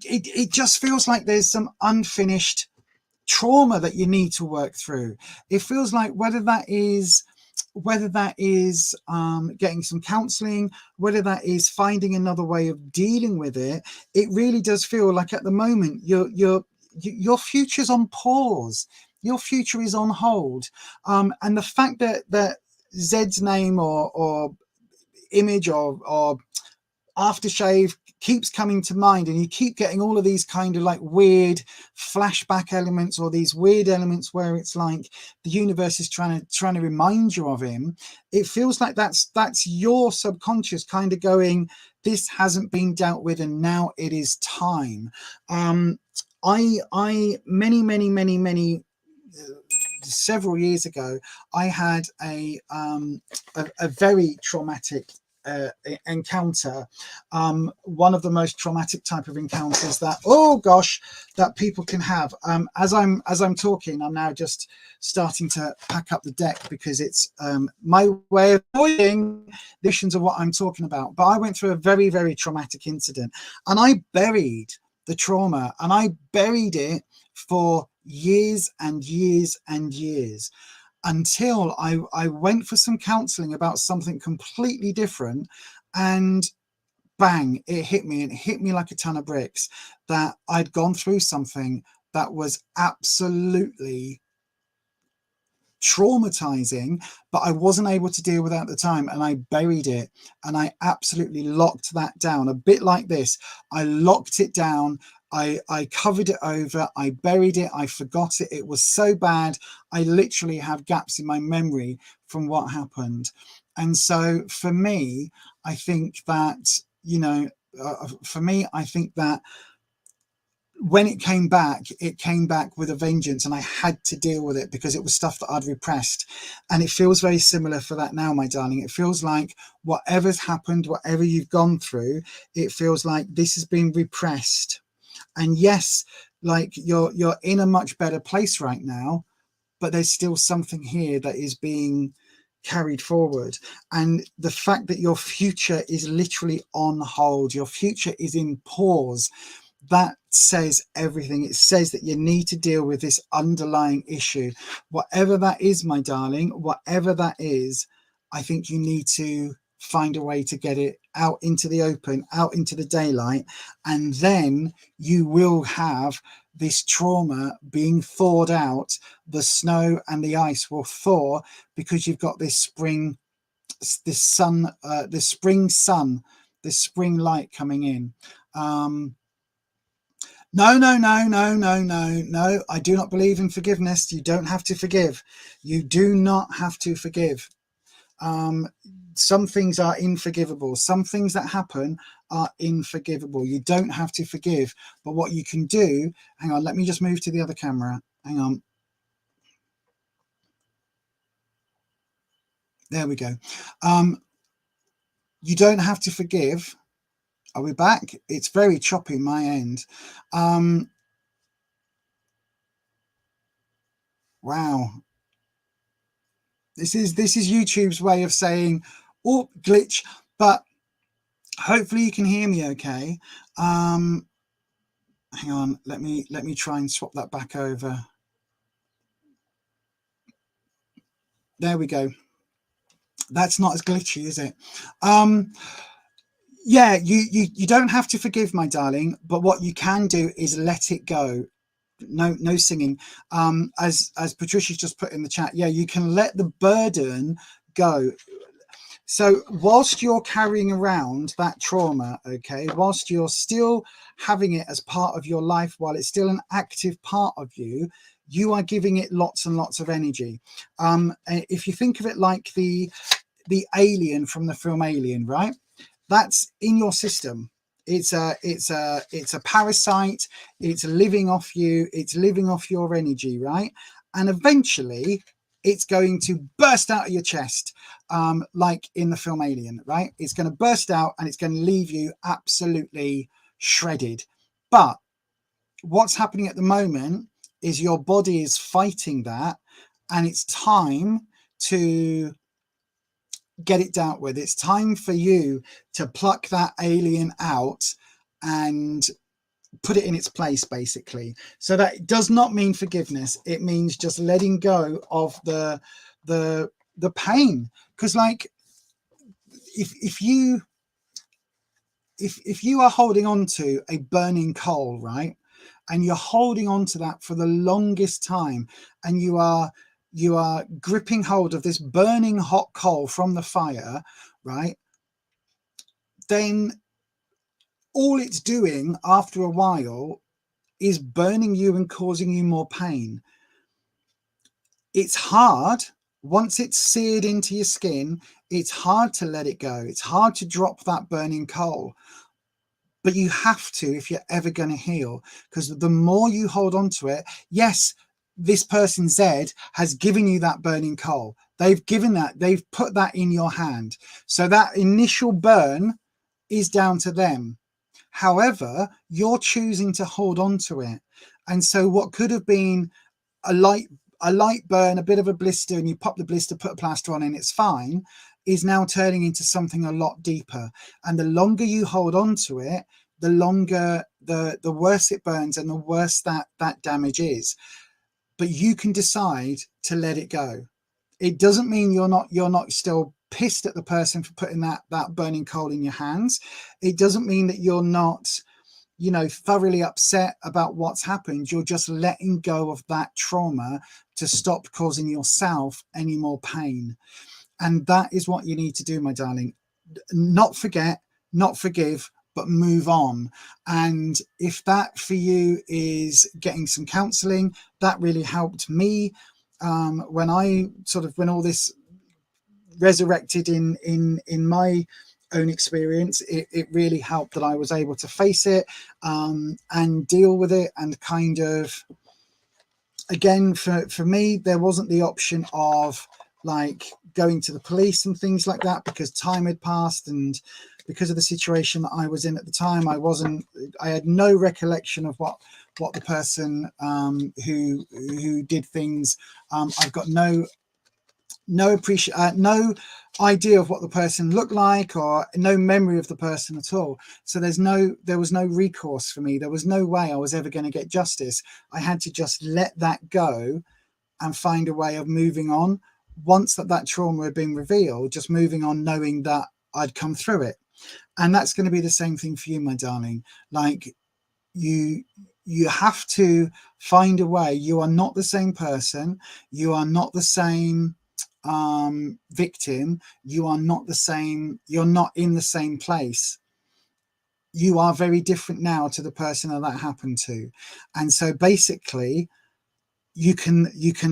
it just feels like there's some unfinished trauma that you need to work through. It feels like whether that is getting some counseling, whether that is finding another way of dealing with it, it really does feel like at the moment your future's on pause, your future is on hold, and the fact that Zed's name or image or aftershave keeps coming to mind, and you keep getting all of these kind of like weird flashback elements, or these weird elements where it's like the universe is trying to remind you of him. It feels like that's your subconscious kind of going, this hasn't been dealt with and now it is time. I many several years ago, I had a very traumatic encounter, one of the most traumatic type of encounters that, oh gosh, that people can have. As I'm talking, I'm now just starting to pack up the deck, because it's my way of avoiding the visions of what I'm talking about. But I went through a very traumatic incident, and I buried the trauma, and I buried it for years and years and years, until I went for some counseling about something completely different, and bang, it hit me, and it hit me like a ton of bricks, that I'd gone through something that was absolutely traumatizing, but I wasn't able to deal with it at the time, and I buried it, and I absolutely locked that down, a bit like this. I locked it down, I covered it over, I buried it, I forgot it. It was so bad, I literally have gaps in my memory from what happened. And so for me, I think that, you know, I think that when it came back with a vengeance, and I had to deal with it because it was stuff that I'd repressed. And it feels very similar for that now, my darling. It feels like whatever's happened, whatever you've gone through, it feels like this has been repressed. And yes, like you're in a much better place right now, but there's still something here that is being carried forward. And the fact that your future is literally on hold, your future is in pause, that says everything. It says that you need to deal with this underlying issue, whatever that is, my darling. Whatever that is, I think you need to find a way to get it out into the open, out into the daylight, and then you will have this trauma being thawed out. The snow and the ice will thaw, because you've got this spring, this sun, this spring sun, this spring light coming in. No, I do not believe in forgiveness. You don't have to forgive. You do not have to forgive. Some things are unforgivable. Some things that happen are unforgivable. You don't have to forgive. But what you can do, hang on, let me just move to the other camera. Hang on. There we go. You don't have to forgive. Are we back? It's very choppy my end. Wow. This is YouTube's way of saying, oh, glitch, but hopefully you can hear me okay. Hang on, let me try and swap that back over. There we go. That's not as glitchy, is it? Yeah, you don't have to forgive, my darling, but what you can do is let it go. No singing. As Patricia's just put in the chat, yeah, you can let the burden go. So whilst you're carrying around that trauma, okay, whilst you're still having it as part of your life, while it's still an active part of you, you are giving it lots and lots of energy. If you think of it like the alien from the film Alien, right? That's in your system. It's a parasite. It's living off you. It's living off your energy, right? And eventually it's going to burst out of your chest, like in the film Alien, right? It's going to burst out and it's going to leave you absolutely shredded. But what's happening at the moment is your body is fighting that, and it's time to get it dealt with. It's time for you to pluck that alien out and put it in its place, basically. So that does not mean forgiveness. It means just letting go of the pain. Because like if you are holding on to a burning coal, right, and you're holding on to that for the longest time, and you are gripping hold of this burning hot coal from the fire, right, then all it's doing after a while is burning you and causing you more pain. It's hard. Once it's seared into your skin, it's hard to let it go. It's hard to drop that burning coal. But you have to if you're ever going to heal, because the more you hold on to it, yes, this person Z has given you that burning coal. They've given that, they've put that in your hand. So that initial burn is down to them. However, you're choosing to hold on to it. And so what could have been a light burn, a bit of a blister, and you pop the blister, put a plaster on and it's fine, is now turning into something a lot deeper. And the longer you hold on to it, the longer, the worse it burns and the worse that damage is. But you can decide to let it go. It doesn't mean you're not still pissed at the person for putting that burning coal in your hands. It doesn't mean that you're not, you know, thoroughly upset about what's happened. You're just letting go of that trauma to stop causing yourself any more pain. And that is what you need to do, my darling. Not forget, not forgive, but move on. And if that for you is getting some counseling, that really helped me when all this resurrected in my own experience. It really helped that I was able to face it and deal with it, and kind of, again, for me, there wasn't the option of like going to the police and things like that, because time had passed, and because of the situation that I was in at the time, I had no recollection of what the person who did things, I've got no idea of what the person looked like, or no memory of the person at all. So there was no recourse for me. There was no way I was ever going to get justice. I had to just let that go and find a way of moving on. Once that trauma had been revealed, just moving on, knowing that I'd come through it. And that's going to be the same thing for you, my darling. Like, you have to find a way. You are not the same person. You are not the same victim. You are not the same. You're not in the same place. You are very different now to the person that happened to. And so basically you can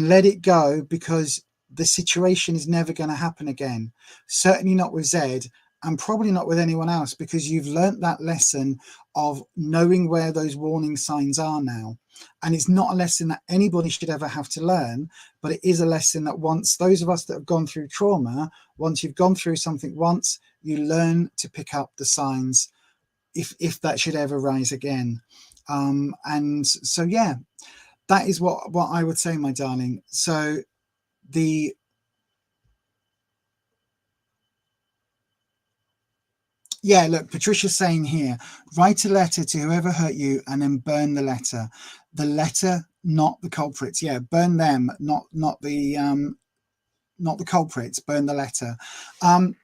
let it go, because the situation is never going to happen again. Certainly not with Z, and probably not with anyone else, because you've learnt that lesson of knowing where those warning signs are now. And it's not a lesson that anybody should ever have to learn, but it is a lesson that once, those of us that have gone through trauma, once you've gone through something once, you learn to pick up the signs if that should ever rise again. And so, yeah, that is what I would say, my darling. So yeah, look, Patricia's saying here, write a letter to whoever hurt you and then burn the letter. The letter, not the culprits. Yeah, burn them, not the culprits. Burn the letter.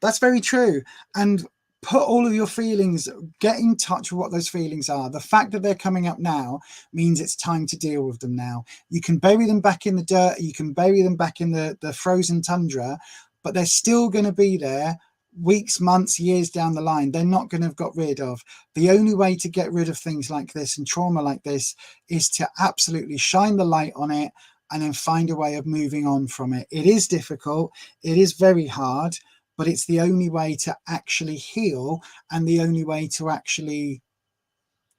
That's very true. And put all of your feelings, get in touch with what those feelings are. The fact that they're coming up now means it's time to deal with them now. You can bury them back in the dirt, you can bury them back in the frozen tundra, but they're still going to be there weeks, months, years down the line. They're not going to have got rid of. The only way to get rid of things like this and trauma like this is to absolutely shine the light on it and then find a way of moving on from it. It is difficult, it is very hard, but it's the only way to actually heal, and the only way to actually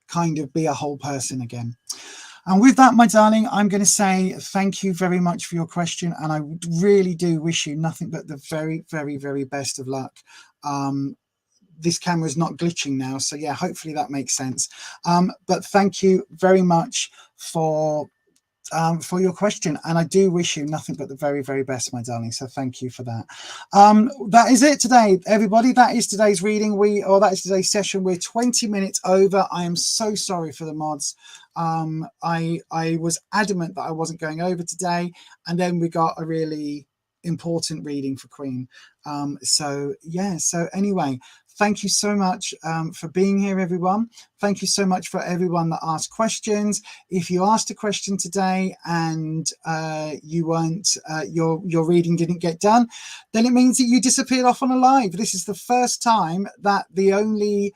kind of be a whole person again. And with that, my darling, I'm going to say thank you very much for your question. And I really do wish you nothing but the very, very, very best of luck. This camera is not glitching now. So yeah, hopefully that makes sense. But thank you very much for your question, and I do wish you nothing but the very, very best, my darling. So thank you for that. That is it today, everybody. That is today's reading. That is today's session. We're 20 minutes over. I am so sorry for the mods. I was adamant that I wasn't going over today, and then we got a really important reading for Queen. So yeah, so anyway, Thank you so much for being here, everyone. Thank you so much for everyone that asked questions. If you asked a question today and you weren't, your reading didn't get done, then it means that you disappeared off on a live. This is the first time that the only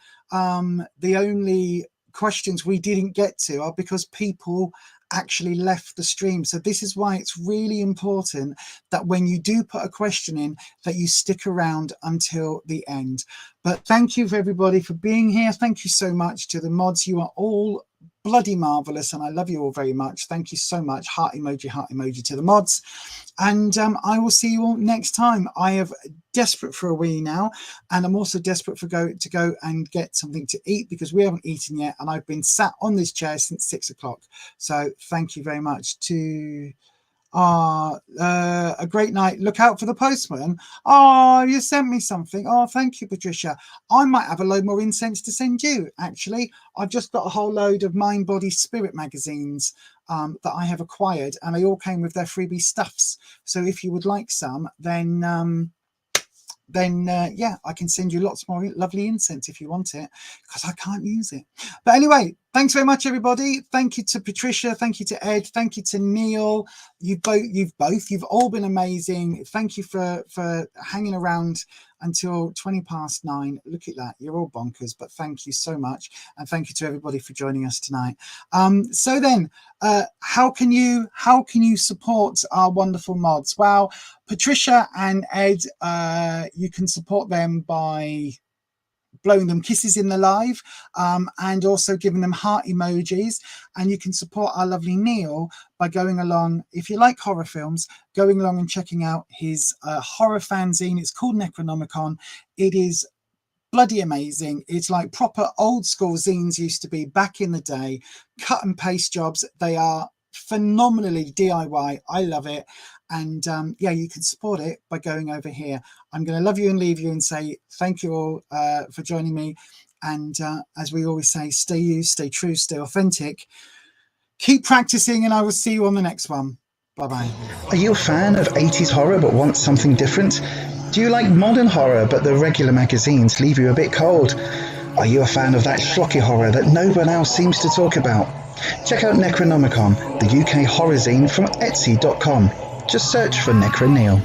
questions we didn't get to are because people actually left the stream. So this is why it's really important that when you do put a question in, that you stick around until the end. But thank you for everybody for being here. Thank you so much to the mods. You are all bloody marvelous and I love you all very much. Thank you so much. Heart emoji to the mods. And I will see you all next time. I am desperate for a wee now, and I'm also desperate for to go and get something to eat because we haven't eaten yet, and I've been sat on this chair since 6 o'clock. So thank you very much to a great night. Look out for the postman. Oh, you sent me something. Oh, thank you, Patricia. I might have a load more incense to send you, actually. I've just got a whole load of Mind, Body, Spirit magazines that I have acquired, and they all came with their freebie stuffs. So if you would like some, then yeah, I can send you lots more lovely incense if you want it, because I can't use it. But anyway, thanks very much, everybody. Thank you to Patricia. Thank you to Ed. Thank you to Neil. You've all been amazing. Thank you for hanging around until 9:20. Look at that. You're all bonkers, but thank you so much. And thank you to everybody for joining us tonight. So then, how can you support our wonderful mods? Well, Patricia and Ed, you can support them by blowing them kisses in the live, and also giving them heart emojis. And you can support our lovely Neil by going along, if you like horror films, going along and checking out his horror fanzine. It's called Necronomicon. It is bloody amazing. It's like proper old school zines used to be back in the day, cut and paste jobs. They are phenomenally DIY. I love it. And yeah, you can support it by going over here. I'm going to love you and leave you and say thank you all for joining me. And as we always say, stay you, stay true, stay authentic. Keep practicing, and I will see you on the next one. Bye-bye. Are you a fan of 80s horror but want something different? Do you like modern horror but the regular magazines leave you a bit cold? Are you a fan of that schlocky horror that no one else seems to talk about? Check out Necronomicon, the UK horror zine from Etsy.com. Just search for Necroneil.